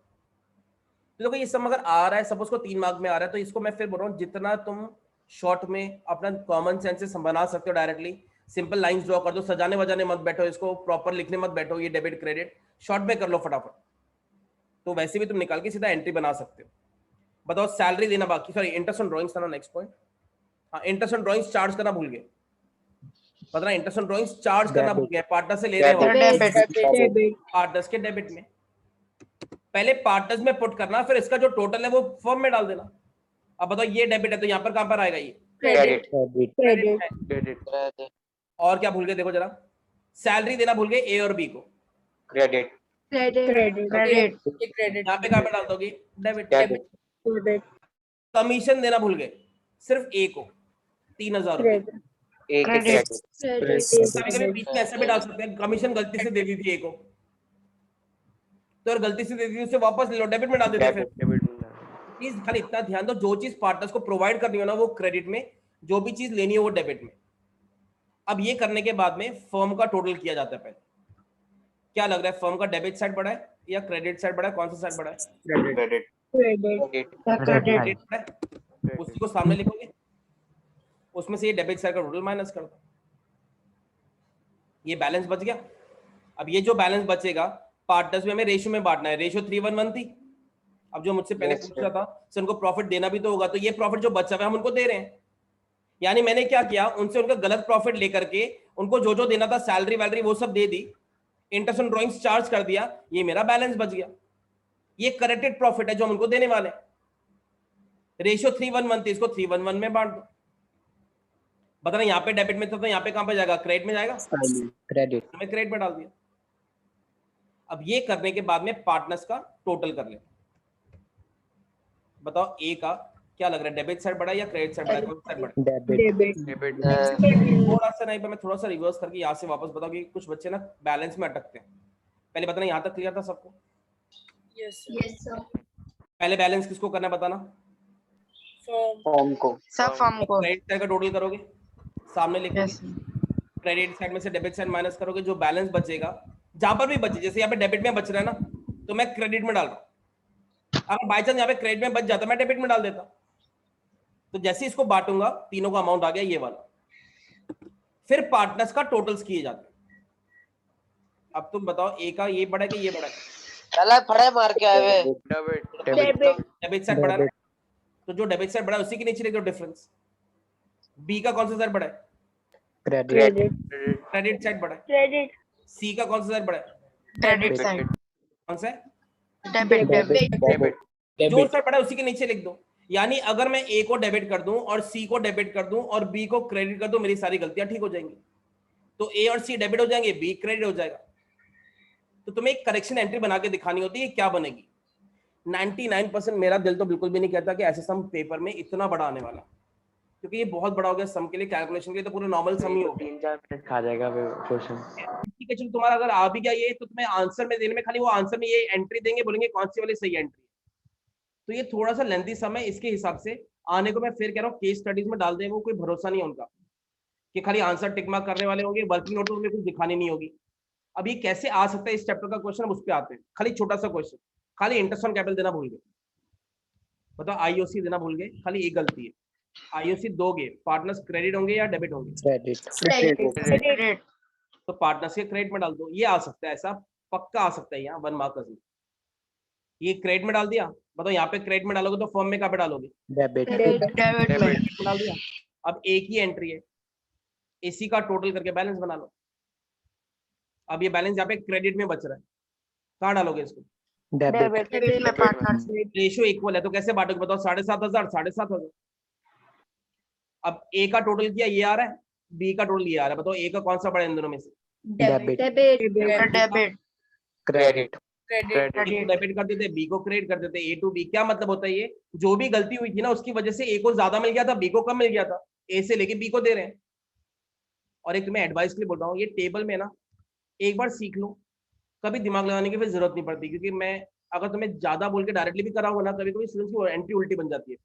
तो देखो ये सब अगर आ रहा है, सपोज को 3 मार्क में आ रहा है, तो इसको मैं फिर बोल रहा हूँ जितना तुम शॉर्ट में अपना कॉमन सेंस से बना सकते हो, डायरेक्टली सिंपल लाइंस ड्रॉ कर दो, सजाने वजाने मत बैठो, इसको प्रॉपर लिखने मत बैठो, ये डेबिट क्रेडिट शॉर्ट में कर लो फटाफट, तो वैसे भी तुम निकाल के सीधा एंट्री बना सकते हो। बताओ सैलरी देना बाकी, सॉरी इंटरेस्ट ऑन ड्राइंग्स था ना नेक्स्ट पॉइंट। हाँ, इंटरेस्ट ऑन ड्राइंग्स चार्ज करना भूल गए। पता नहीं इंटरेस्ट ऑन ड्राइंग्स चार्ज करना भूल गए, पार्टनर से ले रहे हैं पार्टनर्स के डेबिट में। पहले पार्टनर्स में पुट करना, फिर इसका जो टोटल है वो फर्म में डाल देना। अब बताओ ये डेबिट है तो यहाँ पर कहां पर आएगा? ये क्रेडिट। और क्या भूल गए? देखो जरा, सैलरी देना भूल गए ए और बी को, क्रेडिट। यहाँ पे कहां पे डाल दोगे? डेबिट। कमीशन देना भूल गए सिर्फ ए को, 3,000 रुपए। बीच में ऐसा भी डाल सकते हैं, कमीशन गलती से दे दी थी ए को, तो अगर गलती से दे दी उसे वापस ले लो, डेबिट में डाल देते हैं। प्लीज खाली इतना ध्यान दो, जो चीज पार्टनर्स को प्रोवाइड करनी हो ना वो क्रेडिट में, जो भी चीज लेनी हो वो डेबिट में। अब ये करने के बाद में फर्म का टोटल किया जाता है। पहले क्या लग रहा है, फर्म का डेबिट साइड बड़ा है या क्रेडिट साइड बड़ा है? कौन सा साइड बड़ा है? क्रेडिट। उसी को सामने लिखोगे, उसमें से ये डेबिट साइड का टोटल माइनस कर दो, ये बैलेंस बच गया। अब ये जो बैलेंस बचेगा पार्टनर्स में हमें रेशियो में बांटना है। रेशियो 3:1 थी। अब जो मुझसे पहले पूछ रहा था सर उनको प्रॉफिट देना भी तो होगा, तो ये प्रॉफिट जो बचा हुआ है हम उनको दे रहे हैं। यानी मैंने क्या किया, उनसे उनका गलत प्रॉफिट लेकर के उनको जो जो देना था सैलरी वैलरी वो सब दे दी, इंटरेस्ट ऑन ड्राइंग्स चार्ज कर दिया, ये मेरा बैलेंस बच गया। ये करेक्टेड प्रॉफिट है जो हम उनको देने वाले। रेशियो 3:1 थी, इसको 3:1 में बांट दो। बताना यहाँ पे डेबिट में था तो यहाँ पे कहां पे जाएगा? क्रेडिट में जाएगा, क्रेडिट में, क्रेडिट में डाल दिया। अब ये करने के बाद में पार्टनर्स का टोटल कर ले, बताओ ए का क्या लग रहा है, डेबिट साइड बड़ा है या क्रेडिट साइड बड़ा है, कौन सा साइड बड़ा है? डेबिट थोड़ा सा नहीं, मैं थोड़ा सा रिवर्स करके यहाँ से वापस बताओ कि कुछ बच्चे ना बैलेंस में अटकते हैं। पहले बताना, यहाँ तक क्लियर था सबको? Yes sir. पहले बैलेंस किसको करना है बताना? फॉर्म को। सब फॉर्म को क्रेडिट साइड का टोटल करोगे, सामने लिख क्रेडिट साइड में से डेबिट साइड माइनस करोगे, जो बैलेंस बचेगा, जहां पर भी बचे, जैसे यहाँ पे डेबिट में बच रहा है ना, तो मैं क्रेडिट में डाल रहा हूँ। अगर बाई चांस यहाँ पे क्रेडिट में बच जाता मैं डेबिट में डाल देता। तो जैसे ही इसको बांटूंगा तीनों का अमाउंट आ गया ये वाला, फिर पार्टनर्स का टोटल्स किए जाते हैं। अब तुम बताओ ए का ये बड़ा है कि ये बड़ा है? चला फड़े मार के आए हुए। डेबिट साइड बड़ा है, तो जो डेबिट साइड बड़ा है उसी के नीचे लिख दो डिफरेंस। बी का कौन सा साइड बड़ा है? क्रेडिट साइड बड़ा है। क्रेडिट। सी का कौन सा साइड बड़ा है? Credit side. कौन सा है? डेबिट। जो साइड बड़ा है उसी के नीचे लिख दो। यानी अगर मैं ए को डेबिट कर दूं और सी को डेबिट कर दूं और बी को क्रेडिट कर दूं, मेरी सारी गलतियां ठीक हो जाएंगी। तो ए और सी डेबिट हो जाएंगे, बी क्रेडिट हो जाएगा। तो तुम्हें एक करेक्शन एंट्री बना के दिखानी होती है, क्या बनेगी। 99% मेरा दिल तो बिल्कुल भी नहीं कहता कि ऐसे सम पेपर में इतना बड़ा आने वाला, क्योंकि ये बहुत बड़ा हो गया सम के लिए, कैलकुलेशन के लिए तो पूरा नॉर्मल सम ही हो गया। 3-4 मिनट खा जाएगा क्वेश्चन। ठीक है, चलो तुम्हारा अगर आ भी गया ये, तो तुम्हें आंसर में देने में खाली वो आंसर में ये एंट्री देंगे, बोलेंगे कौन सी वाली सही एंट्री। तो ये थोड़ा सा लेंथी समय, इसके हिसाब से आने को मैं फिर कह रहा हूँ केस स्टडीज में डाल दें, वो कोई भरोसा नहीं है उनका कि खाली आंसर टिक मार्क करने वाले होंगे, वर्किंग नोट में कुछ दिखानी नहीं होगी। अब ये कैसे आ सकता है इस चैप्टर का क्वेश्चन, उस पर आते हैं। खाली छोटा सा क्वेश्चन, खाली इंटरेस्ट ऑन कैपिटल देना भूल गए, बताओ आईओसी देना भूल गए, खाली एक गलती है। आईओसी दोगे, पार्टनर्स क्रेडिट होंगे या डेबिट होंगे? क्रेडिट। तो पार्टनर्स के क्रेडिट में डाल दो, ये आ सकता है, ऐसा पक्का आ सकता है यहाँ 1 मार्क का। ये क्रेडिट में डाल दिया, बताओ यहाँ पे क्रेडिट में डालोगे तो फॉर्म में कहाँ पे डालोगे? डेबिट में डाल दिया। अब एक ही एंट्री है, इसी का टोटल करके बैलेंस बना लो। अब ये बैलेंस यहाँ पे क्रेडिट में बच रहा है, कहाँ डालोगे इसको? डेबिट में पार्टनर्स। रेशियो इक्वल है तो कैसे बांटोगे बताओ? 7,500 7,500। अब ए का टोटल किया ये आ रहा है, बी का टोटल ये आ रहा है, बताओ ए का कौन सा बड़ा है इन दोनों में से? Debit debit. क्रेडिट डेबिट कर देते, बी को क्रेडिट कर देते। ए टू बी क्या मतलब होता है? ये जो भी गलती हुई थी ना उसकी वजह से ए को ज्यादा मिल गया था, बी को कम मिल गया था, ए से लेके बी को दे रहे हैं। और एक तुम्हें एडवाइस के लिए बोल रहा हूँ, ये टेबल में ना एक बार सीख लो, कभी दिमाग लगाने की फिर जरूरत नहीं पड़ती। क्योंकि मैं अगर तुम्हें ज्यादा बोल के डायरेक्टली भी कराऊंगा ना, कभी कभी स्टूडेंट्स की एंट्री उल्टी बन जाती है।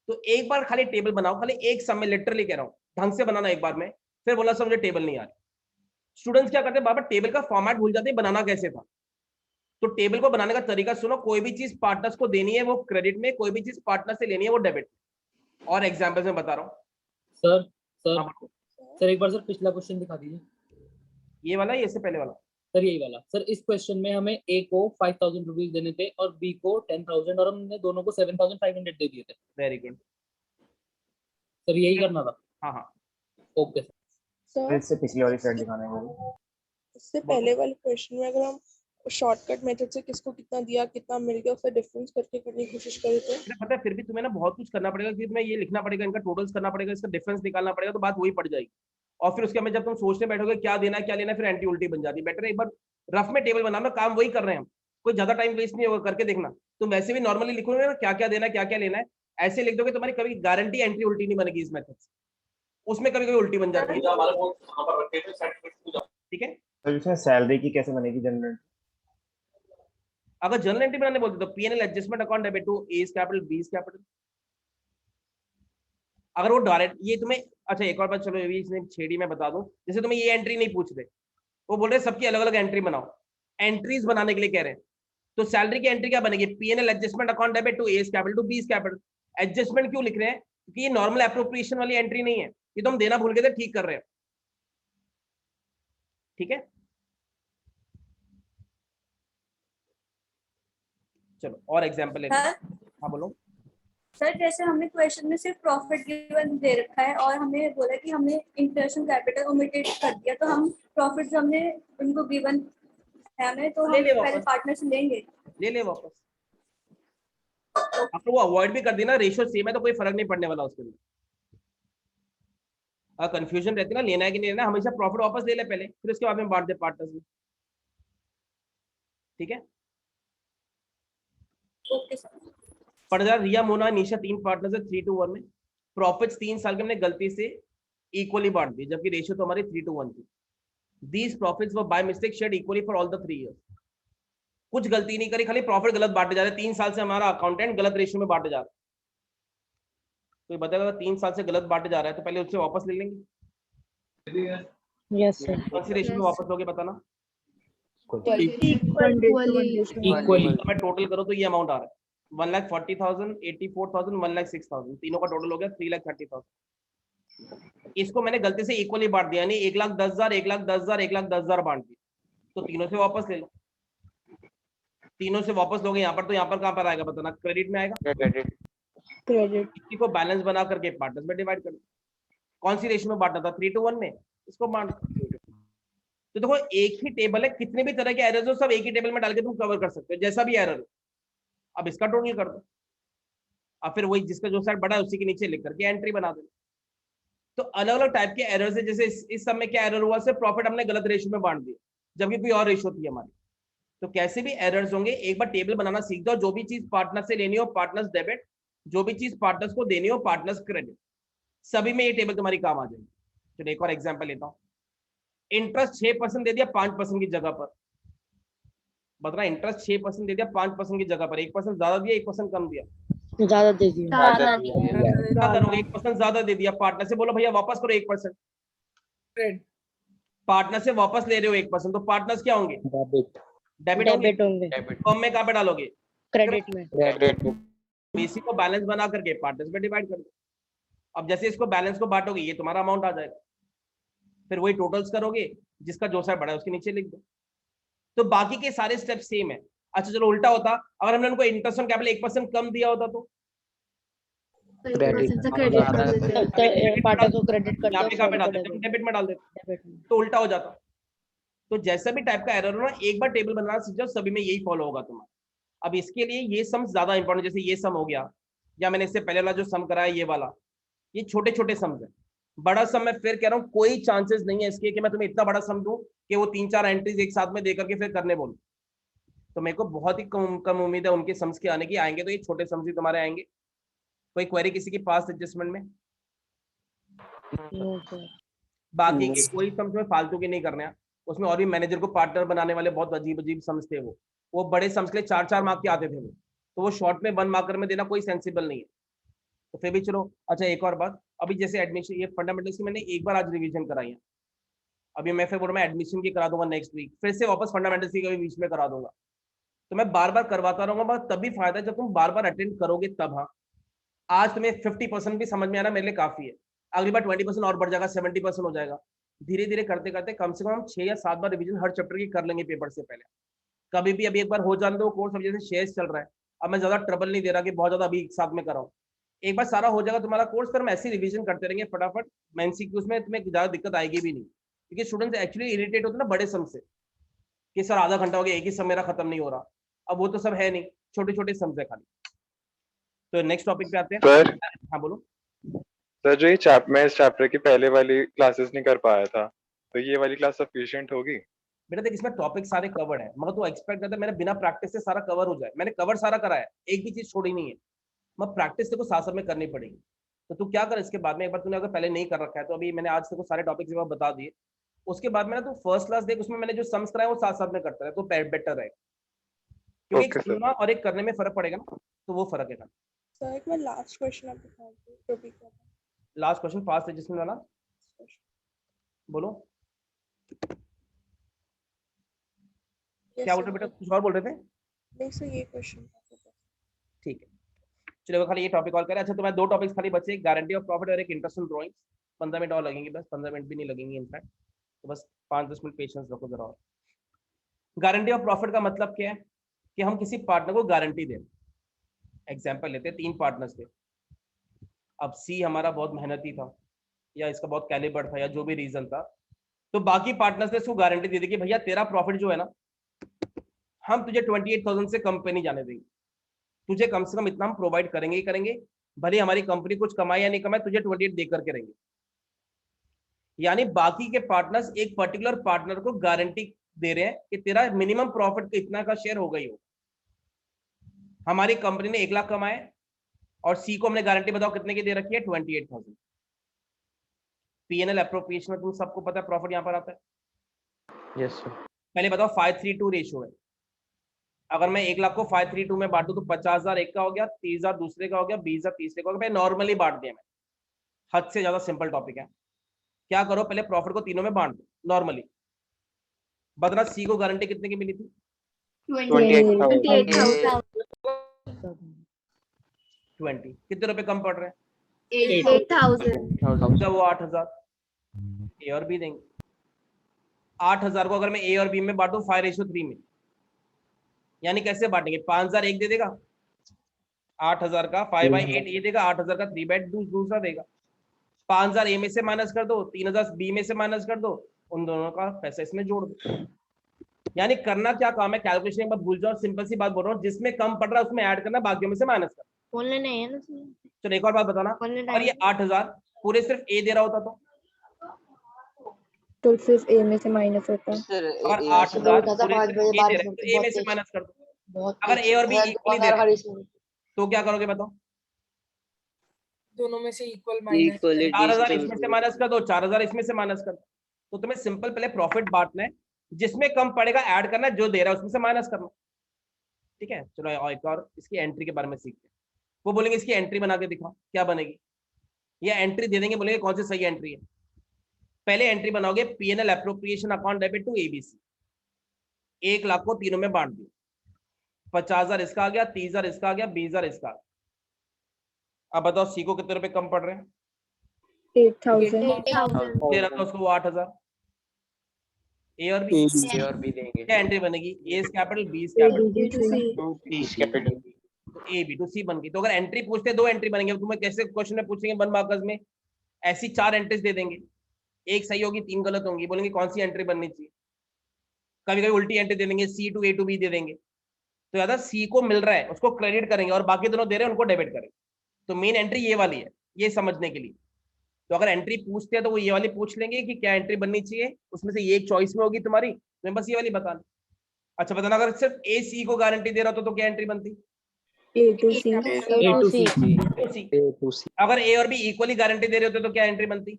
तो एक बार खाली टेबल बनाओ, खाली एक सम में, लिटरली कह रहा हूँ, ढंग से बनाना एक बार में, फिर बोला सर मुझे टेबल नहीं आ रही। स्टूडेंट्स क्या करते हैं, बाबा टेबल का फॉर्मेट भूल जाते हैं, बनाना कैसे था। तो टेबल को बनाने का तरीका सुनो, कोई भी चीज पार्टनर्स को देनी है वो क्रेडिट में, कोई भी चीज पार्टनर से लेनी है वो डेबिट में। और एग्जांपल्स में बता रहा हूँ। सर एक बार सर पिछला क्वेश्चन दिखा दीजिए। ये वाला ये इससे पहले वाला? सर यही वाला। सर इस क्वेश्चन में हमें ए को 5,000 रुपीज देने थे और बी को 10,000 और हमने दोनों को 7,500 दे दिए थे। वेरी गुड सर, यही करना था। हाँ ओके सर। इससे पिछली वाली स्लाइड दिखाने को, इससे पहले वाले क्वेश्चन में अगर हम शॉर्टकट मेथड से किसको कितना दिया, कितना मिल गया, उसका डिफरेंस करके करने की कोशिश करें तो पता है फिर भी तुम्हें ना बहुत कुछ करना पड़ेगा, क्योंकि तुम्हें ये लिखना पड़ेगा, इनका टोटल्स करना पड़ेगा, इसका डिफरेंस निकालना पड़ेगा, तो बात वही पड़ जाएगी। और फिर उसके बाद जब तुम सोचने बैठोगे क्या देना है क्या लेना है, फिर एंटी उल्टी बन जाती है। बेटर एक बार रफ में टेबल बनाना, काम वही कर रहे हैं हम, कोई ज्यादा टाइम वेस्ट नहीं होगा, करके देखना। तुम वैसे भी नॉर्मली लिखोगे ना क्या क्या देना है क्या क्या लेना है, ऐसे लिख दोगे तुम्हारी कभी गारंटी एंट्री उल्टी नहीं बनेगी इस मेथड से। उसमें कभी कभी उल्टी बन जाती है। ठीक है, तो इसमें सैलरी की कैसे बनेगी जनरल? अगर जनरल एंट्री बनाने बोलते तो PNL adjustment account debit to A capital B capital. अगर वो डायरेक्ट ये तुम्हें, अच्छा एक और बात, चलो ये भी इसने छेड़ी में बता दूं, जैसे तुम्हें ये एंट्री नहीं पूछ रहे, वो बोल रहे सबकी अलग अलग एंट्री बनाओ, एंट्रीज बनाने के लिए कह रहे हैं। तो सैलरी की एंट्री क्या बनेगी? PNL adjustment account debit to A capital to B capital. Adjustment क्यों लिख रहे हैं? क्योंकि ये नॉर्मल एप्रोप्रिएशन वाली एंट्री नहीं है, ये तो हम देना भूल गए थे, ठीक कर रहे हैं। ठीक है, चलो और एग्जांपल लेते हैं। हाँ बोलो सर। जैसे हमने क्वेश्चन में सिर्फ प्रॉफिट गिवन दे रखा है और हमने बोला कि हमने इंटरेस्ट ऑन कैपिटल ओमिटेड कर दिया, तो हम प्रॉफिट जो हमने उनको गिवन है हमें, तो हम पहले पार्टनर से लेंगे, ले ले वापस। आपको वो अवॉइड भी कर देना, रेशियो सेम है तो कोई फर्क नहीं पड़ने वाला उसके लिए। अगर कंफ्यूजन रहती है ना लेना है कि नहीं लेना, हमेशा प्रॉफिट वापस ले ले पहले, फिर उसके बाद में बांट दे पार्टनर्स में। ठीक है, ओके सर। पड़ जा रिया, मोना, निशा 3 पार्टनर्स है 3:1 में। प्रॉफिट्स 3 साल के हमने गलती से इक्वली बांट दी, जबकि रेशियो तो हमारी 3:1 थी। These profits were by mistake shared equally for all the 3 years. कुछ गलती नहीं करी, खाली प्रॉफिट गलत बांटे जा रहे। 3 साल से हमारा अकाउंटेंट गलत रेशियो में बांटे जा रहा है। तो बताएगा 3 साल से गलत बांटे जा रहा है तो पहले उससे वापस ले लेंगे। Yes sir. कौन सी रेशियो में वापस लोगे बताना? इक्वली। मैं टोटल करो तो ये अमाउंट आ रहा है 1,40,000, 84,000, 1,06,000, तीनों का टोटल हो गया 3,30,000। इसको मैंने गलती से इक्वली बांट दिया, यानी 1,10,000, 1,10,000, 1,10,000 बांट दिया। तो तीनों से वापस ले लो। तीनों से वापस लोगे यहाँ पर, तो यहाँ पर कहाँ पर आएगा बताना? क्रेडिट में आएगा। क्रेडिट इसी को बैलेंस बना करके पार्टनर्स में डिवाइड कर दो। कौन सी रेशियो में बांटना था? 3:1 में। इसको बांट। तो देखो एक ही टेबल है, कितने भी तरह के एरर्स हो सब एक ही टेबल में डाल के तुम कवर कर सकते हो, जैसा भी एरर हो। अब इसका टोटल कर दो, अब फिर वही जिसका जो साइड बड़ा है उसी के नीचे लिख करके एंट्री बना दो। तो अलग अलग टाइप के एरर्स है। जैसे इस सब में क्या एरर हुआ, सिर्फ प्रॉफिट हमने गलत रेशियो में बांट दिया, जबकि कोई और रेशियो थी हमारी। तो कैसे भी एरर्स होंगे, एक बार टेबल बनाना सीख जाओ। जो भी चीज पार्टनर से लेनी हो पार्टनर्स डेबिट, जो भी चीज पार्टनर्स को देनी हो पार्टनर्स क्रेडिट, सभी में ये टेबल तुम्हारी काम आ जाएगी। चलो एक और एग्जांपल लेता हूँ। इंटरेस्ट 6% दे दिया 5% की जगह पर। बता, इंटरेस्ट 6% दे दिया 5% की जगह पर, 1% ज्यादा दिया 1% कम दिया? ज्यादा दे दिया। क्या करोगे? 1% ज्यादा दे दिया, पार्टनर से बोलो भैया वापस करो 1%। पार्टनर से वापस ले रहे हो 1%, तो पार्टनर्स क्या होंगे? डेबिट होंगे। फर्म में कहाँ पे डालोगे? क्रेडिट में। इसी को बैलेंस बना करके पार्टनर्स में डिवाइड कर दो। अब जैसे इसको बैलेंस को बांटोगे ये तुम्हारा अमाउंट आ जाएगा। फिर वही टोटल्स करोगे, जिसका जो साइड बड़ा है उसके नीचे लिख दो। तो बाकी के सारे स्टेप सेम है। अच्छा चलो उल्टा होता, अगर हमने उनको इंटरेस्ट ऑन कैपिटल 1% कम दिया होता तो पार्टनर को क्रेडिट करते यहाँ पे कहाँ पे डाल देते? डेबिट में डाल देते, तो उल्टा हो जाता। तो जैसा भी टाइप का एरर हो ना, एक बार टेबल बनाना सीख जाओ, सभी में यही फॉलो होगा तुम्हारा। अब इसके लिए ये सम ज्यादा इंपॉर्टेंट, जैसे ये सम हो गया, या मैंने इससे पहले वाला जो सम कराया ये वाला, ये छोटे छोटे सम्स है। बड़ा सम मैं फिर कह रहा हूँ कोई चांसेस नहीं है इसके कि मैं तुम्हें इतना बड़ा सम दूं कि वो 3-4 एंट्रीज एक साथ में देकर के फिर करने बोलूं। तो मेरे को बहुत ही कम उम्मीद है उनके सम्स के आने की। आएंगे तो ये छोटे सम्स ही तुम्हारे आएंगे। कोई क्वेरी किसी की पास्ट एडजस्टमेंट में? बाकी के कोई सम्स में फालतू के नहीं करने हैं। उसमें और भी मैनेजर को पार्टनर बनाने वाले बहुत अजीब अजीब सम्स थे। वो बड़े सम्स के लिए 4-4 मार्क के आते थे, तो वो शॉर्ट में 1 मार्कर में देना कोई सेंसिबल नहीं है। तो फिर भी चलो। अच्छा एक और बात, अभी जैसे एडमिशन, ये फंडामेंटल्स की मैंने एक बार आज रिवीजन कराई है। अभी मैं फिर बोल रहा हूँ एडमिशन की करा दूंगा नेक्स्ट वीक, फिर से वापस फंडामेंटल्स की कभी बीच में करा दूंगा। तो मैं बार बार करवाता रहूंगा, तभी फायदा जब तुम बार बार अटेंड करोगे तब। हाँ आज तुम्हें 50% भी समझ में आना मेरे लिए काफी है। अगली बार 20% और बढ़ जाएगा, 70% हो जाएगा। धीरे धीरे करते करते कम से कम हम 6 या 7 बार रिवीजन हर चैप्टर की कर लेंगे पेपर से पहले। कभी भी अभी एक बार हो जाने दो कोर्स। अभी जैसे शेयर्स चल रहा है, अब मैं ज्यादा ट्रबल नहीं दे रहा कि बहुत ज्यादा अभी एक साथ में कराऊं। एक बार सारा हो जाएगा तुम्हारा कोर्स, पर हम ऐसे रिवीजन करते रहेंगे फटाफट। एमसीक्यूज में तुम्हें ज्यादा दिक्कत आएगी भी नहीं, क्योंकि स्टूडेंट्स एक्चुअली इरिटेट होते हैं ना बड़े सम से, कि सर आधा घंटा हो गया एक ही सम मेरा खत्म नहीं हो रहा। अब वो तो सब है नहीं, छोटे छोटे सम्स है खाली। तो नेक्स्ट टॉपिक पे आते हैं। सर हाँ बोलो। सर जो ये मैं इस चैप्टर की पहले वाली क्लासेस नहीं कर पाया था, तो ये वाली क्लास सफिशिएंट होगी? बेटा देख, इसमें टॉपिक सारे कवर्ड है, मगर तू एक्सपेक्ट करता है मैंने बिना प्रैक्टिस से सारा कवर हो जाए। मैंने कवर सारा करा है, एक भी चीज छोड़ी नहीं है। मगर प्रैक्टिस तेरे को साथ साथ में करनी पड़ेगी। तो तू क्या कर इसके बाद में, एक बार तूने अगर पहले नहीं कर रखा है तो अभी मैंने आज तेरे को सारे टॉपिक्स बता दिए। उसके बाद में ना तू फर्स्ट क्लास देख, उसमें मैंने जो सम्स कराए वो साथ साथ में करता है तो बेटर है। क्योंकि एक सुनना और एक करने में फर्क पड़ेगा ना, तो वो फर्क है। सर एक बार लास्ट क्वेश्चन आप बता दो जो भी कर। लास्ट क्वेश्चन फास्ट एडजस्टमेंट वाला बोलो। क्या बोल रहे बेटा, कुछ और बोल रहे थे? नहीं सर ये क्वेश्चन ठीक है, चलो खाली ये टॉपिक और करें। अच्छा तो मैं 2 टॉपिक्स खाली बचे, गारंटी ऑफ प्रॉफिट और एक इंटरेस्ट ऑन ड्राइंग्स। 15 मिनट और लगेंगे बस, 15 मिनट भी नहीं लगेंगे इनफैक्ट, तो बस 5-10 मिनट पेशेंस रखो जरा। और गारंटी ऑफ प्रॉफिट का मतलब क्या है कि हम किसी पार्टनर को गारंटी दें। एग्जाम्पल लेते हैं, 3 पार्टनर्स थे। अब सी हमारा बहुत मेहनती था, या इसका बहुत कैलिबर था, या जो भी रीजन था, तो बाकी पार्टनर्स ने इसको गारंटी दे दी कि भैया तेरा प्रॉफिट जो है ना, हम तुझे 28,000 से कम पे नहीं जाने देंगे। तुझे कम से कम इतना हम प्रोवाइड करेंगे ही करेंगे, भले हमारी कंपनी कुछ कमाए या नहीं कमाए, तुझे 28 दे करके रहेंगे। यानी बाकी के पार्टनर्स एक पर्टिकुलर पार्टनर को गारंटी दे रहे हैं कि तेरा मिनिमम प्रॉफिट इतना का शेयर होगा ही होगा। हमारी कंपनी ने 1 लाख कमाए, और सी को हमने गारंटी बताओ कितने की दे रखी है 28,000। पीएनएल एप्रोप्रिएशन में तुम सबको पता है प्रॉफिट यहाँ पर आता है। Yes sir. पहले बताओ 5:3:2 रेशियो है। अगर मैं 1 लाख को 5:3:2 में बांटू तो 50,000 एक का हो गया, 30,000 दूसरे का हो गया, 20,000 तीसरे का हो गया। नॉर्मली बांट दिया मैं, हद से ज्यादा सिंपल टॉपिक है। क्या करो पहले प्रॉफिट को तीनों में बांट दो नॉर्मली। बदला सी को गारंटी कितने की मिली थी 28,000। 20। कितने रुपए कम पड़ रहे हैं 8,000। वो 8,000 ए और बी देंगे। 8,000 को अगर मैं ए और बी में बांटू 5:3 में, यानी कैसे बांटेंगे 5,000 एक दे देगा, 8,000 का 5/8 ये देगा, 8,000 का 3/2 दूसरा देगा। 5,000 ए में से माइनस कर दो, 3,000 बी में से माइनस कर दो, उन दोनों का पैसा इसमें जोड़ दो। यानी करना क्या काम है, कैलकुलेशन मत भूल जाओ, सिंपल सी बात बोल रहा हूँ, जिसमें कम पड़ रहा है उसमें ऐड करना, बाकियों में से माइनस करना। चलो एक और बात बताना, और ये 8,000 पूरे सिर्फ ए दे रहा होता तो सिर्फ ए में से माइनस होता है। और 8,000 पूरे सिर्फ ए दे रहे तो ए में से माइनस कर दो। अगर ए और बी इक्वली दे रहे तो क्या करोगे बताओ? दोनों में से इक्वल 4,000 इसमें से माइनस कर दो, 4,000 इसमें से माइनस कर दो। तो तुम्हें सिंपल पहले प्रॉफिट बांटना है, जिसमें कम पड़ेगा ऐड करना है, जो दे रहा है उसमें से माइनस करना। ठीक है, चलो एक और इसकी एंट्री के बारे में सीखते हैं। वो बोलेंगे इसकी एंट्री बना के दिखाओ, क्या बनेगी? ये एंट्री दे देंगे, बोलेंगे कौन सी सही एंट्री है। पहले एंट्री बनाओगे PNL appropriation account debit to ABC. 1 lakh को तीनों में बांट दिया, 50,000 इसका आ गया, 30,000 इसका आ गया, 20,000 इसका आ गया। अब बताओ सी को कितने रुपए कम पड़ रहे हैं 8,000। दे रहा था उसको वो 8,000। ए और बी देंगे। क्या एंट्री बनेगी? A is capital, B is capital, A B to C बन गई। तो अगर एंट्री पूछते हैं 2 एंट्री बनेंगे, तुम्हें कैसे क्वेश्चन में पूछेंगे 1 मार्कर्स में, ऐसी 4 एंट्रीज दे देंगे, 1 सही होगी 3 गलत होंगी, बोलेंगे कौन सी एंट्री बननी चाहिए। कभी कभी उल्टी एंट्री दे देंगे, सी टू ए टू बी दे देंगे। तो ज्यादा सी को मिल रहा है उसको क्रेडिट करेंगे और बाकी दोनों दे रहे हैं उनको डेबिट करेंगे। तो मेन एंट्री ये वाली है, ये समझने के लिए। तो अगर एंट्री पूछते हैं तो वो ये वाली पूछ लेंगे कि क्या एंट्री बननी चाहिए, उसमें से ये एक चॉइस में होगी तुम्हारी, तुम्हें बस ये वाली बताना। अच्छा बताना, अगर सिर्फ ए सी को गारंटी दे रहा तो क्या एंट्री बनती? A to C। अगर ए और बी इक्वली गारंटी दे रहे होते तो क्या एंट्री बनती?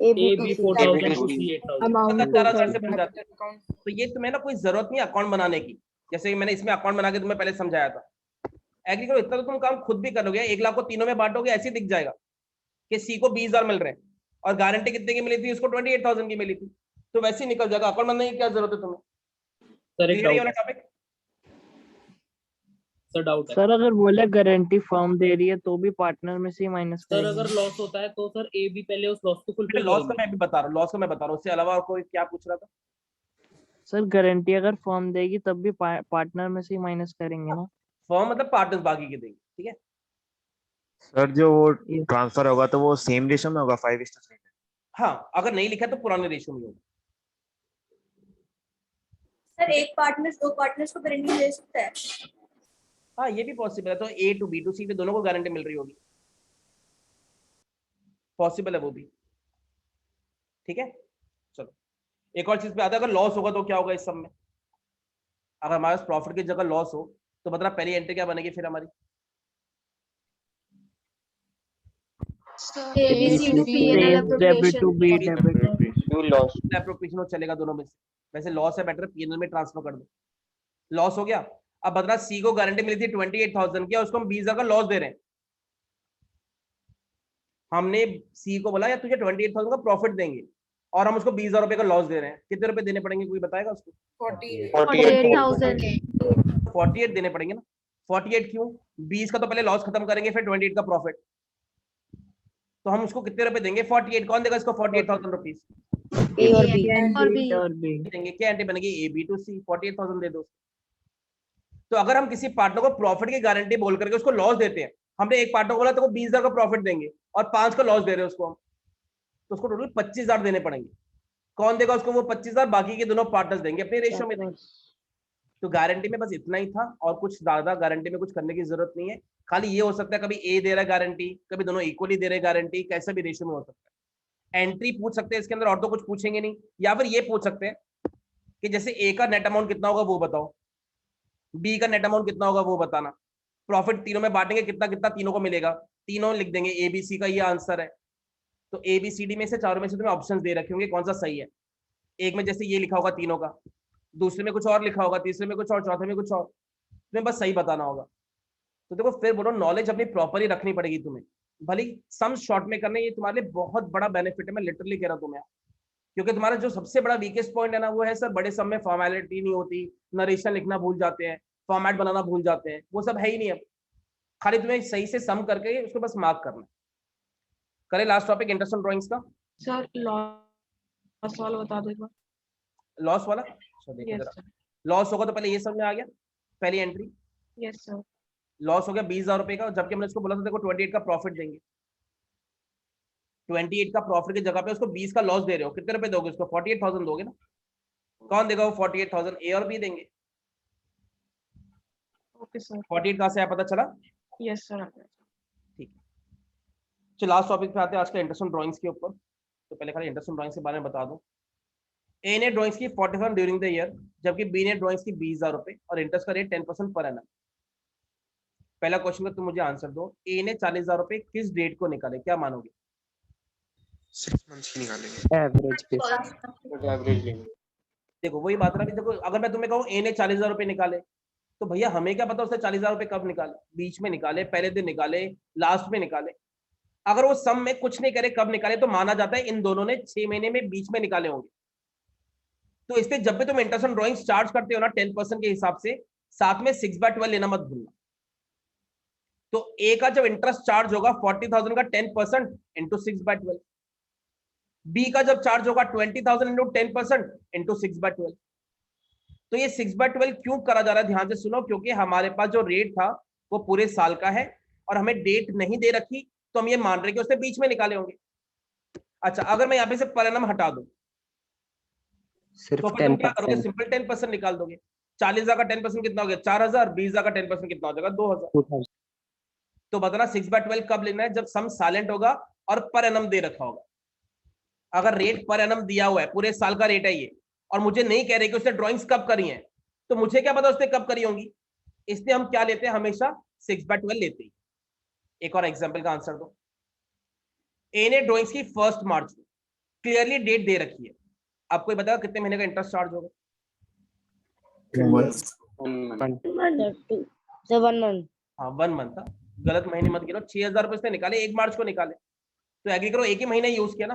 A B 4,000 to C 8,000। 4,000 से बन जाते हैं। तो ये तुम्हें ना कोई जरूरत नहीं अकाउंट बनाने की, जैसे मैंने इसमें अकाउंट बना के तुम्हें पहले समझाया था। एग्री करो, इतना तो तुम काम खुद भी कर लोगे। 1 लाख को तीनों में बांटोगे, ऐसे दिख जाएगा कि सी को 20,000 मिल रहे हैं और गारंटी कितने की मिली थी उसको 28,000 की मिली थी, तो वैसे ही निकल जाएगा। अकाउंट बनाने की क्या जरूरत है तुम्हें? टॉपिक सर डाउट है सर, अगर बोले गारंटी फर्म दे रही है तो भी पार्टनर में से ही माइनस सर। अगर लॉस होता है तो सर ए बी पहले उस लॉस को फुलफिल लॉस का मैं भी बता रहा हूँ, लॉस का मैं बता रहा हूँ। उससे अलावा कोई क्या पूछ रहा था? सर, गारंटी अगर फर्म देगी तब भी पार्टनर में से ही माइनस करेंगे ना। फर्म मतलब पार्टनर्स बाकी के देंगे, ठीक है। सर जो वो ट्रांसफर होगा तो वो सेम रेशियो में होगा 5:3 में? हाँ, अगर नहीं लिखा तो पुराने रेशियो में होगा। सर, एक पार्टनर्स 2 पार्टनर्स को गारंटी दे सकता है? हाँ, ये भी पॉसिबल है। तो ए टू बी टू सी पे दोनों को गारंटी मिल रही होगी, पॉसिबल है वो भी। ठीक है, चलो एक और चीज पे आता है, अगर लॉस होगा तो क्या होगा इस सब में? अगर हमारे पास प्रॉफिट की जगह लॉस हो तो मतलब पहली एंट्री क्या बनेगी फिर हमारी? एप्रोप्रिएशन चलेगा दोनों में से। वैसे लॉस है, बेटर पीएनएल में ट्रांसफर कर दो। लॉस हो गया। अब बदला सी को गारंटी मिली थी 28,000 की, उसको हम 20,000 का लॉस दे रहे हैं। हमने सी को बोला या तुझे 28,000 का प्रॉफिट देंगे और हम उसको 20,000 रुपए का लॉस दे रहे हैं। कितने रुपए देने पड़ेंगे, कोई बताएगा उसको? 48 देने पड़ेंगे ना। 48 क्यों? 20 का तो पहले लॉस खत्म करेंगे, फिर 28 का प्रॉफिट। तो हम उसको कितने रुपए देंगे? 48। कौन देगा इसको 48,000 रुपीज? A और B देंगे। क्या एंट्री बनेगी? ए बी टू सी। 48,000 दे दो। तो अगर हम किसी पार्टनर को प्रॉफिट की गारंटी बोल करके उसको लॉस देते हैं, हमने एक पार्टनर को बोला तो 20,000 का प्रॉफिट देंगे और 5 का लॉस दे रहे हैं उसको हम, तो उसको टोटल 25,000 देने पड़ेंगे। कौन देगा उसको वो 25,000? बाकी के दोनों पार्टनर्स देंगे, अपने रेशियो में देंगे। तो गारंटी में बस इतना ही था और कुछ ज्यादा गारंटी में कुछ करने की जरूरत नहीं है। खाली ये हो सकता है कभी ए दे रहा है गारंटी, कभी दोनों इक्वली दे रहे गारंटी, कैसा भी रेशियो में हो सकता है। एंट्री पूछ सकते हैं इसके अंदर, और तो कुछ पूछेंगे नहीं। या फिर ये पूछ सकते हैं कि जैसे ए का नेट अमाउंट कितना होगा वो बताओ, बी का नेट अमाउंट कितना होगा वो बताना, प्रॉफिट तीनों में बांटेंगे, कितना कितना तीनों को मिलेगा, तीनों लिख देंगे ABC का ये आंसर है। तो ABCD में से चारों में से तुम्हें ऑप्शंस दे रखे होंगे कौन सा सही है। एक में जैसे ये लिखा होगा तीनों का, दूसरे में कुछ और लिखा होगा, तीसरे में कुछ और, चौथे में कुछ और, तुम्हें बस सही बताना होगा। तो देखो फिर बोलो नॉलेज अपनी प्रॉपर ही रखनी पड़ेगी तुम्हें, भले सम शॉर्ट में करने, ये तुम्हारे लिए बहुत बड़ा बेनिफिट है, मैं लिटरली कह रहा हूँ तुम्हें, क्योंकि तुम्हारा जो सबसे बड़ा वीकेस्ट पॉइंट है ना वो है सर बड़े सम में फॉर्मेलिटी नहीं होती, नरेशन लिखना भूल जाते हैं, फॉर्मेट बनाना भूल जाते हैं, वो सब है ही नहीं। अब खाली तुम्हें सही से सम करके उसको बस मार्क करना है। करें last topic interest on drawings का। सर लॉस वाला बता दो एक बार। लॉस वाला देखो जरा, लॉस होगा तो पहले ये समझ में आ गया, पहली एंट्री यस सर। लॉस हो गया 20,000 रुपए का, जबकि हमने उसको बोला था देखो 28 का प्रॉफिट देंगे, 28 का प्रॉफिट की जगह पे उसको 20 का लॉस दे रहे हो, कितने रुपए दोगे उसको? 48,000 दोगे ना। कौन देगा वो 48,000? ए और बी देंगे। Okay sir. 48 कहां से आया पता चला? Yes sir. ठीक है, चलो लास्ट टॉपिक पे आते हैं आज का इंटरेस्ट ऑन ड्राइंग्स के ऊपर। तो पहले खाली इंटरेस्ट ऑन ड्राइंग्स के बारे में बता दूं। ए ने ड्राइंग्स की 40,000 ड्यूरिंग द ईयर, जबकि बी ने ड्राइंग्स की 20,000 रुपए और इंटरेस्ट का रेट 10% पर एनम। पहला क्वेश्चन का तुम मुझे आंसर दो, ए ने 40,000 रुपए किस डेट को निकाले, क्या मानोगे? 6 मंथ्स की निकालेंगे। एवरेज देखो वही बात रहा, देखो अगर मैं तुम्हें कहूँ ए ने 40,000 रुपए निकाले, तो भैया हमें क्या पता उसने 40,000 रुपए कब निकाले, बीच में निकाले, पहले दिन निकाले, लास्ट में निकाले। अगर वो सम में कुछ नहीं करे कब निकाले, तो माना जाता है इन दोनों ने 6 महीने में बीच में निकाले होंगे। तो इसलिए जब भी तुम इंटरेस्ट ऑन ड्राइंग्स चार्ज करते हो ना 10% के हिसाब से, साथ में 6/12 लेना मत भूलना। तो ए का जब इंटरेस्ट चार्ज होगा 40,000 का 10% इंटू 6/12, बी का जब चार्ज होगा 20,000 इंटू 10% इंटू 6/12। तो ये 6/12 क्यों करा जा रहा है, ध्यान से सुनो, क्योंकि हमारे पास जो रेट था वो पूरे साल का है और हमें डेट नहीं दे रखी, तो हम ये मान रहे कि उसने बीच में निकाले होंगे। अच्छा, अगर मैं यहाँ पे से पर एनम हटा दूं सिर्फ तो फिर तुम क्या करोगे? सिंपल 10% निकाल दोगे। 40,000 का 10% कितना हो गया? 4,000। 20,000 का 10% कितना हो जाएगा? 2,000। तो बताना 6/12 कब लेना है? जब सम साइलेंट होगा और पर एनम दे रखा होगा। अगर रेट पर एनम दिया हुआ है, पूरे साल का रेट है ये, और मुझे नहीं कह रहे कि उसने ड्राइंग्स कब करी हैं, तो मुझे क्या पता उसने कब करी होंगी। इसलिए हम क्या लेते हैं? हमेशा 6/12 लेते हैं। एक और एग्जांपल का आंसर दो। ए ने ड्राइंग्स की 1 मार्च को, क्लियरली डेट दे रखी है, आपको बताया कितने महीने का इंटरेस्ट चार्ज होगा? 1 मंथ। हाँ 1 मंथ। गलत महीने मत गिनो। 6,000 रुपए उसने निकाले, 1 मार्च को निकाले, तो एग्री करो एक ही महीने यूज किया ना,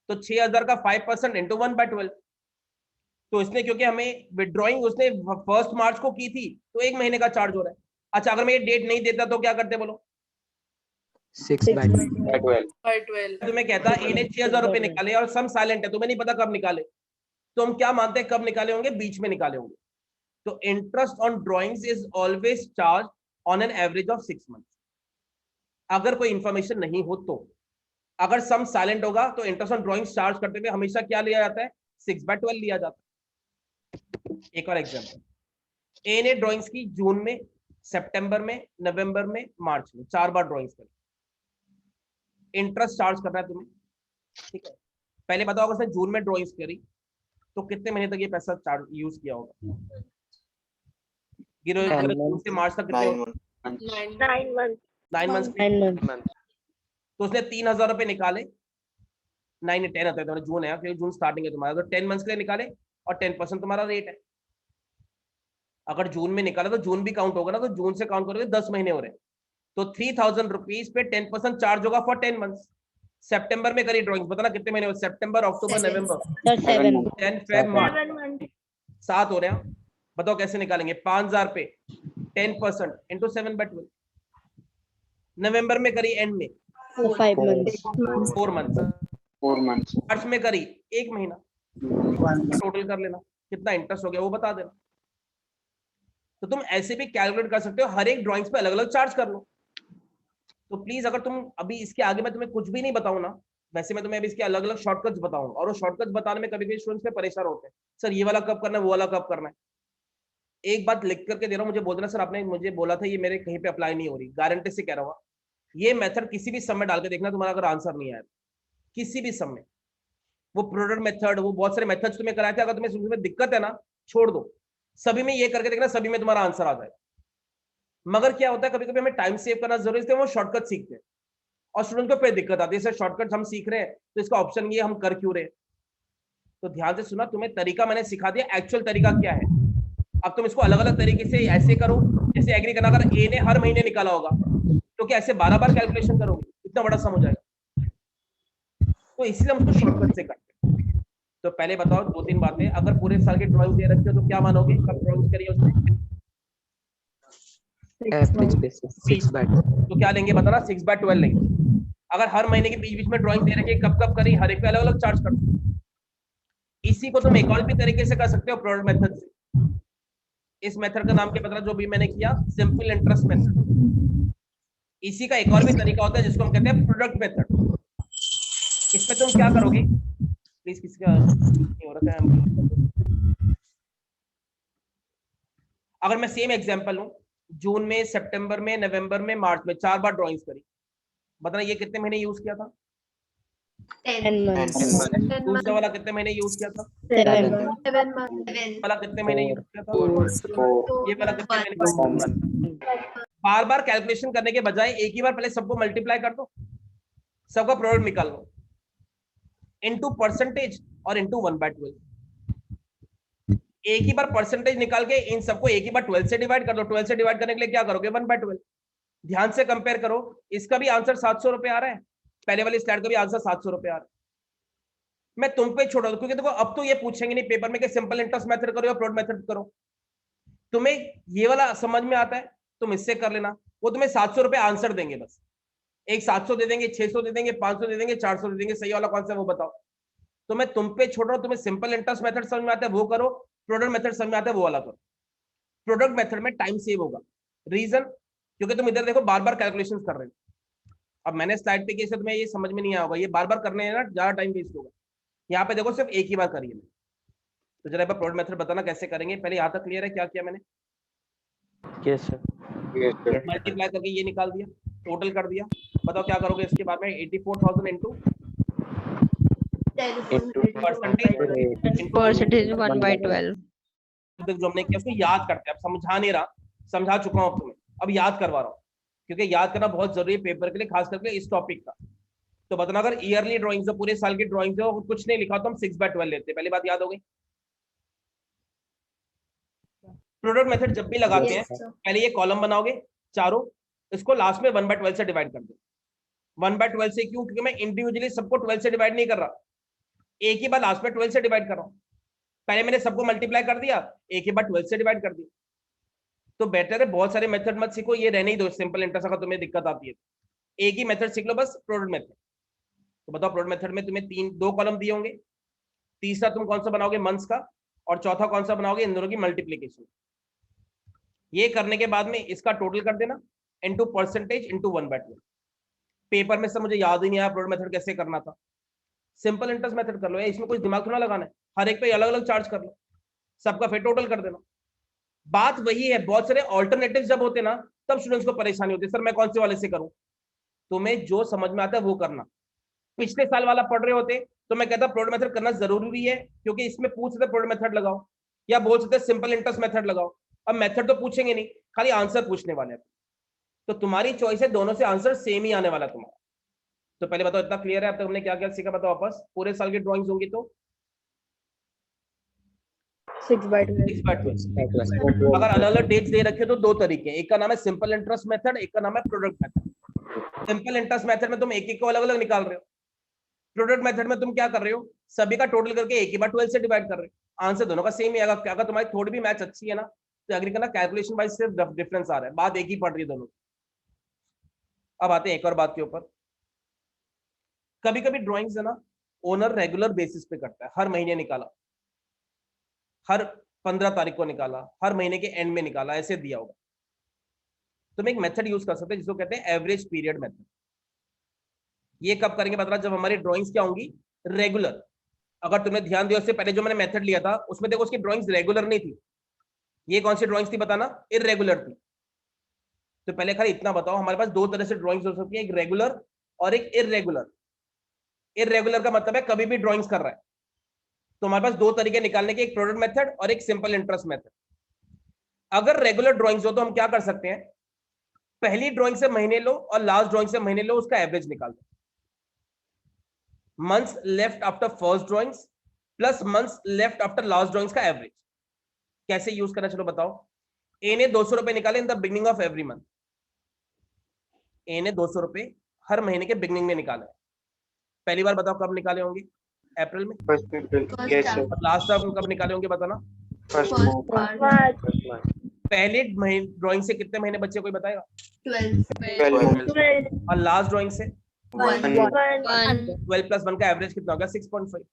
तो 6,000 का 5% इंटू 1/12। तो इसने क्योंकि हमें विड्रॉइंग उसने 1 मार्च को की थी, तो 1 महीने का चार्ज हो रहा है। अच्छा, अगर मैं ये डेट नहीं देता तो क्या करते बोलो? 6/12। तुम्हें कहता ए ने 6,000 रुपए निकाले और सम साइलेंट है, तुम्हें नहीं पता कब निकाले, तो हम क्या मानते हैं कब निकाले होंगे? बीच में निकाले होंगे। तो interest on drawings is always charge on an average of 6 month. अगर कोई इंफॉर्मेशन नहीं हो तो, अगर सम साइलेंट होगा तो इंटरेस्ट ऑन ड्राइंग्स चार्ज करते हुए हमेशा क्या लिया जाता है? 6/12 लिया जाता है। एक और एग्जांपल, ए ने ड्राइंग्स की जून में, सितंबर में, नवंबर में, मार्च में, 4 बार ड्राइंग्स करी। इंटरेस्ट चार्ज करना है तुम्हें, ठीक है? पहले बताओ अगर उसने जून में ड्राइंग्स करी तो कितने महीने तक ये पैसा चार्ज यूज किया होगा? जून से मार्च तक कितने? 9 मंथ। तो उसने 3,000 रुपए निकाले, 9 10 होता है तो जून है, क्योंकि जून स्टार्टिंग है तुम्हारा, तो 10 मंथ्स के लिए निकाले और 10% तुम्हारा रेट है। अगर जून में निकाला तो जून भी काउंट होगा ना, तो जून से काउंट करोगे 10 महीने हो रहे हैं, तो 3,000 रुपीज पे 10% चार्ज होगा फॉर 10 मंथ्स। सितंबर में करी ड्राइंग्स, बताना कितने महीने हो? सितंबर, अक्टूबर, नवंबर, 10 फेब, मार्च, 7 हो रहे हैं। बताओ कैसे निकालेंगे? 5,000 पे 10% इंटू 7/12। नवंबर में करी एंड में 4 मंथ्स। मार्च में करी 1 महीना, टोटल कर लेना कितना इंटरेस्ट हो गया वो बता देना। तो तुम ऐसे भी कैलकुलेट कर सकते हो, हर एक ड्राइंग्स पे अलग अलग चार्ज कर लो। तो प्लीज अगर तुम अभी इसके आगे मैं तुम्हें कुछ भी नहीं बताऊं ना, वैसे मैं तुम्हें अभी इसके अलग अलग शॉर्टकट्स बताऊंगा, और वो शॉर्टकट्स बताने में कभी कभी स्टूडेंट्स पे परेशान होते हैं, सर ये वाला कब करना है, वो वाला कब करना है। एक बात लिख करके दे रहा हूँ, मुझे बोल देना सर आपने मुझे बोला था ये मेरे कहीं पे अप्लाई नहीं हो रही, गारंटी से कह रहा हूँ। ये मेथड किसी भी सम में डाल के देखना, तुम्हारा अगर आंसर नहीं आया किसी भी सम में, वो प्रोडक्ट मेथड, वो बहुत सारे मेथड्स तुम्हें कराए थे, अगर तुम्हें दिक्कत है ना छोड़ दो, सभी में ये करके देखना, सभी में तुम्हारा आंसर आ जाएगा। मगर क्या होता है कभी कभी हमें टाइम सेव करना जरूरी है, इसलिए वो शॉर्टकट सीखते हैं और स्टूडेंट को फिर दिक्कत आती है सर शॉर्टकट हम सीख रहे हैं तो इसका ऑप्शन ये हम कर क्यों रहे हैं। तो ध्यान से सुना, तुम्हें तरीका मैंने सिखा दिया, एक्चुअल तरीका क्या है। अब तुम इसको अलग अलग तरीके से ऐसे करो, जैसे एग्री करना, अगर ए ने हर महीने निकाला होगा तो क्या ऐसे 12 बार कैलकुलेशन करोगे, इतना बड़ा सम हो जाएगा। तो इसलिए हम उसको शॉर्टकट से करते हैं। तो पहले बताओ 2-3 बातें, अगर पूरे साल की ड्राइंग दे रखी हो तो क्या मानोगे, कब ड्राइंग करिए उसमें एवरेज बेसिस 6/12 तो क्या लेंगे बताना, 6/12 लेंगे। अगर हर महीने के बीच बीच में ड्राइंग दे रखी है, कब कब करी, हर एक पे अलग अलग चार्ज कर दो। इसी को तुम एक और भी तरीके से कर सकते हो, प्रोडक्ट मेथड से। इस मेथड का नाम क्या पता, जो भी मैंने किया, सिंपल इंटरेस्ट मेथड। इसी का एक और भी तरीका होता है जिसको हम कहते हैं प्रोडक्ट मेथड। इसमें तुम क्या करोगे, प्लीज किसका नहीं हो रहा है। अगर मैं सेम एग्जांपल लूं, जून में, सितंबर में, नवंबर में, मार्च में 4 बार ड्राइंग्स करी, बताना ये कितने महीने यूज किया था। 10 months दूसरा वाला कितने महीने यूज किया था, 7 वाला कितने महीने यूज किया था, ये वाला कितने महीने। बार बार कैलकुलेशन करने के बजाय एक ही बार पहले सबको मल्टीप्लाई कर दो, सबका प्रोडक्ट निकाल लो, इनटू परसेंटेज और इनटू 1/12। एक ही बार परसेंटेज निकाल के इन सबको एक ही बार 12 से डिवाइड कर दो। 12 से डिवाइड करने के लिए क्या करोगे, 1/12। ध्यान से कंपेयर करो, इसका भी आंसर 700 रुपए आ रहा है, पहले वाली स्लाइड का भी आंसर 700 रुपए आ रहा है। मैं तुम पे छोड़ दूं, क्योंकि देखो अब तो ये पूछेंगे नहीं पेपर में कि सिंपल इंटरेस्ट मेथड करो या प्रोडक्ट मेथड करो। तुम्हें ये वाला समझ में आता है, तुम इससे कर लेना, वो तुम्हें 700 रुपए आंसर देंगे, बस एक 700 दे देंगे, 600 दे देंगे, 500 दे देंगे, 400 दे देंगे, सही वाला कौन सा वो बताओ। तो मैं तुम पे छोड़ रहा हूं, तुम्हें सिंपल इंटरेस्ट मेथड समझ में आता है वो करो, प्रोडक्ट मेथड समझ में आता है वो वाला करो। प्रोडक्ट मेथड में टाइम सेव होगा, रीजन क्योंकि तुम इधर देखो बार बार कैलकुलेशन कर रहे हो। अब मैंने स्लाइड पे किया तो तुम्हें ये समझ में नहीं आया होगा, ये बार बार करने है ना, ज्यादा टाइम वेस्ट होगा। यहाँ पे देखो सिर्फ एक ही बार करिए। तो जरा प्रोडक्ट मेथड बताना कैसे करेंगे, पहले यहाँ तक क्लियर है क्या किया मैंने। Yes sir. मल्टीप्लाई करके ये निकाल दिया, टोटल कर दिया, बताओ क्या करोगे इसके बाद में। 84,000 इंटू परसेंटेज 1/12। जो हमने किया उसको याद करते हैं, अब समझा नहीं रहा, समझा चुका हूं तुम्हें, अब याद करवा रहा हूँ, क्योंकि याद करना बहुत जरूरी है पेपर के लिए, खास करके इस टॉपिक का। तो बताना, अगर ईयरली ड्राइंग्स हो, पूरे साल की ड्राइंग्स हो, कुछ नहीं लिखा तो हम 6/12 लेते हैं, पहली बात याद हो गई। प्रोडक्ट मेथड जब भी लगाते हैं पहले ये कॉलम बनाओगे चारों, इसको लास्ट में 1/12 से डिवाइड कर दो। 1/12 से क्यों, क्योंकि मैं इंडिविजुअली सबको 12 से डिवाइड नहीं कर रहा, एक ही बार लास्ट में 12 से डिवाइड कर रहा हूं। पहले मैंने सबको मल्टीप्लाई कर दिया, एक ही बार 12 से डिवाइड कर दिया। तो बेटर है बहुत सारे मेथड मत सीखो, ये रहने ही दो सिंपल इंटरेस्ट। अगर तुम्हें दिक्कत आती है एक ही मेथड सीख लो बस, प्रोडक्ट मेथड। तो बताओ प्रोडक्ट मेथड में तुम्हें 2 कॉलम दिए होंगे, तीसरा तुम कौन सा बनाओगे, मंथ्स का, और चौथा कौन सा बनाओगे, इन दोनों की मल्टीप्लीकेशन। ये करने के बाद में इसका टोटल कर देना इनटू परसेंटेज इनटू 1/12। पेपर में सब मुझे याद ही नहीं आया प्रोडक्ट मेथड कैसे करना था, सिंपल इंटरेस्ट मेथड कर लो, इसमें कुछ दिमाग थोड़ा लगाना है, हर एक पे अलग अलग चार्ज कर लो, सबका फिर टोटल कर देना। बात वही है, बहुत सारे ऑल्टरनेटिव जब होते ना तब स्टूडेंट्स को परेशानी होती है, सर मैं कौन से वाले से करूं। तुम्हें जो समझ में आता है वो करना। पिछले साल वाला पढ़ रहे होते तो मैं कहता प्रोडक्ट मेथड करना जरूरी भी है, क्योंकि इसमें पूछ सकते प्रोडक्ट मेथड लगाओ, या बोल सकते सिंपल इंटरेस्ट मेथड लगाओ। अब मेथड तो पूछेंगे नहीं, खाली आंसर पूछने वाले हैं, तो तुम्हारी चॉइस है, दोनों से आंसर सेम ही आने वाला तुम्हारा। तो पहले बताओ इतना क्लियर है अब तक हमने क्या क्या सीखा, बताओ वापस। पूरे साल की ड्राइंग्स होंगी तो 6/12। अगर अलग अलग डेट्स दे रखे तो 2 तरीके, एक का नाम है सिंपल इंटरेस्ट मेथड, एक का नाम है product method. Simple interest method में तुम एक एक को अलग अलग निकाल रहे हो, प्रोडक्ट मेथड में तुम क्या कर रहे हो, सभी का टोटल करके एक ही बार 12 से डिवाइड कर रहे हो, आंसर दोनों का सेम ही आएगा। अगर तुम्हारी थोड़ी भी मैथ्स अच्छी है ना तो एग्री करना, कैलकुलेशन वाइज सिर्फ डिफरेंस आ रहा है, बात एक ही पड़ रही है दोनों। अब आते हैं एक और बात के ऊपर। कभी कभी ड्राइंग्स है ना ओनर रेगुलर बेसिस पे करता है, हर महीने निकाला, हर 15 तारीख को निकाला, हर महीने के एंड में निकाला, ऐसे दिया होगा। तुम एक मेथड यूज कर सकते हैं जिसको कहते हैं एवरेज पीरियड मेथड। ये कब करेंगे पता, जब हमारी ड्राइंग्स क्या होंगी, रेगुलर। अगर तुमने ध्यान दिया उससे पहले जो मैंने मेथड लिया था उसमें देखो उसकी ड्राइंग्स रेगुलर नहीं थी, ये कौन सी ड्राइंग्स थी बताना, इररेगुलर थी। तो पहले खाली इतना बताओ, हमारे पास 2 तरह से ड्राइंग्स हो सकती है, एक रेगुलर और एक इररेगुलर। इररेगुलर का मतलब है कभी भी ड्राइंग्स कर रहा है, तो हमारे पास 2 तरीके निकालने के, एक प्रोडक्ट मेथड और एक सिंपल इंटरेस्ट मेथड। अगर रेगुलर ड्राइंग्स हो तो हम क्या कर सकते हैं, पहली ड्राइंग से महीने लो और लास्ट ड्राइंग से महीने लो, उसका एवरेज निकाल दो। Months left after first drawings plus months left after last drawings का एवरेज कैसे यूज करना, चलो बताओ। ए ने 200 रुपए निकाले in the beginning of every month. A ने 200 रुपए हर महीने के बिगिनिंग में निकाले। पहली बार बताओ कब निकाले होंगे? अप्रैल में। लास्ट टाइम कब निकाले होंगे बताना? पहले ड्राइंग से कितने महीने बच्चे कोई बताएगा? 12 और लास्ट ड्राइंग से 12 प्लस 1 का एवरेज कितना होगा? 6.5।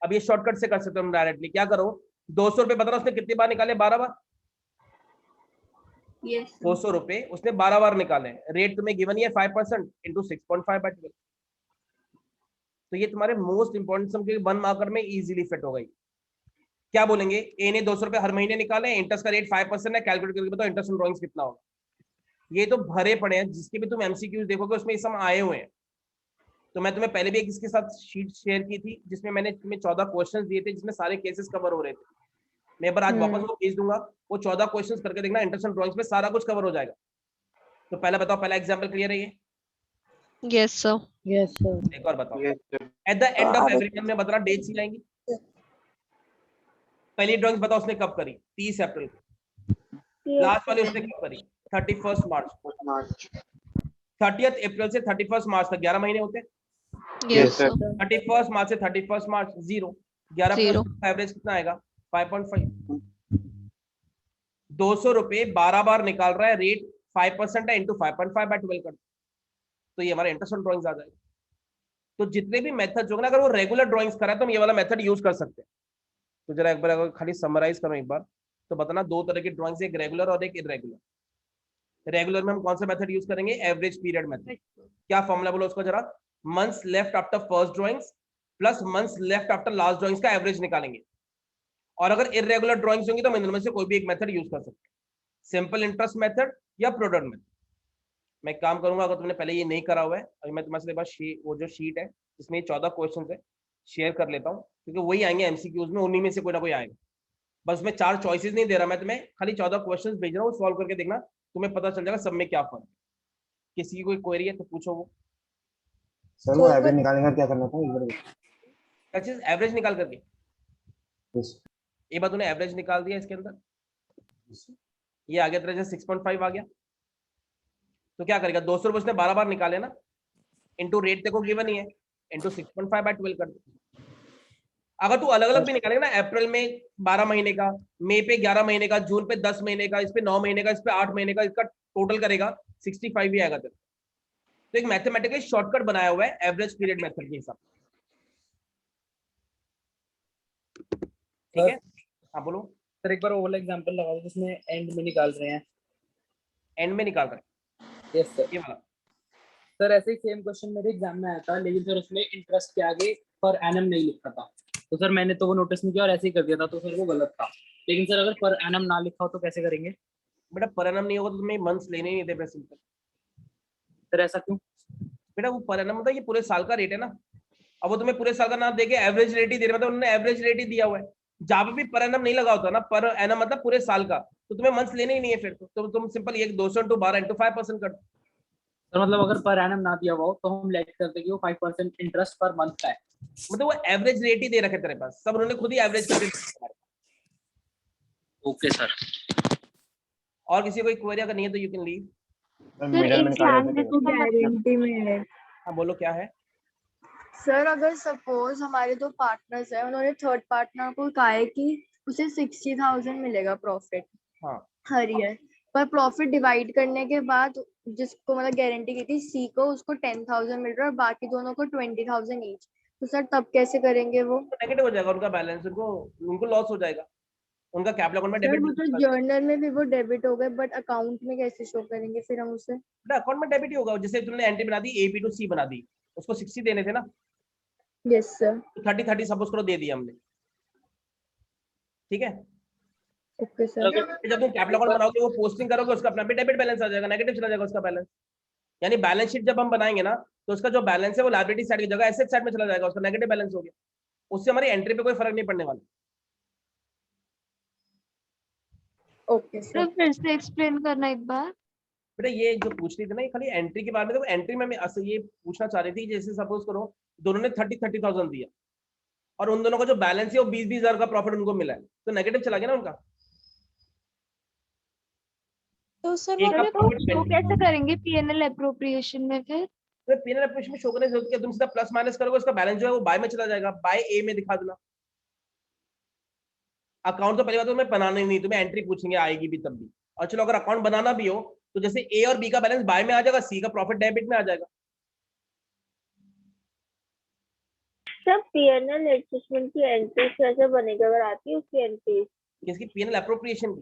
अब ये शॉर्टकट से कर सकते हो हम डायरेक्टली। क्या करो, 200 रुपए बताना उसने कितनी बार निकाले? 12 बार। 200 रुपए उसने 12 बार निकाले। रेट तुम्हें गिवन ही है 5% इंटू 6.5/12। तो ये तुम्हारे मोस्ट इंपॉर्टेंट सम के 1 मार्कर में इजीली फिट हो गई। क्या बोलेंगे? ए ने 200 रुपए हर महीने निकाले, इंटरेस्ट का रेट 5% है, कैलकुलेट करके बताओ इंटरेस्ट ऑन ड्राइंग्स कितना होगा। ये तो भरे पड़े हैं, जिसके भी तुम एमसीक्यूज देखोगे उसमें ये सम आए हुए हैं। तो मैं तुम्हें पहले भी एक इसके साथ शीट शेयर की थी जिसमें मैंने तुम्हें 14 क्वेश्चंस दिए थे जिसमें सारे केसेस कवर हो रहे थे। मैं एक बार आज वापस वो भेज दूंगा, वो 14 क्वेश्चंस करके देखना, इंटरेस्ट ऑन ड्राइंग्स में सारा कुछ कवर हो जाएगा। तो पहला बताओ, पहला एग्जांपल क्लियर है ये? Yes sir. Yes sir. एक और बताओ। At the end of every month में बताना डेट्स ही आएंगी। पहली ड्राइंग बताओ उसने कब करी? 30 अप्रैल को। लास्ट वाली उसने कब करी? 31 मार्च। 30th अप्रैल से 31 मार्च तक 11 महीने होते हैं। Yes sir. 31 मार्च से 31 मार्च 0। 11 प्लस एवरेज कितना आएगा? 5.5। 200 रुपए 12 बार निकाल रहा है, रेट 5% है, इंटू 5.5/12 कर दो, तो ये हमारा इंटरेस्ट ऑन ड्राइंग्स आ जाएगा। तो जितने भी मेथड्स होंगे ना, अगर वो रेगुलर ड्राइंग्स करा है तो हम ये वाला मेथड यूज कर सकते हैं। तो जरा एक बार अगर खाली समराइज करो एक बार, तो बताना 2 तरह की ड्राइंग्स, एक रेगुलर और एक इरेगुलर। रेगुलर में हम कौन सा मेथड यूज करेंगे? Average period method. क्या फॉर्मूला बोलो उसको जरा? Months left after first drawings plus months left after last drawings का एवरेज निकालेंगे। और अगर इरेगुलर ड्राइंग्स होंगी तो हम इनमें से कोई भी एक मेथड यूज कर सकते हैं, सिंपल इंटरेस्ट मेथड या प्रोडक्ट मेथड। मैं काम करूंगा, अगर तुमने पहले ये नहीं करा हुआ है, अभी मैं तुम्हारे साथ बस वो जो शीट है जिसमें 14 क्वेश्चन है शेयर कर लेता हूँ, क्योंकि वही आएंगे एमसीक्यूज में, उन्हीं में से कोई ना कोई आएगा। बस उसमें 4 चॉइसेस नहीं दे रहा मैं तुम्हें, खाली 14 क्वेश्चन भेज रहा हूँ, सॉल्व करके देखना, तुम्हें पता चल जाएगा सब में क्या फर्क है। किसी की कोई क्वेरी है तो पूछो। वो सर वो एवरेज निकालने का क्या करना था? क्या चीज? एवरेज निकाल करके ये बात उन्हें एवरेज निकाल दिया इसके अंदर, ये आ गया तेरा जैसे 6.5 आ गया। तो क्या करेगा? 200 रुपए उसने 12 बार निकाले ना, इंटू रेट देखो गिवन ही है, इंटू 6.5/12 कर दो। अगर तू अलग अलग भी निकालेगा ना, अप्रैल में 12 महीने का, मई पे 11 महीने का, जून पे 10 महीने का, इस पे 9 महीने का, इस पे 8 महीने का, इसका टोटल करेगा 65 ही आएगा तेरा। तो एक मैथमेटिकल शॉर्टकट बनाया हुआ है एवरेज पीरियड मेथड के हिसाब। ठीक है, हाँ बोलो सर। एक बार वो वाला एग्जांपल लगा दो जिसमें एंड में निकाल रहे हैं। एंड में निकाल रहे हैं? Yes sir. ये वाला सर ऐसे ही सेम क्वेश्चन मेरे एग्जाम में आया था, लेकिन सर उसमें इंटरेस्ट के आगे पर एनम नहीं लिखा था। तो सर मैंने तो वो नोटिस नहीं किया और ऐसे ही कर दिया था, तो सर वो गलत था। लेकिन सर अगर पर एनम ना लिखा हो तो कैसे करेंगे? बेटा पर एनम नहीं होगा तो तुम्हें मंथ्स लेने ही नहीं थे सिंपल। सर ऐसा क्यों? बेटा वो पर एनम मतलब ये पूरे साल का रेट है ना, अब वो तुम्हें पूरे साल का ना देके एवरेज रेट ही दे रहे, मतलब उन्होंने एवरेज रेट ही दिया हुआ है। जहां पे भी पर एनम नहीं लगा होता ना, पर एनम मतलब पूरे साल का, तो तुम्हें मंथ्स लेने ही नहीं है फिर। तो तुम सिंपल ये 200 इंटू 12 इंटू 5% कर दो। सर मतलब अगर पर एनम ना दिया हुआ हो तो हम लेट करते कि वो 5% इंटरेस्ट पर मंथ का है, मतलब वो एवरेज रेट ही दे रखे तेरे पास, सब उन्होंने खुद ही एवरेज कर दिया। Okay sir. और किसी कोई क्वेरी अगर नहीं है तो यू कैन लीव। गारंटी में है। हाँ बोलो क्या है? सर अगर सपोज हमारे 2 पार्टनर्स है, उन्होंने थर्ड पार्टनर को कहा है कि उसे 60,000 मिलेगा प्रॉफिट हर ईयर, पर प्रॉफिट डिवाइड करने के बाद जिसको मतलब गारंटी की थी सी को, उसको 10,000 मिल रहा है और बाकी दोनों को 20,000 ईच। तो सर तब कैसे करेंगे? वो नेगेटिव हो जाएगा उनका बैलेंस, उनको लॉस हो जाएगा, उनका कैपिटल अकाउंट में सर डेबिट। वो तो जर्नल में भी वो डेबिट हो गए, बट अकाउंट में कैसे शो करेंगे फिर हम उसे? अकाउंट में डेबिट ही होगा, जैसे तुमने एंट्री बना दी AB टू C बना दी, उसको 60 देने थे ना। Yes sir. 30 सब उसको दे दिया हमने, ठीक है। Okay sir. जब तुम कैपिटल अकाउंट बनाओगे, वो पोस्टिंग करोगे, उसका अपना भी डेबिट बैलेंस आ जाएगा, नेगेटिव चला जाएगा उसका बैलेंस। यानी बैलेंस शीट जब हम बनाएंगे ना, तो उसका जो बैलेंस है वो लायबिलिटी साइड की जगह एसेट साइड में चला जाएगा, उसका नेगेटिव बैलेंस हो गया। उससे हमारी एंट्री पे कोई फर्क नहीं पड़ने वाला। ओके तो फिर से एक्सप्लेन करना एक बार। बेटा ये जो पूछ रही थी ना, ये खाली एंट्री के बारे में। तो एंट्री में मैं ये पूछना चाह रही थी, जैसे सपोज करो दोनों ने 30,000 दिया और उन दोनों का जो बैलेंस है वो 20,000 का प्रॉफिट उनको मिला है, तो नेगेटिव चला गया ना उनका। तो सर एक का तो प्रॉफिट कैसे करेंगे पीएनएल एप्रोप्रिएशन में फिर? तो पीएनएल एप्रोप्रिएशन में शो करने की जरूरत क्या, तुम सीधा प्लस माइनस करोगे, उसका बैलेंस जो है वो बाय में चला जाएगा, बाय ए में दिखा देना। अकाउंट तो पहली बात तो तुम्हें बनाना ही नहीं, तुम्हें एंट्री पूछेंगे आएगी भी तब भी। और चलो अगर अकाउंट बनाना भी हो तो जैसे ए और बी का बैलेंस बाय में आ जाएगा, सी का प्रॉफिट डेबिट में आ जाएगा। सर पीएनएल एडजस्टमेंट की एंट्री कैसे बनेगी, अगर आती है उसकी एंट्री? किसकी? पीएनएल एप्रोप्रिएशन की।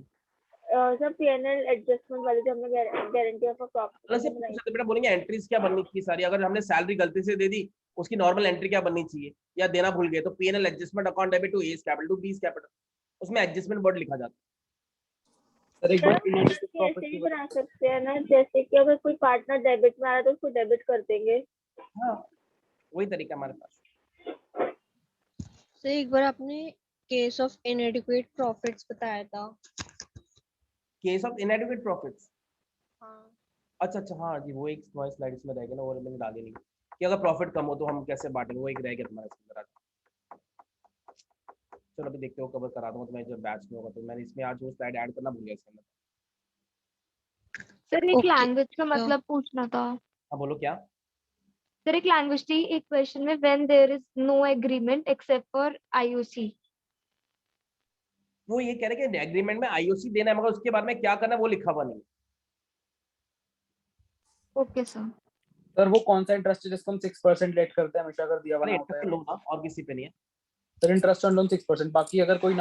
सर पीएनएल एडजस्टमेंट वाली जो हमने गारंटी ऑफ से पूछ सकते बेटा, बोलेंगे एंट्रीज क्या बननी चाहिए सारी। अगर हमने सैलरी गलती से दे दी, उसकी नॉर्मल एंट्री क्या बननी चाहिए या देना भूल गए, तो PNL adjustment account debit to A's capital to B's capital, उसमें एडजस्टमेंट वर्ड लिखा जाता है। सर एक बार ऐसे भी बना सकते हैं ना, जैसे कि अगर कोई पार्टनर डेबिट में आ रहा है तो उसको डेबिट कर देंगे। हाँ वही तरीका हमारे पास। तो एक बार आपने केस ऑफ इनएडिक्वेट प्रॉफिट्स बताया था। केस ऑफ इनएडिक्वेट प्रॉफिट्स, हाँ अच्छा हाँ जी, वो एक स्लाइड इसमें रह गया ना, वो मैंने डाली नहीं कि अगर प्रॉफिट कम हो तो हम कैसे बांटेंगे, वो एक रह गया तुम्हारा इसमें जरा। चलो अभी देखते हो, कवर करा दूंगा तुम्हें जब बैच में होगा। तो मैंने इसमें आज वो स्लाइड ऐड करना भूल गया इसके अंदर। सर एक लैंग्वेज का मतलब पूछना था। हाँ बोलो क्या? सर एक लैंग्वेज थी एक क्वेश्चन में, when there is no agreement except for IOC. वो ये कह रहे कि एग्रीमेंट में आईओसी देना है, मगर उसके बारे में क्या करना है वो लिखा हुआ नहीं। Okay sir. सर वो कौन सा इंटरेस्ट है जिसको हम 6% लेट करते हैं हमेशा, अगर दिया हुआ अरे होता है? इंटरेस्ट लोन और किसी पे नहीं है सर। इंटरेस्ट ऑन लोन 6%, बाकी अगर कोई